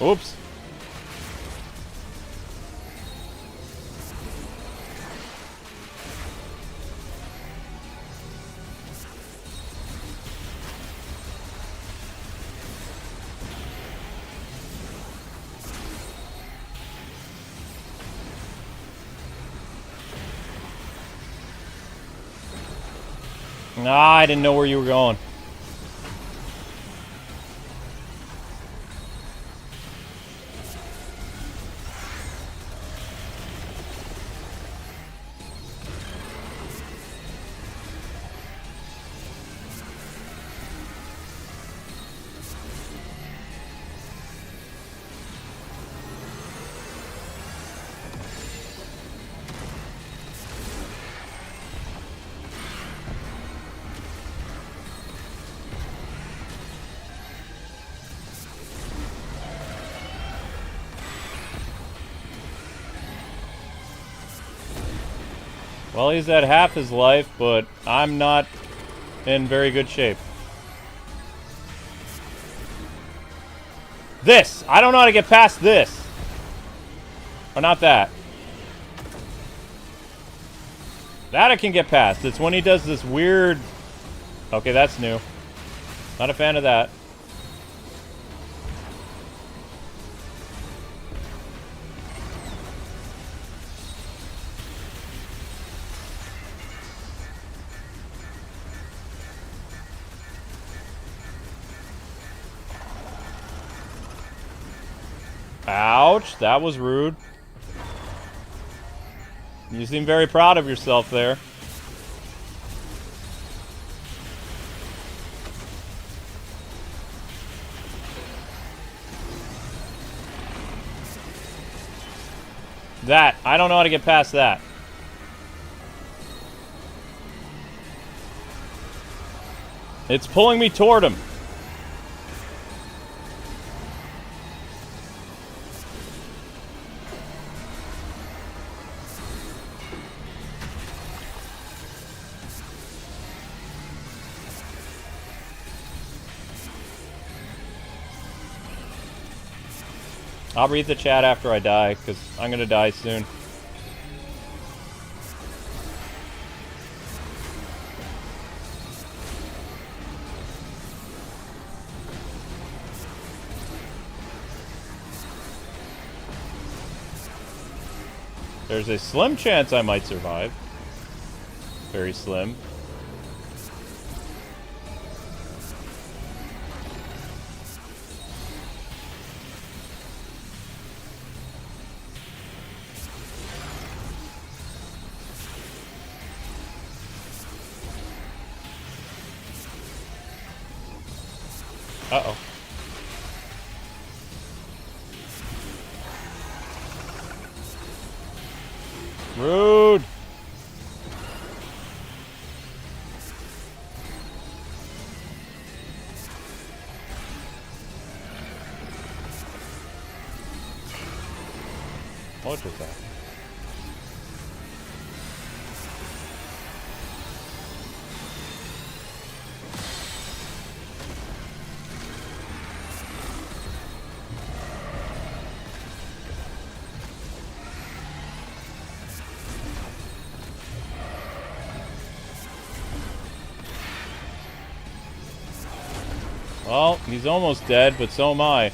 Oops. Ah, I didn't know where you were going. Well, he's at half his life, but I'm not in very good shape. This! I don't know how to get past this! Or not that. That I can get past. It's when he does this weird... Okay, that's new. Not a fan of that. Ouch, that was rude. You seem very proud of yourself there. That, I don't know how to get past that. It's pulling me toward him. I'll read the chat after I die, because I'm gonna die soon. There's a slim chance I might survive. Very slim. Uh-oh. Rude! What was that? Well, he's almost dead, but so am I.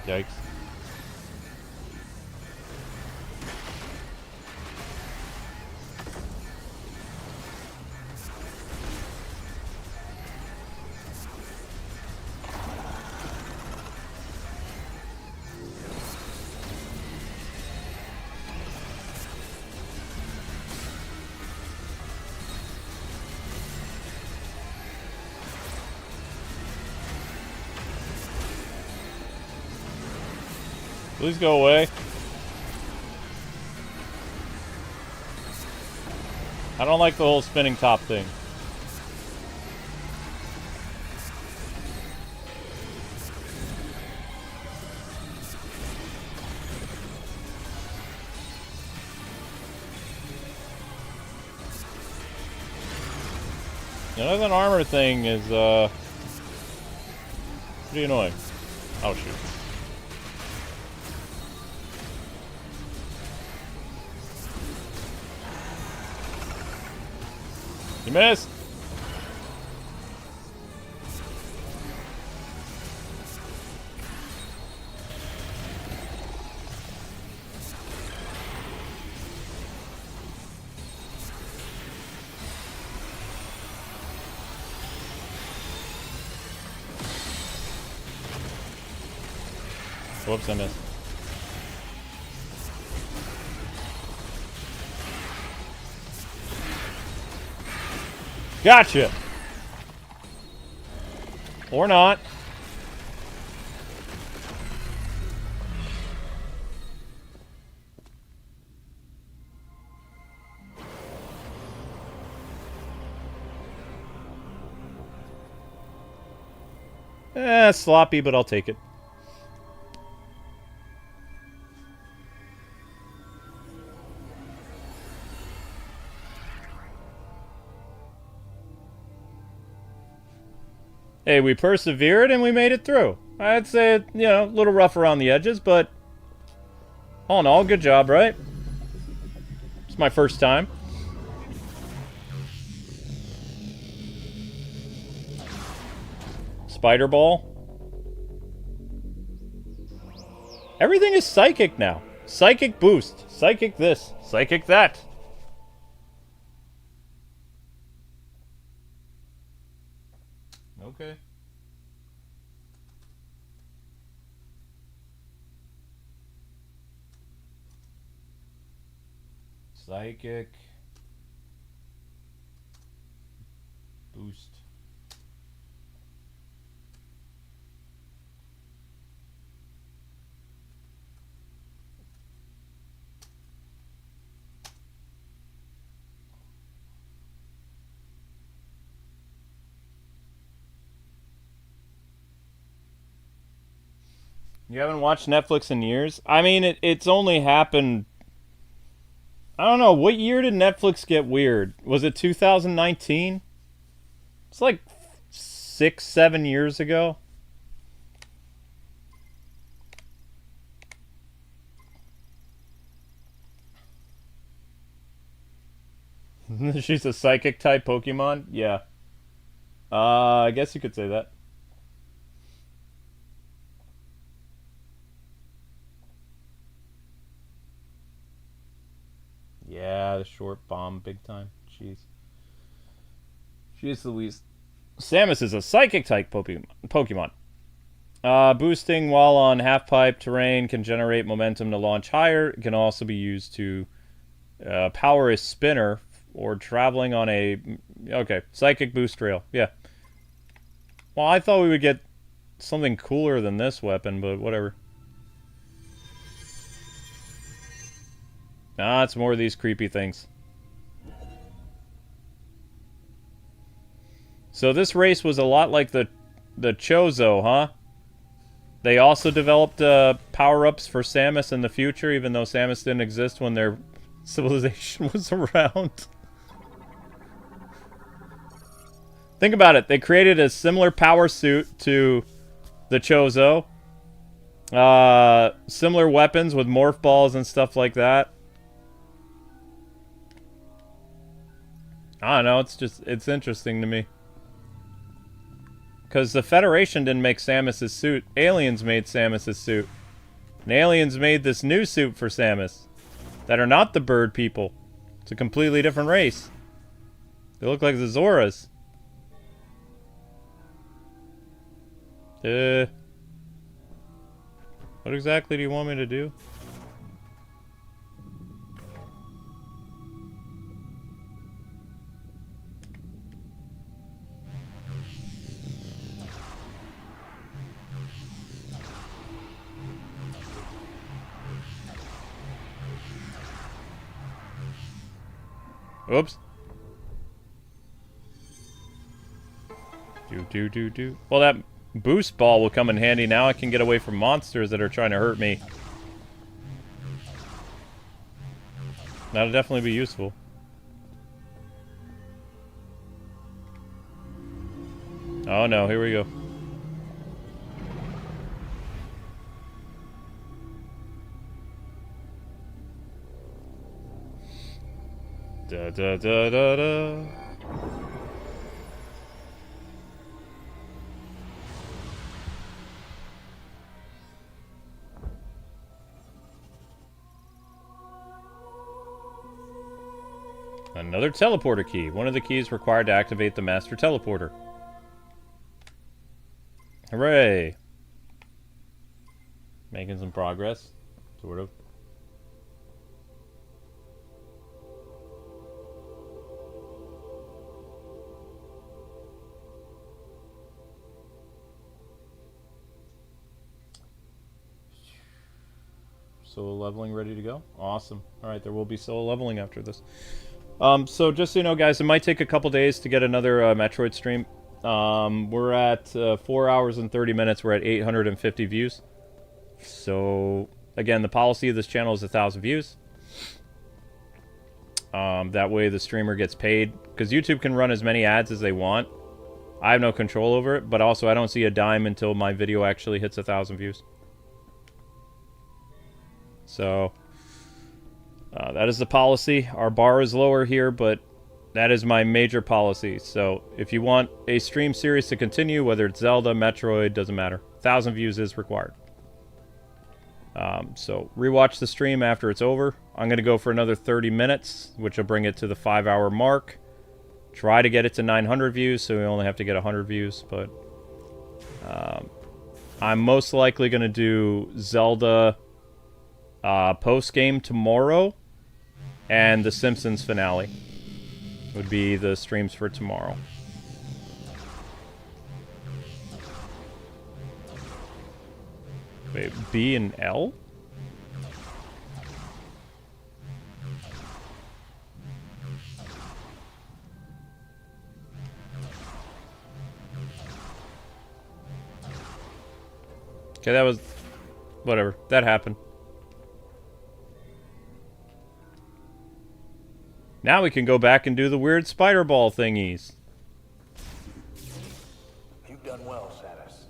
Yikes. Please go away. I don't like the whole spinning top thing. Another armor thing is, pretty annoying. Oh, shoot. You missed! Whoops, I missed. Gotcha! Or not. Sloppy, but I'll take it. Hey, we persevered and we made it through. I'd say, you know, a little rough around the edges, but all in all, good job, right? It's my first time. Spider ball. Everything is psychic now. Psychic boost. Psychic this. Psychic that. Okay. Psychic boost. You haven't watched Netflix in years? I mean, it's only happened... I don't know, what year did Netflix get weird? Was it 2019? It's like 6, 7 years ago. She's a psychic type Pokemon? Yeah. I guess you could say that. Yeah, the short bomb, big time. Jeez. Jeez Louise. Samus is a psychic type Pokemon. Boosting while on half-pipe terrain can generate momentum to launch higher. It can also be used to power a spinner or traveling on a... Okay, psychic boost rail. Yeah. Well, I thought we would get something cooler than this weapon, but whatever. Ah, it's more of these creepy things. So this race was a lot like the Chozo, huh? They also developed power-ups for Samus in the future, even though Samus didn't exist when their civilization was around. Think about it. They created a similar power suit to the Chozo. Similar weapons with morph balls and stuff like that. I don't know, it's interesting to me. Because the Federation didn't make Samus' suit. Aliens made Samus' suit. And aliens made this new suit for Samus. That are not the bird people. It's a completely different race. They look like the Zoras. What exactly do you want me to do? Oops. Do. Well, that boost ball will come in handy now. I can get away from monsters that are trying to hurt me. That'll definitely be useful. Oh no, here we go. Da da da da da. Another teleporter key. One of the keys required to activate the master teleporter. Hooray! Making some progress, sort of. Solo leveling ready to go? Awesome. Alright, there will be solo leveling after this. So just so you know, guys, it might take a couple days to get another Metroid stream. We're at 4 hours and 30 minutes. We're at 850 views. So, again, the policy of this channel is 1,000 views. That way the streamer gets paid. Because YouTube can run as many ads as they want. I have no control over it, but also I don't see a dime until my video actually hits 1,000 views. So... that is the policy. Our bar is lower here, but that is my major policy. So if you want a stream series to continue, whether it's Zelda, Metroid, doesn't matter. 1,000 views is required. So rewatch the stream after it's over. I'm going to go for another 30 minutes, which will bring it to the 5-hour mark. Try to get it to 900 views, so we only have to get 100 views. But I'm most likely going to do Zelda post-game tomorrow. And the Simpsons finale would be the streams for tomorrow. Wait, B and L? Okay, that was... whatever. That happened. Now we can go back and do the weird spider ball thingies. You've done well, Samus.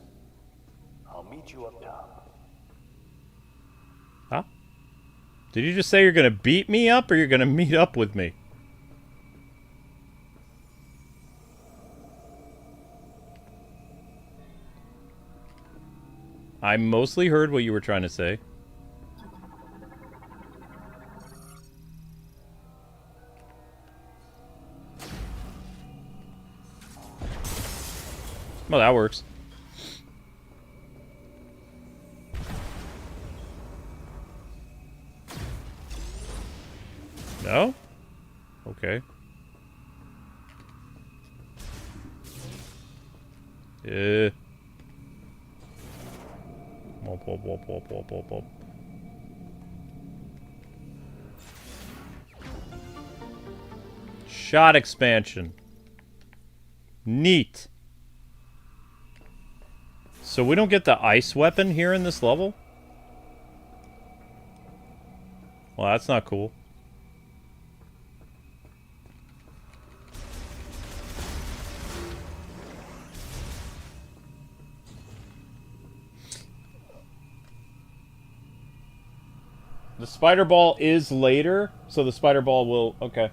I'll meet you up top. Huh? Did you just say you're gonna beat me up, or you're gonna meet up with me? I mostly heard what you were trying to say. Well, that works. No? Okay. Wop, wop, wop, wop, wop, wop, wop. Shot expansion. Neat. So we don't get the ice weapon here in this level? Well, that's not cool. The spider ball is later, so the spider ball will... Okay.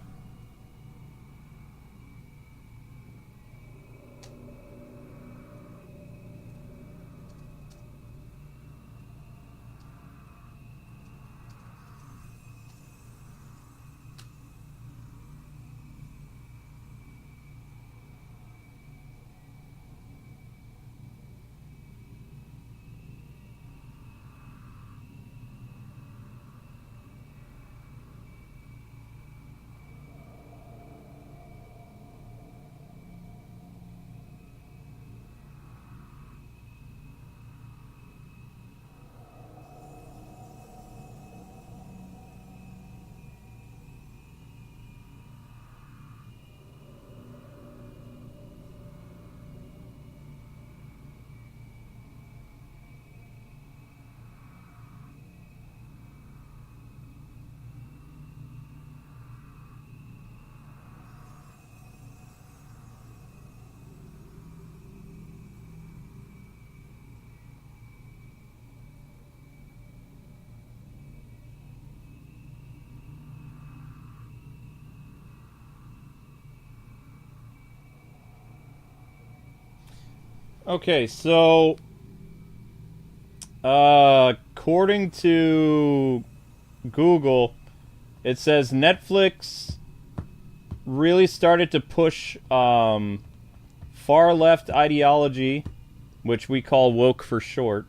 Okay, so... according to Google, it says Netflix really started to push far-left ideology, which we call woke for short,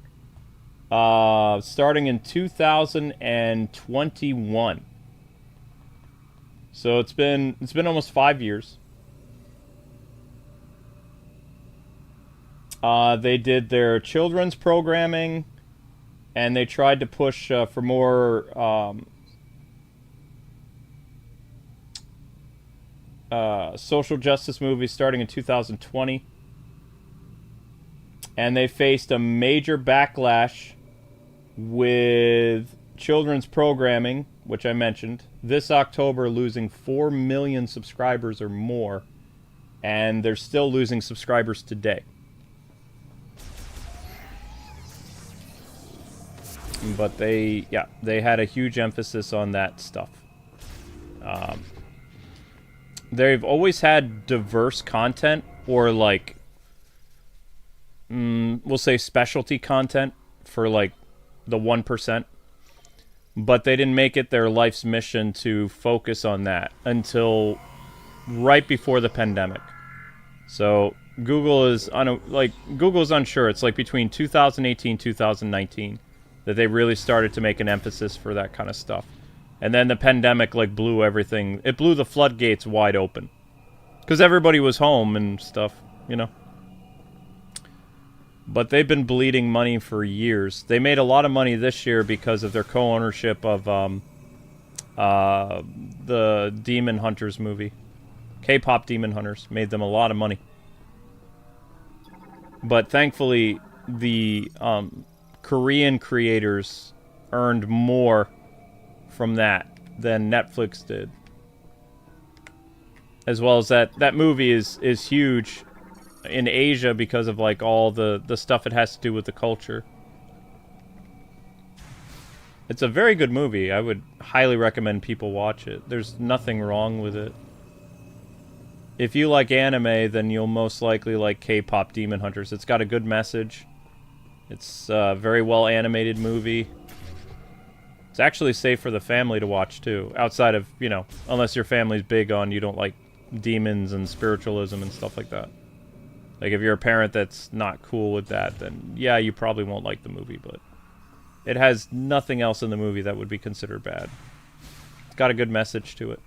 starting in 2021. So it's been almost 5 years. They did their children's programming, and they tried to push for more social justice movies starting in 2020. And they faced a major backlash with children's programming, which I mentioned, this October losing 4 million subscribers or more, and they're still losing subscribers today. But they had a huge emphasis on that stuff. They've always had diverse content, or like, we'll say specialty content for like the 1%. But they didn't make it their life's mission to focus on that until right before the pandemic. So Google is Google's unsure. It's like between 2018 2019 that they really started to make an emphasis for that kind of stuff. And then the pandemic like blew everything. It blew the floodgates wide open. Because everybody was home and stuff, you know. But they've been bleeding money for years. They made a lot of money this year because of their co-ownership of the Demon Hunters movie. K-pop Demon Hunters made them a lot of money. But thankfully, the Korean creators earned more from that than Netflix did. As well as that movie is huge in Asia because of like all the stuff it has to do with the culture. It's a very good movie. I would highly recommend people watch it. There's nothing wrong with it. If you like anime, then you'll most likely like K-pop Demon Hunters. It's got a good message. It's a very well animated movie. It's actually safe for the family to watch too, outside of, you know, unless your family's big on you don't like demons and spiritualism and stuff like that. Like if you're a parent that's not cool with that, then yeah, you probably won't like the movie, but it has nothing else in the movie that would be considered bad. It's got a good message to it.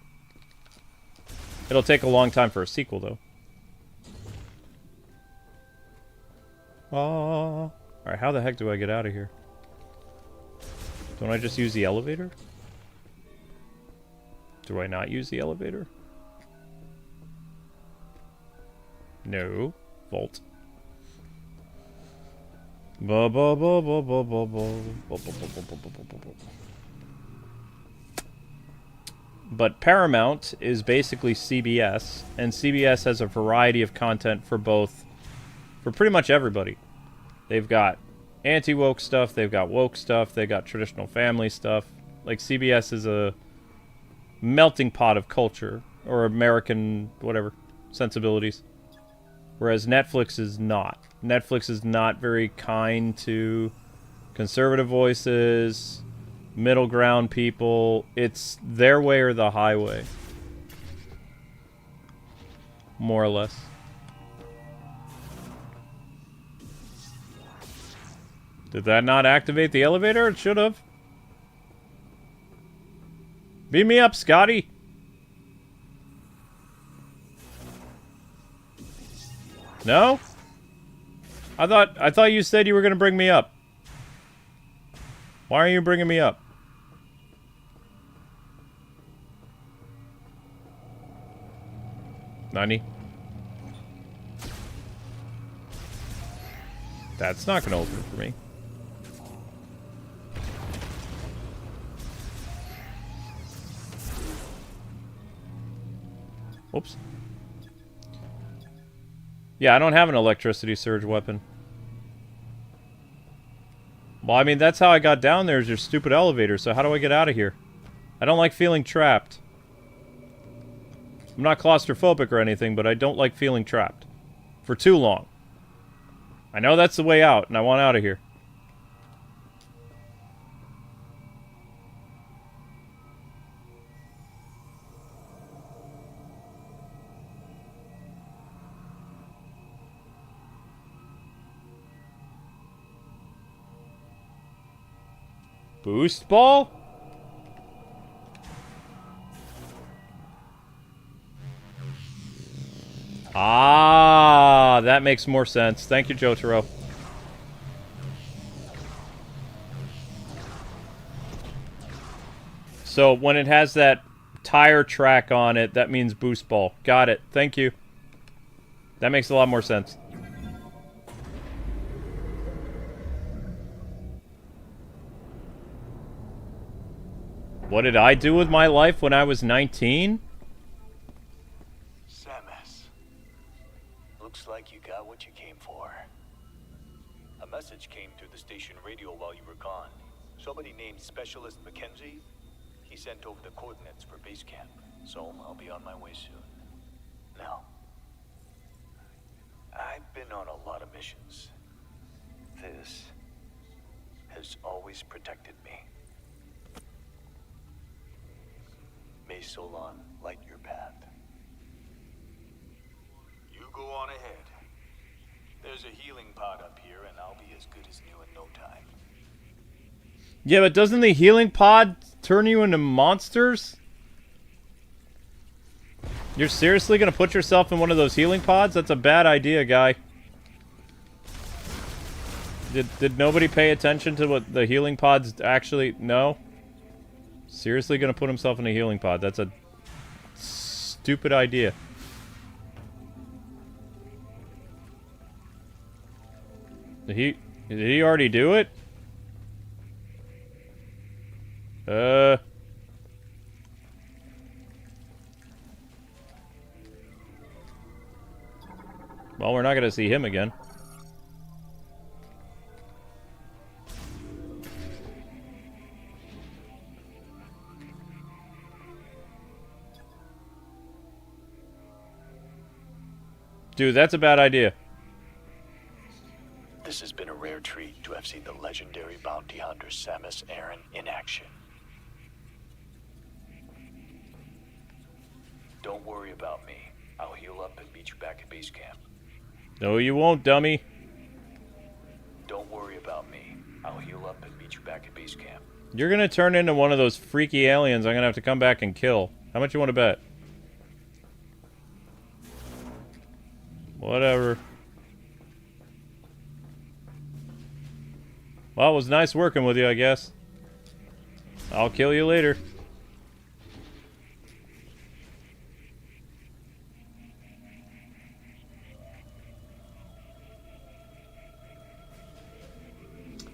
It'll take a long time for a sequel though. Oh. Alright, how the heck do I get out of here? Don't I just use the elevator? Do I not use the elevator? No. Vault. But Paramount is basically CBS, and CBS has a variety of content for pretty much everybody. They've got anti-woke stuff, they've got woke stuff, they've got traditional family stuff. Like, CBS is a melting pot of culture, or American, whatever, sensibilities. Whereas Netflix is not. Netflix is not very kind to conservative voices, middle ground people. It's their way or the highway. More or less. Did that not activate the elevator? It should have. Beam me up, Scotty. No? I thought you said you were gonna bring me up. Why are you bringing me up? Nani? That's not gonna open for me. Whoops. Yeah, I don't have an electricity surge weapon. Well, I mean, that's how I got down there, is your stupid elevator, so how do I get out of here? I don't like feeling trapped. I'm not claustrophobic or anything, but I don't like feeling trapped. For too long. I know that's the way out, and I want out of here. Boost ball? Ah, that makes more sense. Thank you, Jotaro. So when it has that tire track on it, that means boost ball. Got it. Thank you. That makes a lot more sense. What did I do with my life when I was 19? Samus. Looks like you got what you came for. A message came through the station radio while you were gone. Somebody named Specialist Mackenzie. He sent over the coordinates for base camp, so I'll be on my way soon. Now, I've been on a lot of missions. This has always protected me. May Solon light your path. You go on ahead. There's a healing pod up here, and I'll be as good as new in no time. Yeah, but doesn't the healing pod turn you into monsters? You're seriously gonna put yourself in one of those healing pods? That's a bad idea, guy. Did nobody pay attention to what the healing pods actually... No? Seriously gonna put himself in a healing pod? That's a stupid idea. Did he already do it? Well, we're not gonna see him again. Dude, that's a bad idea. This has been a rare treat. treat to have seen the legendary bounty hunter Samus Aran in action. Don't worry about me. I'll heal up and meet you back at base camp. No, you won't, dummy. Don't worry about me. I'll heal up and meet you back at base camp. You're gonna turn into one of those freaky aliens I'm gonna have to come back and kill. How much you want to bet? Whatever. Well, it was nice working with you, I guess. I'll kill you later.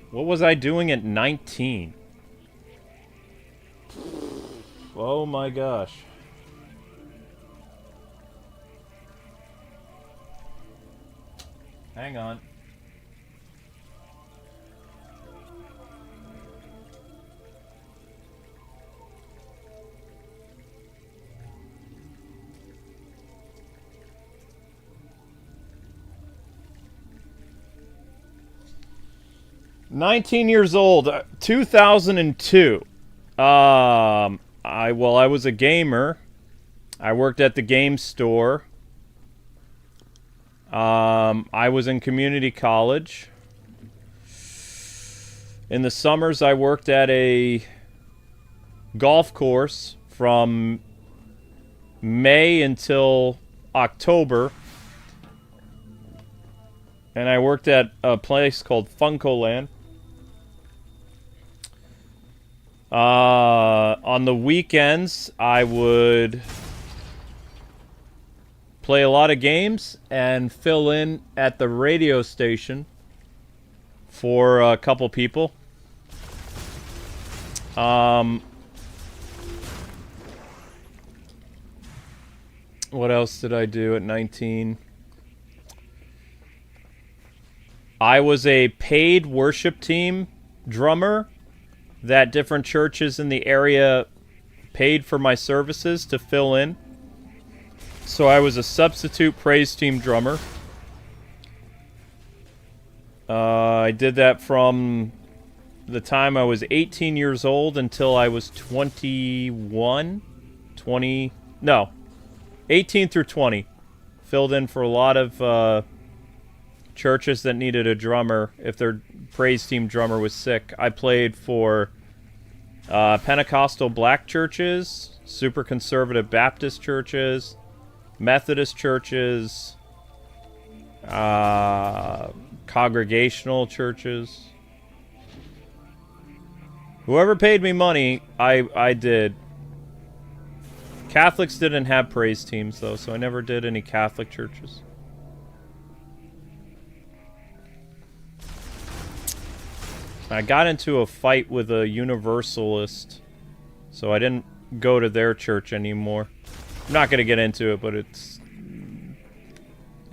What was I doing at 19? Oh my gosh. Hang on. $19 old, 2002. I was a gamer. I worked at the game store. I was in community college. In the summers, I worked at a golf course from May until October. And I worked at a place called Funcoland. On the weekends, I would play a lot of games and fill in at the radio station for a couple people. What else did I do at 19? I was a paid worship team drummer that different churches in the area paid for my services to fill in. So I was a substitute praise team drummer. I did that from the time I was 18 years old until I was 21. 18 through 20. Filled in for a lot of churches that needed a drummer if their praise team drummer was sick. I played for Pentecostal black churches, super conservative Baptist churches, Methodist churches, congregational churches. Whoever paid me money, I did. Catholics didn't have praise teams, though, so I never did any Catholic churches. I got into a fight with a Universalist, so I didn't go to their church anymore. I'm not going to get into it, but it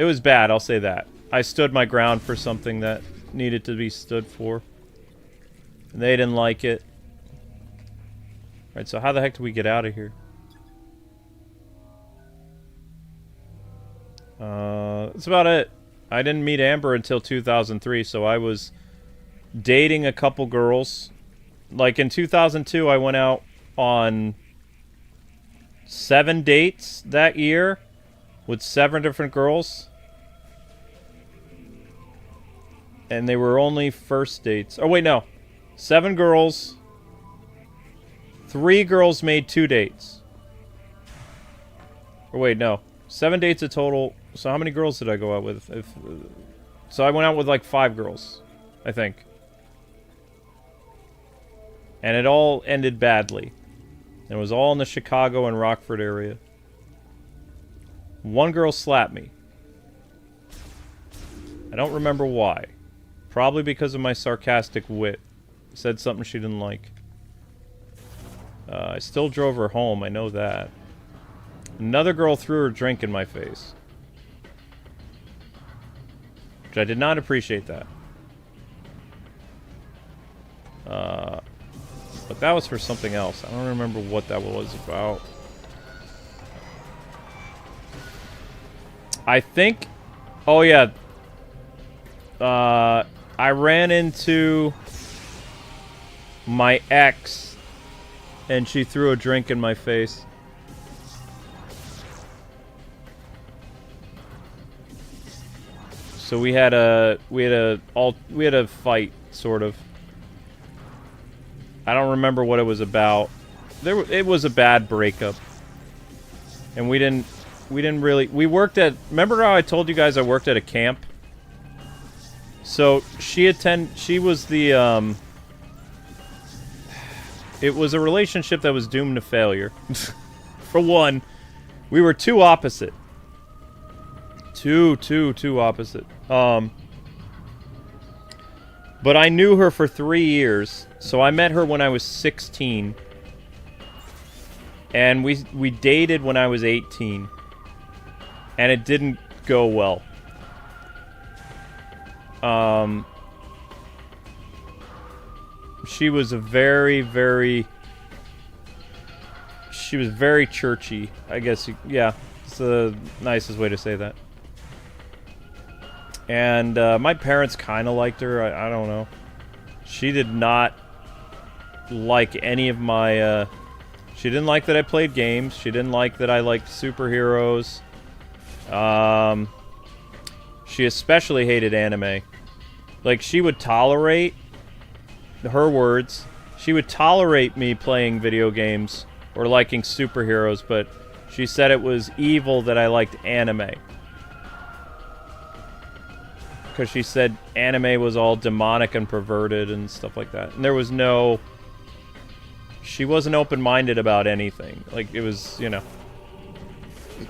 was bad, I'll say that. I stood my ground for something that needed to be stood for. And they didn't like it. Alright, so how the heck do we get out of here? That's about it. I didn't meet Amber until 2003, so I was dating a couple girls. Like in 2002, I went out on 7 dates that year with 7 different girls. And they were only first dates. Oh, wait, no. 7 girls. 3 girls made 2 dates. Or wait, no. 7 dates a total. So how many girls did I go out with? So I went out with like 5 girls, I think. And it all ended badly. It was all in the Chicago and Rockford area. One girl slapped me. I don't remember why. Probably because of my sarcastic wit. Said something she didn't like. I still drove her home, I know that. Another girl threw her drink in my face. Which I did not appreciate that. But that was for something else. I don't remember what that was about. I think... Oh, yeah. I ran into my ex, and she threw a drink in my face. So we had a fight, sort of. I don't remember what it was about. It was a bad breakup, and we didn't really. We worked at. Remember how I told you guys I worked at a camp? So she was the It was a relationship that was doomed to failure. For one, we were too opposite. Too opposite. But I knew her for 3 years, so I met her when I was 16. And we dated when I was 18. And it didn't go well. She was very churchy, I guess. Yeah, it's the nicest way to say that. And my parents kind of liked her. I don't know. She did not like any of my... she didn't like that I played games. She didn't like that I liked superheroes. She especially hated anime. Like, she would tolerate... her words. She would tolerate me playing video games or liking superheroes, but she said it was evil that I liked anime. Because she said anime was all demonic and perverted and stuff like that. And there was no... she wasn't open-minded about anything. Like, it was, you know...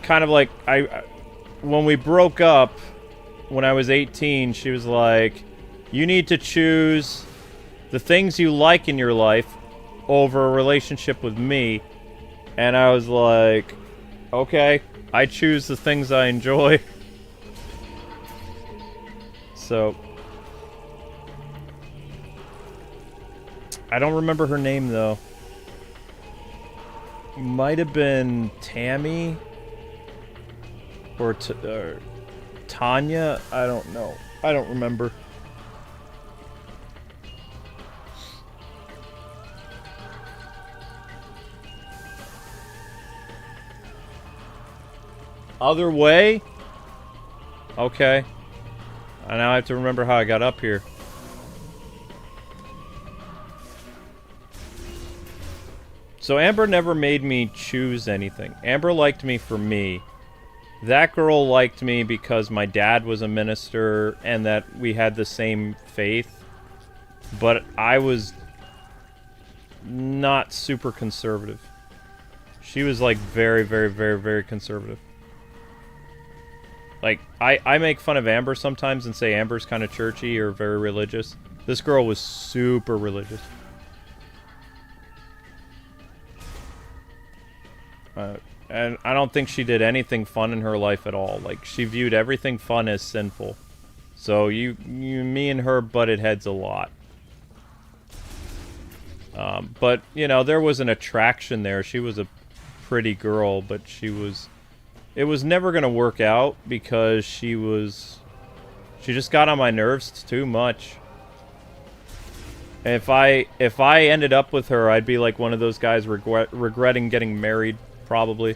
kind of like... when we broke up, when I was 18, she was like, you need to choose the things you like in your life over a relationship with me. And I was like, okay, I choose the things I enjoy. So, I don't remember her name, though. Might have been Tammy or Tanya. I don't know. I don't remember. Other way? Okay. Now I have to remember how I got up here. So Amber never made me choose anything. Amber liked me for me. That girl liked me because my dad was a minister and that we had the same faith. But I was not super conservative. She was like very conservative. Like, I make fun of Amber sometimes and say Amber's kind of churchy or very religious. This girl was super religious. And I don't think she did anything fun in her life at all. Like, she viewed everything fun as sinful. So, me and her butted heads a lot. But, you know, there was an attraction there. She was a pretty girl, but she was... it was never going to work out because she just got on my nerves too much. And if I ended up with her, I'd be like one of those guys regretting getting married, probably.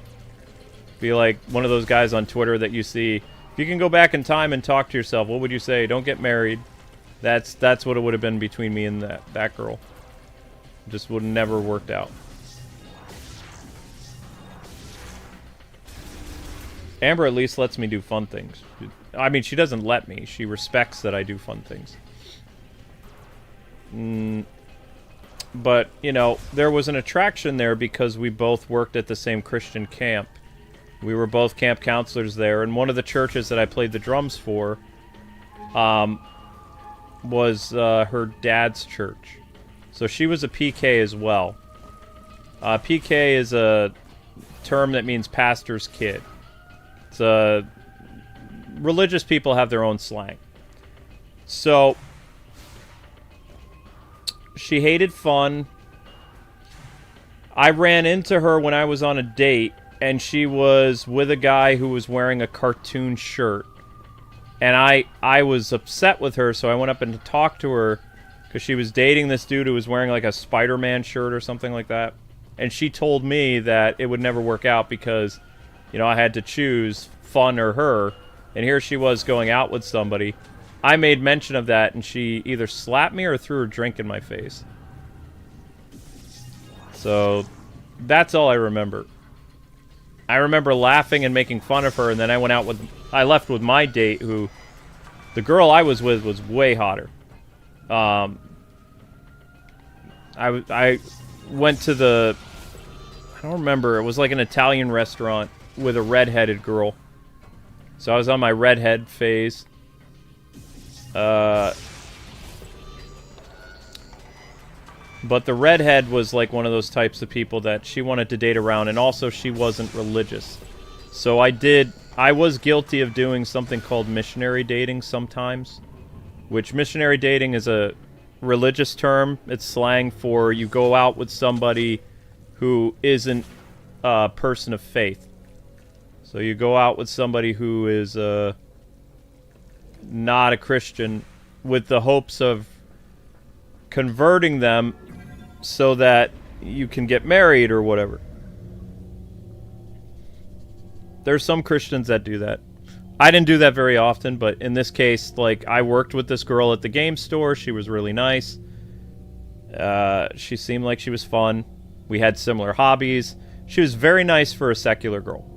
Be like one of those guys on Twitter that you see. If you can go back in time and talk to yourself, what would you say? Don't get married. That's what it would have been between me and that girl. Just would have never worked out. Amber at least lets me do fun things. I mean, she doesn't let me. She respects that I do fun things. But, you know, there was an attraction there because we both worked at the same Christian camp. We were both camp counselors there, and one of the churches that I played the drums for was her dad's church. So she was a PK as well. PK is a term that means pastor's kid. It's religious people have their own slang. So she hated fun. I ran into her when I was on a date, and she was with a guy who was wearing a cartoon shirt. And I was upset with her, so I went up and talked to her because she was dating this dude who was wearing like a Spider-Man shirt or something like that. And she told me that it would never work out because, you know, I had to choose fun or her. And here she was going out with somebody. I made mention of that, and she either slapped me or threw her drink in my face. So, that's all I remember. I remember laughing and making fun of her, and then I left with my date, who, the girl I was with was way hotter. I went to I don't remember, it was like an Italian restaurant with a redheaded girl. So I was on my redhead phase. But the redhead was like one of those types of people that she wanted to date around, and also she wasn't religious. So I was guilty of doing something called missionary dating sometimes, which missionary dating is a religious term. It's slang for you go out with somebody who isn't a person of faith. So you go out with somebody who is not a Christian with the hopes of converting them so that you can get married or whatever. There's some Christians that do that. I didn't do that very often, but in this case, like, I worked with this girl at the game store. She was really nice. She seemed like she was fun. We had similar hobbies. She was very nice for a secular girl.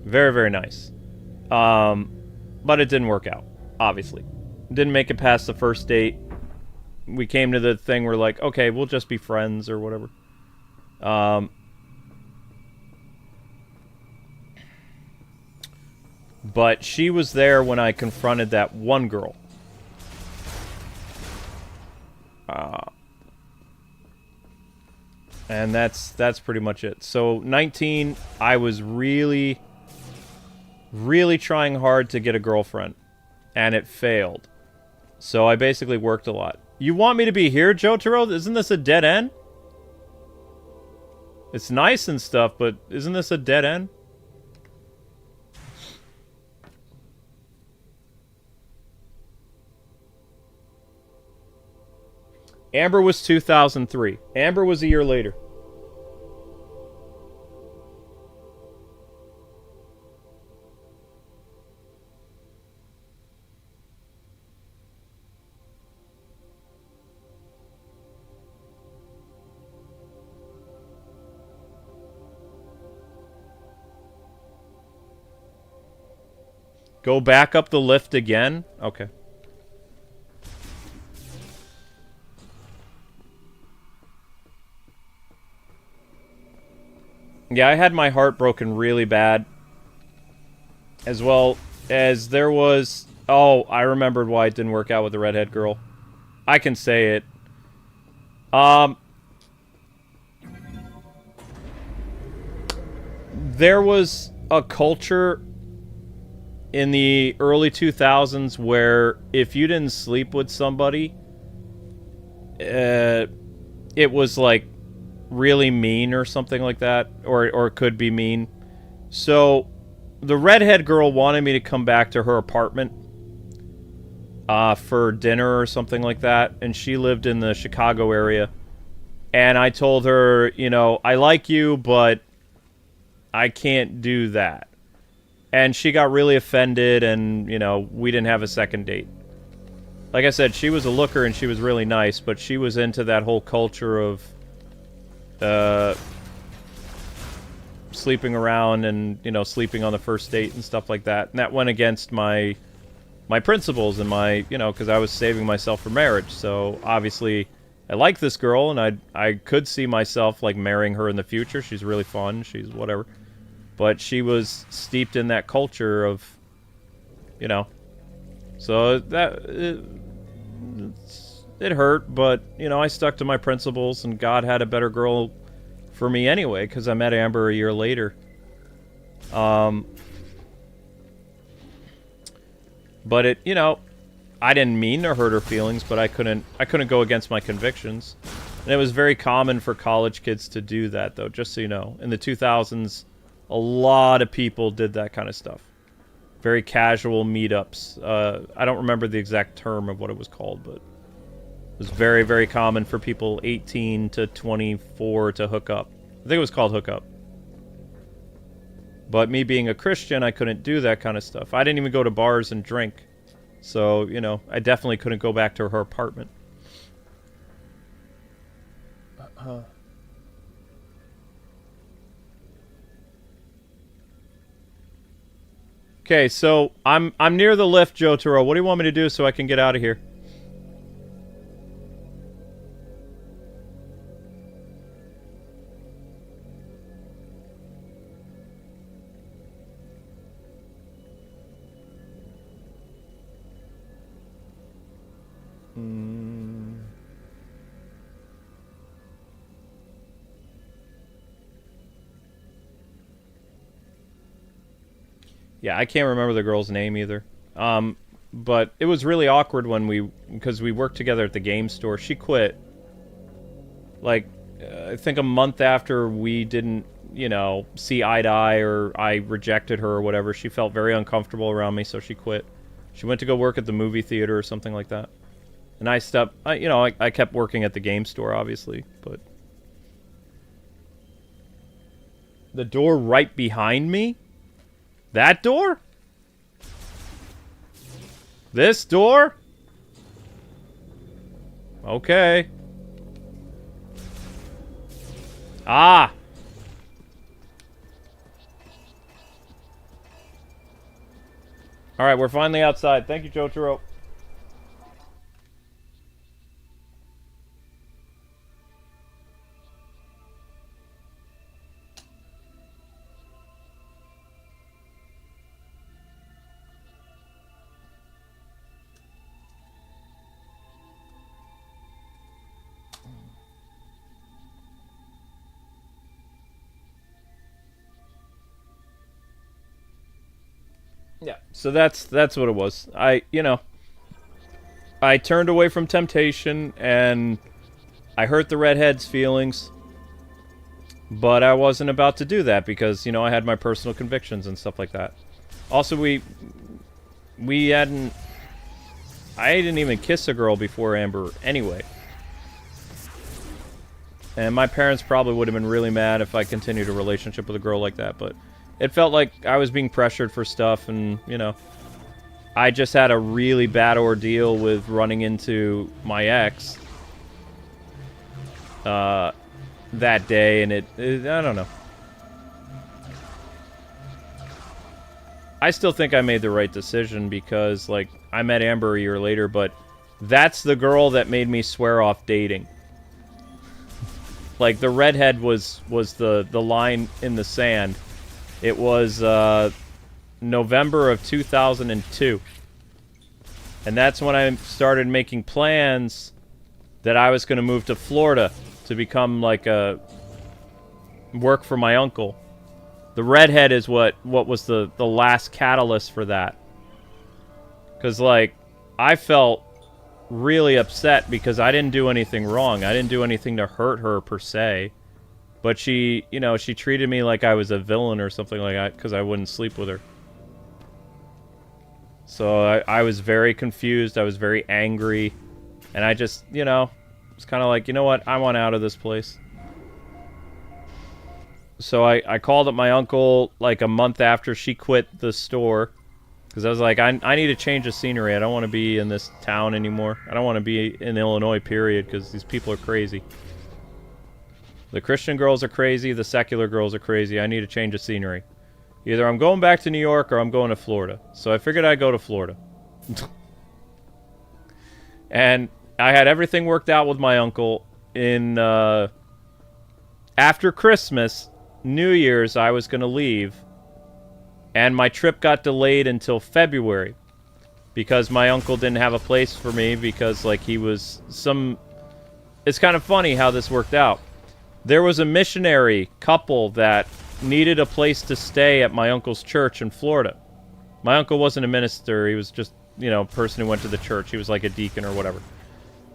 Very, very nice. But it didn't work out, obviously. Didn't make it past the first date. We came to the thing where, like, okay, we'll just be friends or whatever. But she was there when I confronted that one girl. And that's pretty much it. So, 19, I was really, really trying hard to get a girlfriend. And it failed. So I basically worked a lot. You want me to be here, Jotaro? Isn't this a dead end? It's nice and stuff, but isn't this a dead end? Amber was 2003. Amber was a year later. Go back up the lift again? Okay. Yeah, I had my heart broken really bad. As well as there was... Oh, I remembered why it didn't work out with the redhead girl. I can say it. There was a culture in the early 2000s where if you didn't sleep with somebody, it was like really mean or something like that, or it could be mean. So the redhead girl wanted me to come back to her apartment for dinner or something like that, and she lived in the Chicago area. And I told her, you know, I like you, but I can't do that. And she got really offended, and, you know, we didn't have a second date. Like I said, she was a looker, and she was really nice, but she was into that whole culture of sleeping around and, you know, sleeping on the first date and stuff like that. And that went against my principles and my, you know, because I was saving myself for marriage. So, obviously, I like this girl, and I could see myself, like, marrying her in the future. She's really fun. She's whatever. But she was steeped in that culture of, you know. So that it hurt, but, you know, I stuck to my principles, and God had a better girl for me anyway, because I met Amber a year later. But it, you know, I didn't mean to hurt her feelings, but I couldn't go against my convictions. And it was very common for college kids to do that, though, just so you know. In the 2000s, a lot of people did that kind of stuff. very casual meetups. I don't remember the exact term of what it was called, but it was very, very common for people 18 to 24 to hook up. I think it was called hook up. But me being a Christian, I couldn't do that kind of stuff. I didn't even go to bars and drink. So, you know, I definitely couldn't go back to her apartment. Okay, so I'm near the lift, Jotaro. What do you want me to do so I can get out of here? Yeah, I can't remember the girl's name either. But it was really awkward when because we worked together at the game store. She quit. Like, I think a month after we didn't, you know, see eye to eye, or I rejected her or whatever. She felt very uncomfortable around me, so she quit. She went to go work at the movie theater or something like that. And I kept working at the game store, obviously, but... The door right behind me? That door? This door? Okay. Ah! Alright, we're finally outside. Thank you, Jotaro. Yeah, so that's what it was. I turned away from temptation, and I hurt the redhead's feelings, but I wasn't about to do that because, you know, I had my personal convictions and stuff like that. Also, I didn't even kiss a girl before Amber anyway. And my parents probably would have been really mad if I continued a relationship with a girl like that, but it felt like I was being pressured for stuff, and, you know, I just had a really bad ordeal with running into my ex that day, and I don't know. I still think I made the right decision because, like, I met Amber a year later, but that's the girl that made me swear off dating. Like, the redhead was the line in the sand. It was November of 2002. And that's when I started making plans that I was going to move to Florida to become, like, work for my uncle. The redhead is what was the last catalyst for that. Because, like, I felt really upset because I didn't do anything wrong. I didn't do anything to hurt her, per se. But she, you know, she treated me like I was a villain or something like that because I wouldn't sleep with her. So I was very confused. I was very angry. And I just, you know, was kind of like, you know what? I want out of this place. So I called up my uncle like a month after she quit the store. Because I was like, I need to change the scenery. I don't want to be in this town anymore. I don't want to be in Illinois, period, because these people are crazy. The Christian girls are crazy. The secular girls are crazy. I need to change the scenery. Either I'm going back to New York or I'm going to Florida. So I figured I'd go to Florida. And I had everything worked out with my uncle. In after Christmas, New Year's, I was going to leave. And my trip got delayed until February. Because my uncle didn't have a place for me. Because, like, he was some... It's kind of funny how this worked out. There was a missionary couple that needed a place to stay at my uncle's church in Florida. My uncle wasn't a minister. He was just, you know, a person who went to the church. He was like a deacon or whatever.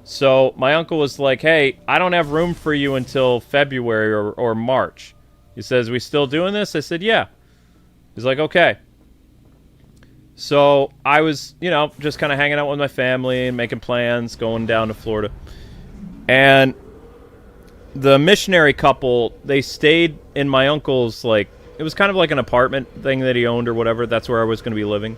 So my uncle was like, hey, I don't have room for you until February or March. He says, we still doing this? I said, yeah. He's like, okay. So I was, you know, just kind of hanging out with my family and making plans, going down to Florida. And the missionary couple, they stayed in my uncle's, like, it was kind of like an apartment thing that he owned or whatever. That's where I was going to be living.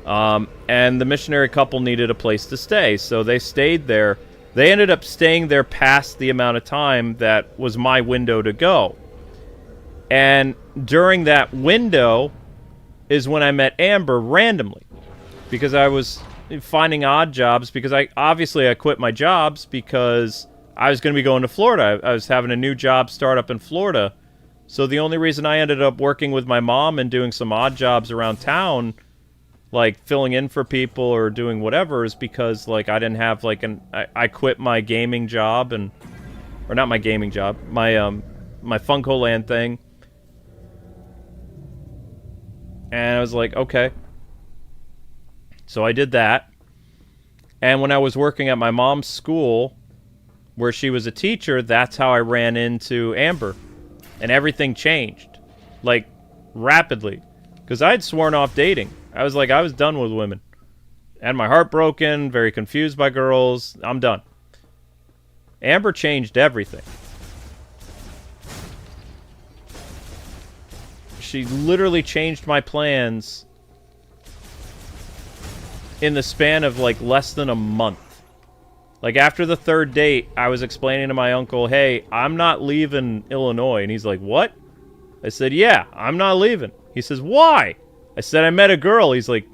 And the missionary couple needed a place to stay, so they stayed there. They ended up staying there past the amount of time that was my window to go. And during that window is when I met Amber randomly. Because I was finding odd jobs, because I quit my jobs because I was going to be going to Florida. I was having a new job start up in Florida. So the only reason I ended up working with my mom and doing some odd jobs around town, like filling in for people or doing whatever, is because, like, I didn't have, like, I quit my gaming job, and, or not my gaming job, my Funko Land thing. And I was like, okay. So I did that. And when I was working at my mom's school, where she was a teacher, that's how I ran into Amber. And everything changed. Like, rapidly. Because I'd sworn off dating. I was like, I was done with women. Had my heart broken, very confused by girls. I'm done. Amber changed everything. She literally changed my plans in the span of, like, less than a month. Like, after the third date, I was explaining to my uncle, hey, I'm not leaving Illinois. And he's like, what? I said, yeah, I'm not leaving. He says, why? I said, I met a girl. He's like,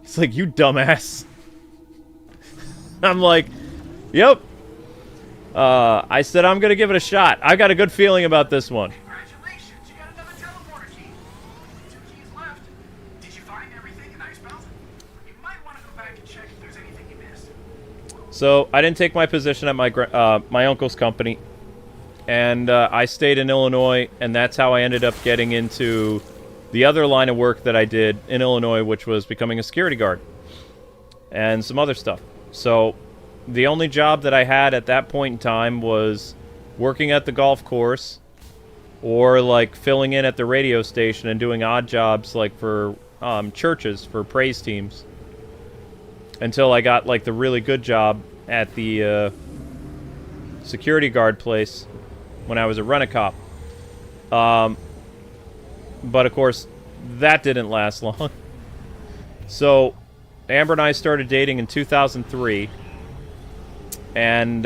you dumbass. I'm like, yep. I said, I'm going to give it a shot. I got a good feeling about this one. Congratulations, you got another teleporter key. 2 keys left. Did you find everything in Ice Mountain? You might want to go back and check if there's anything you missed. So, I didn't take my position at my uncle's company. And I stayed in Illinois, and that's how I ended up getting into the other line of work that I did in Illinois, which was becoming a security guard. And some other stuff. So, the only job that I had at that point in time was working at the golf course, or, like, filling in at the radio station and doing odd jobs, like, for churches, for praise teams. Until I got, like, the really good job at the security guard place when I was a rent-a-cop. But, of course, that didn't last long. So, Amber and I started dating in 2003. And,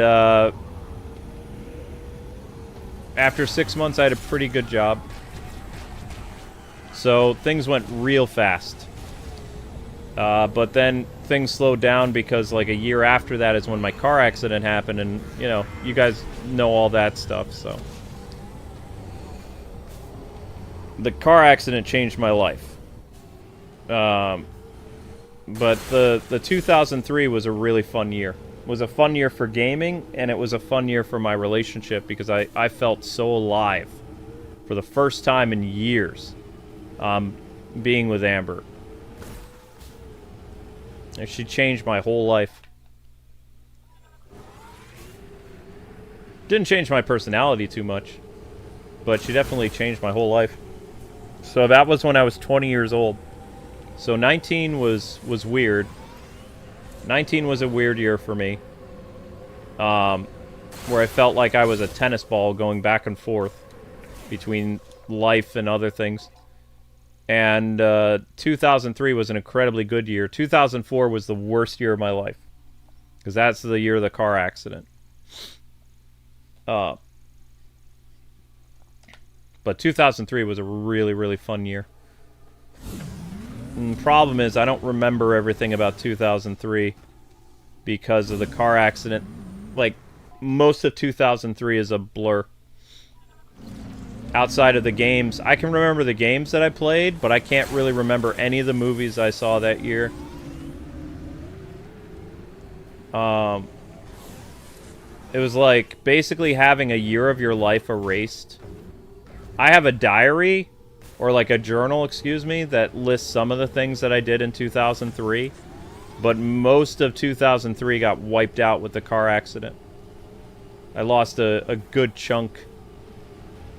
after 6 months, I had a pretty good job. So, things went real fast. But then things slowed down because, like, a year after that is when my car accident happened. And, you know, you guys know all that stuff, so. The car accident changed my life. But the 2003 was a really fun year. It was a fun year for gaming, and it was a fun year for my relationship because I felt so alive for the first time in years being with Amber. And she changed my whole life. Didn't change my personality too much, but she definitely changed my whole life. So that was when I was 20 years old. So 19 was weird. 19 was a weird year for me. Where I felt like I was a tennis ball going back and forth between life and other things. And 2003 was an incredibly good year. 2004 was the worst year of my life. Because that's the year of the car accident. But 2003 was a really, really fun year. And the problem is I don't remember everything about 2003 because of the car accident. Like, most of 2003 is a blur. Outside of the games, I can remember the games that I played, but I can't really remember any of the movies I saw that year. It was like basically having a year of your life erased. I have a diary, or like a journal, excuse me, that lists some of the things that I did in 2003, but most of 2003 got wiped out with the car accident. I lost a good chunk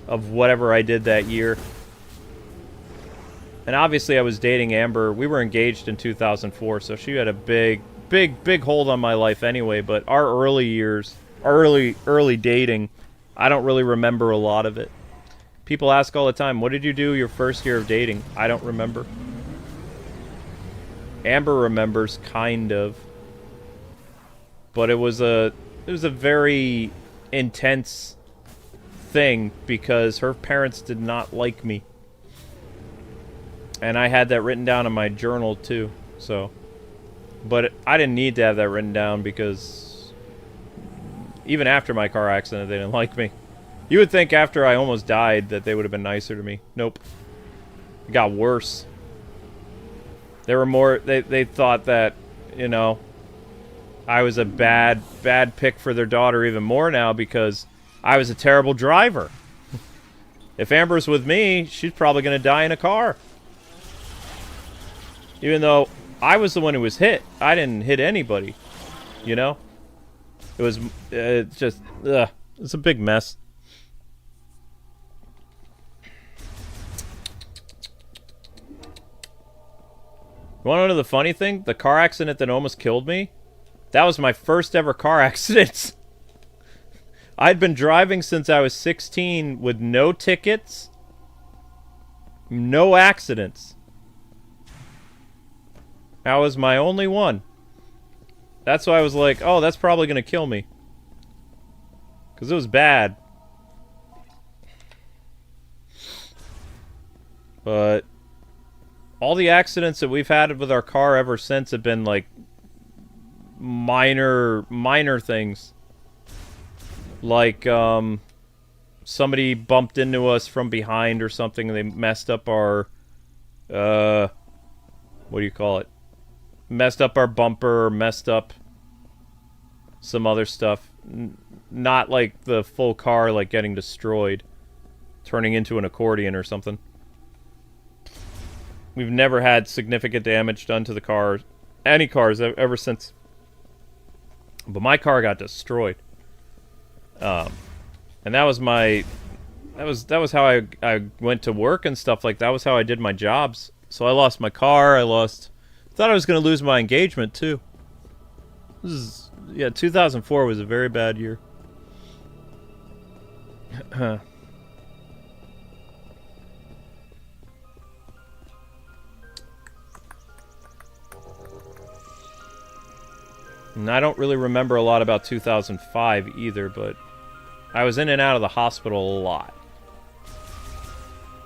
of whatever I did that year. And obviously I was dating Amber. We were engaged in 2004, so she had a big hold on my life anyway. But our early years, early dating, I don't really remember a lot of it. People ask all the time, what did you do your first year of dating? I don't remember. Amber remembers, kind of. But it was a very intense thing because her parents did not like me. And I had that written down in my journal too, so. But I didn't need to have that written down because even after my car accident, they didn't like me. You would think after I almost died that they would have been nicer to me. Nope. It got worse. They were more, they thought that, you know, I was a bad pick for their daughter even more now because I was a terrible driver. If Amber's with me, she's probably going to die in a car. Even though I was the one who was hit. I didn't hit anybody. You know? It was just... it's a big mess. You want to know the funny thing? The car accident that almost killed me? That was my first ever car accident. I'd been driving since I was 16 with no tickets. No accidents. That was my only one. That's why I was like, oh, that's probably going to kill me. Because it was bad. But all the accidents that we've had with our car ever since have been like minor things. Like, somebody bumped into us from behind or something and they messed up our, what do you call it? Messed up our bumper, or messed up some other stuff. Not like the full car, like getting destroyed. Turning into an accordion or something. We've never had significant damage done to the car. Any cars ever since. But my car got destroyed. And that was my... That was how I went to work and stuff like that. Was how I did my jobs. So I lost my car, thought I was going to lose my engagement, too. This is... Yeah, 2004 was a very bad year. And I don't really remember a lot about 2005 either, but I was in and out of the hospital a lot.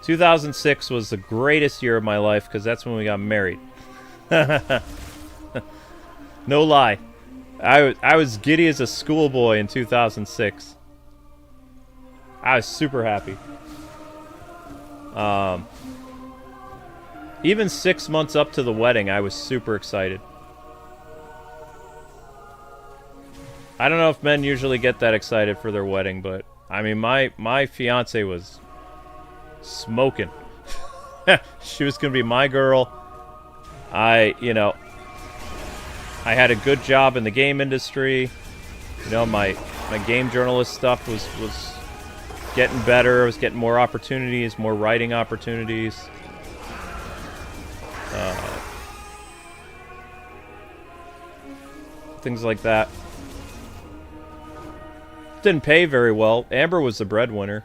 2006 was the greatest year of my life because that's when we got married. No lie. I was giddy as a schoolboy in 2006. I was super happy. Even 6 months up to the wedding, I was super excited. I don't know if men usually get that excited for their wedding, but I mean, my fiance was smoking. She was gonna be my girl. I had a good job in the game industry. You know, my game journalist stuff was getting better. I was getting more opportunities, more writing opportunities. Things like that. Didn't pay very well. Amber was the breadwinner.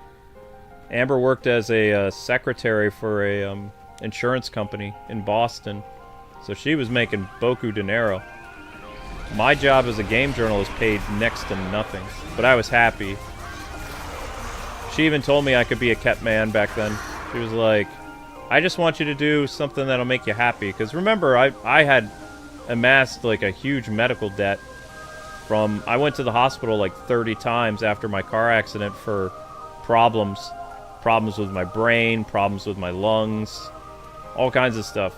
Amber worked as a secretary for a insurance company in Boston. So she was making beaucoup dinero. My job as a game journalist paid next to nothing. But I was happy. She even told me I could be a kept man back then. She was like, I just want you to do something that'll make you happy. Because remember, I had amassed like a huge medical debt. I went to the hospital like 30 times after my car accident for problems. Problems with my brain, problems with my lungs, all kinds of stuff.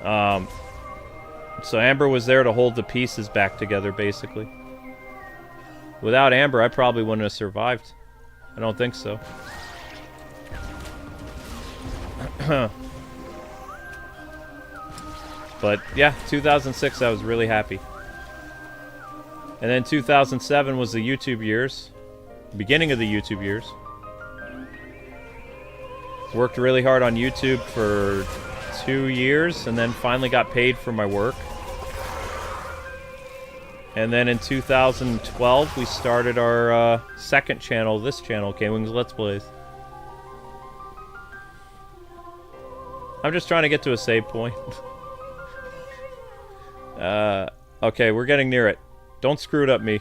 So Amber was there to hold the pieces back together, basically. Without Amber, I probably wouldn't have survived. I don't think so. But yeah, 2006, I was really happy. And then 2007 was the YouTube years. Beginning of the YouTube years. Worked really hard on YouTube for 2 years, and then finally got paid for my work. And then in 2012, we started our second channel, this channel, Kwingsletsplays. I'm just trying to get to a save point. Okay, we're getting near it. Don't screw it up me.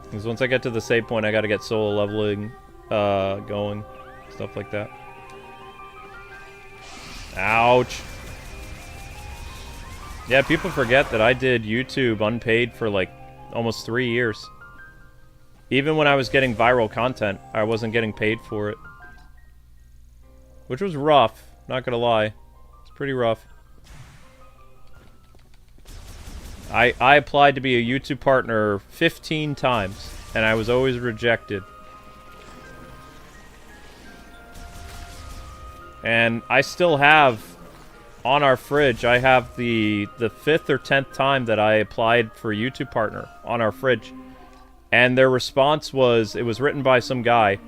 Because once I get to the save point, I gotta get solo leveling going. Stuff like that. Ouch. Yeah, people forget that I did YouTube unpaid for like almost 3 years. Even when I was getting viral content, I wasn't getting paid for it. Which was rough, not gonna lie. It's pretty rough. I applied to be a YouTube partner 15 times, and I was always rejected. And I still have, on our fridge, I have the 5th or 10th time that I applied for YouTube partner on our fridge. And their response was, it was written by some guy,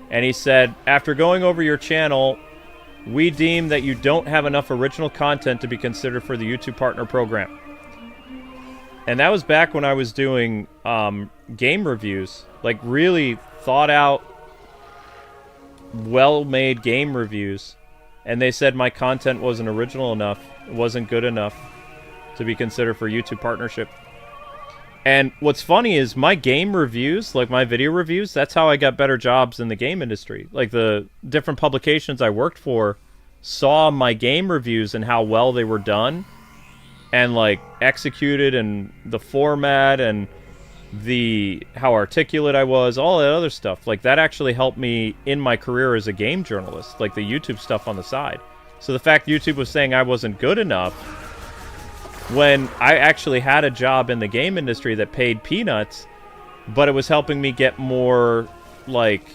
and he said, after going over your channel, we deem that you don't have enough original content to be considered for the YouTube partner program. And that was back when I was doing game reviews, like really thought out, well-made game reviews. And they said my content wasn't original enough, it wasn't good enough to be considered for YouTube partnership. And what's funny is my game reviews, like my video reviews, that's how I got better jobs in the game industry. Like the different publications I worked for saw my game reviews and how well they were done and like executed, and the format and how articulate I was, all that other stuff. Like that actually helped me in my career as a game journalist, like the YouTube stuff on the side. So the fact YouTube was saying I wasn't good enough when I actually had a job in the game industry that paid peanuts, but it was helping me get more like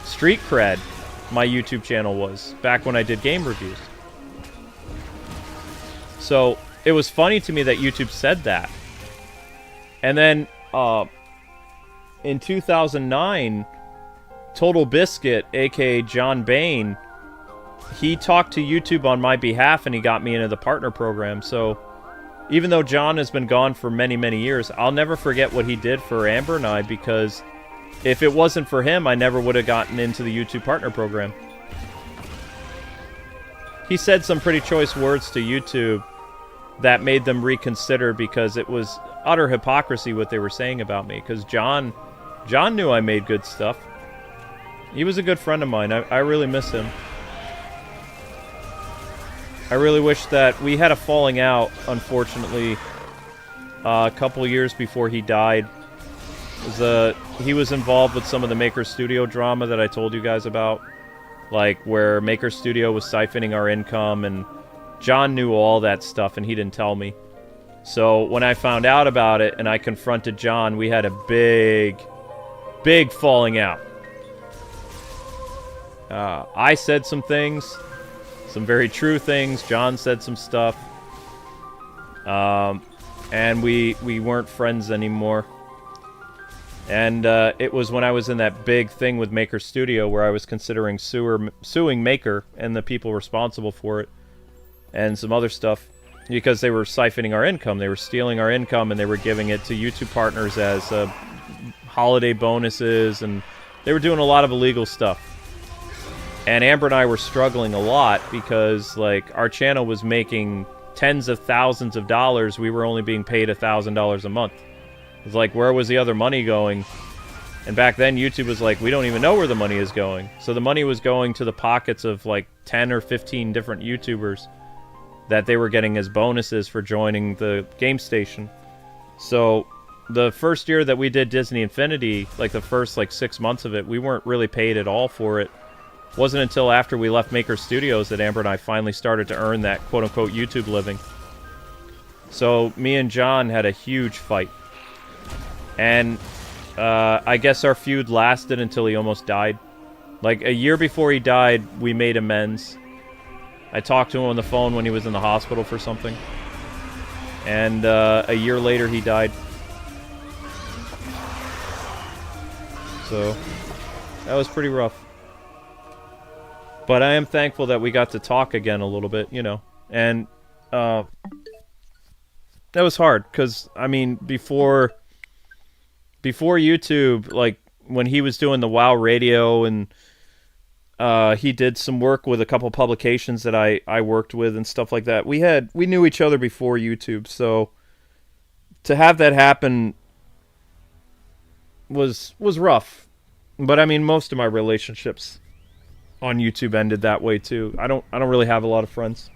street cred, my YouTube channel was, back when I did game reviews. So it was funny to me that YouTube said that. And then in 2009, Total Biscuit, aka John Bain, he talked to YouTube on my behalf and he got me into the partner program. So even though John has been gone for many, many years, I'll never forget what he did for Amber and I, because if it wasn't for him, I never would have gotten into the YouTube partner program. He said some pretty choice words to YouTube that made them reconsider, because it was utter hypocrisy what they were saying about me. Because John knew I made good stuff. He was a good friend of mine. I really miss him. I really wish that we had a falling out, unfortunately, a couple years before he died. He was involved with some of the Maker Studio drama that I told you guys about. Like, where Maker Studio was siphoning our income, and John knew all that stuff, and he didn't tell me. So when I found out about it and I confronted John, we had a big falling out. I said some things, some very true things. John said some stuff. And we weren't friends anymore. And it was when I was in that big thing with Maker Studio where I was considering suing Maker and the people responsible for it, and some other stuff, because they were siphoning our income. They were stealing our income, and they were giving it to YouTube partners as holiday bonuses, and they were doing a lot of illegal stuff. And Amber and I were struggling a lot because, like, our channel was making tens of thousands of dollars. We were only being paid $1,000 a month. It was like, where was the other money going? And back then, YouTube was like, we don't even know where the money is going. So the money was going to the pockets of like 10 or 15 different YouTubers that they were getting as bonuses for joining the game station. So the first year that we did Disney Infinity, like the first like 6 months of it, we weren't really paid at all for it. It wasn't until after we left Maker Studios that Amber and I finally started to earn that quote-unquote YouTube living. So me and John had a huge fight. And I guess our feud lasted until he almost died. Like a year before he died, we made amends. I talked to him on the phone when he was in the hospital for something. And a year later, he died. So that was pretty rough. But I am thankful that we got to talk again a little bit, you know. And that was hard because, I mean, before YouTube, like when he was doing the WoW radio and he did some work with a couple publications that I worked with and stuff like that. We knew each other before YouTube, so to have that happen was rough. But I mean, most of my relationships on YouTube ended that way too. I don't really have a lot of friends.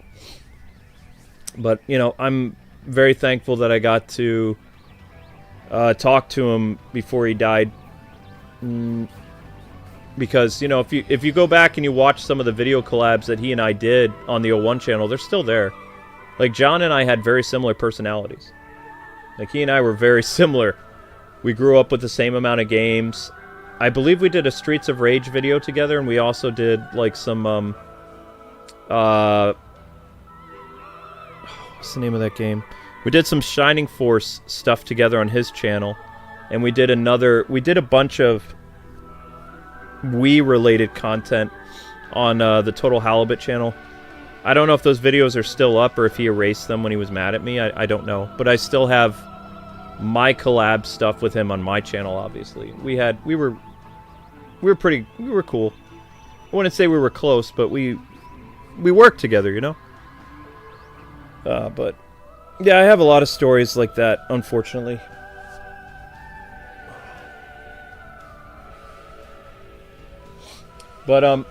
But, you know, I'm very thankful that I got to talk to him before he died. Because, you know, if you go back and you watch some of the video collabs that he and I did on the O1 channel, they're still there. Like, John and I had very similar personalities. Like, he and I were very similar. We grew up with the same amount of games. I believe we did a Streets of Rage video together, and we also did, like, some, what's the name of that game? We did some Shining Force stuff together on his channel. And we did a bunch of Wii-related content on the Total Halibut channel. I don't know if those videos are still up or if he erased them when he was mad at me. I don't know. But I still have my collab stuff with him on my channel, obviously. We were cool. I wouldn't say we were close, but we worked together, you know? But, yeah, I have a lot of stories like that, unfortunately. But I'm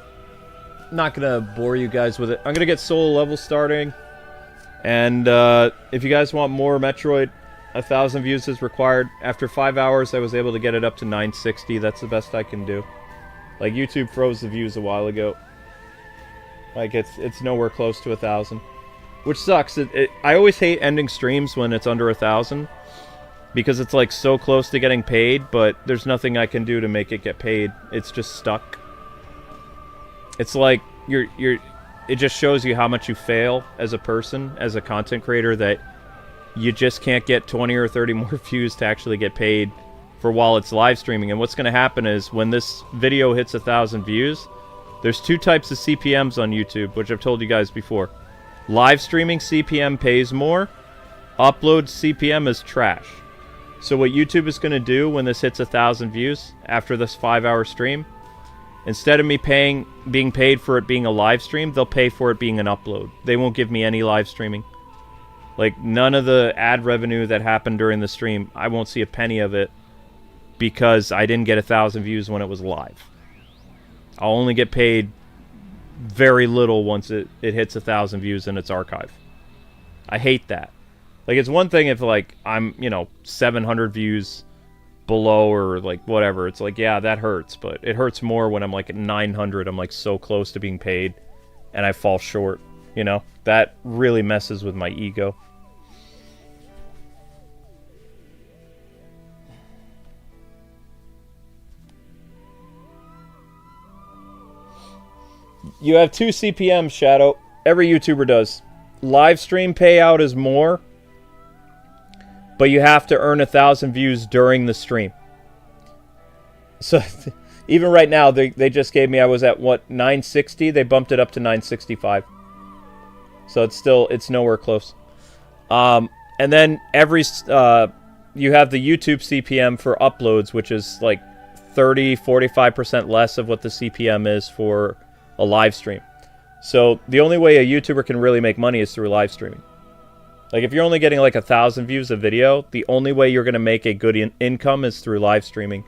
not going to bore you guys with it. I'm going to get solo level starting. And if you guys want more Metroid, 1,000 views is required. After 5 hours, I was able to get it up to 960. That's the best I can do. Like, YouTube froze the views a while ago. Like, it's nowhere close to 1,000. Which sucks. I always hate ending streams when it's under 1,000. Because it's, like, so close to getting paid, but there's nothing I can do to make it get paid. It's just stuck. It's like it just shows you how much you fail as a person, as a content creator, that you just can't get 20 or 30 more views to actually get paid for while it's live streaming. And what's going to happen is when this video hits 1,000 views, there's two types of CPMs on YouTube, which I've told you guys before. Live streaming CPM pays more. Upload CPM is trash. So what YouTube is going to do when this hits 1,000 views after this 5-hour stream, instead of me being paid for it being a live stream, they'll pay for it being an upload. They won't give me any live streaming. Like, none of the ad revenue that happened during the stream, I won't see a penny of it because I didn't get 1,000 views when it was live. I'll only get paid very little once it hits 1,000 views in its archive. I hate that. Like, it's one thing if, like, I'm, 700 views below or like whatever, it's like, yeah, that hurts, but it hurts more when I'm like at 900. I'm like so close to being paid and I fall short, that really messes with my ego. You have two CPMs, Shadow. Every YouTuber does. Live stream payout is more, but you have to earn 1,000 views during the stream. So, even right now, they just gave me, I was at, 960? They bumped it up to 965. So, it's nowhere close. And then, you have the YouTube CPM for uploads, which is, like, 30-45% less of what the CPM is for a live stream. So, the only way a YouTuber can really make money is through live streaming. Like, if you're only getting, like, 1,000 views a video, the only way you're going to make a good income is through live streaming.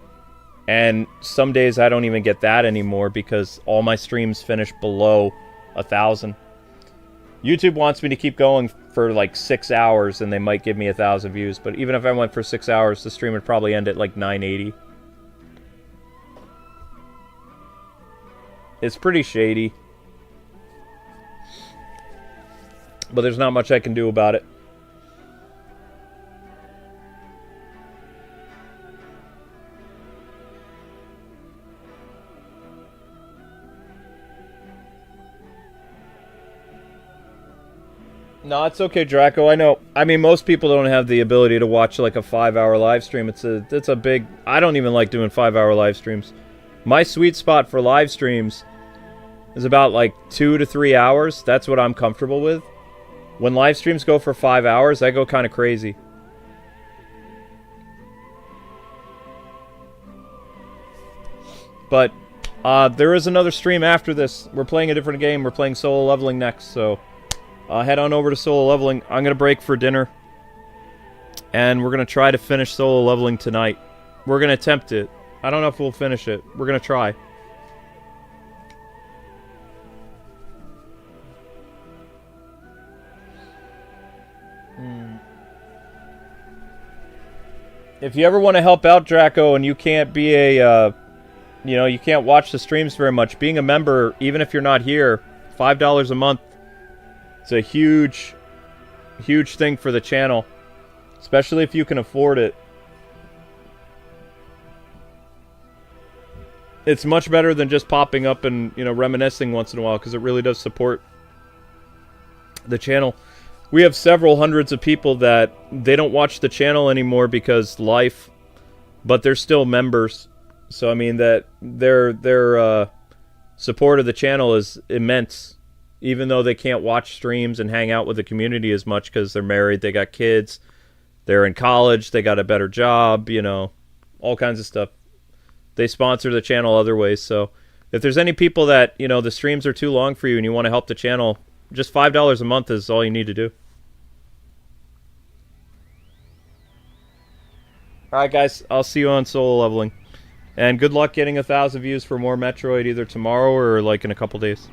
And some days I don't even get that anymore because all my streams finish below 1,000. YouTube wants me to keep going for, like, 6 hours, and they might give me 1,000 views. But even if I went for 6 hours, the stream would probably end at, like, 980. It's pretty shady. But there's not much I can do about it. No, it's okay, Draco. I know. I mean, most people don't have the ability to watch like a 5-hour live stream. It's a big... I don't even like doing 5-hour live streams. My sweet spot for live streams is about like 2 to 3 hours. That's what I'm comfortable with. When live streams go for 5 hours, I go kind of crazy. But there is another stream after this. We're playing a different game. We're playing solo leveling next, so head on over to solo leveling. I'm going to break for dinner, and we're going to try to finish solo leveling tonight. We're going to attempt it. I don't know if we'll finish it. We're going to try. If you ever want to help out Draco and you can't be a, you can't watch the streams very much, being a member, even if you're not here, $5 a month, it's a huge, huge thing for the channel, especially if you can afford it. It's much better than just popping up and, reminiscing once in a while, because it really does support the channel. We have several hundreds of people that they don't watch the channel anymore because life, but they're still members. So I mean that their support of the channel is immense, even though they can't watch streams and hang out with the community as much because they're married, they got kids, they're in college, they got a better job, all kinds of stuff. They sponsor the channel other ways. So if there's any people that, the streams are too long for you and you want to help the channel, just $5 a month is all you need to do. Alright guys, I'll see you on solo leveling. And good luck getting 1,000 views for more Metroid either tomorrow or like in a couple days.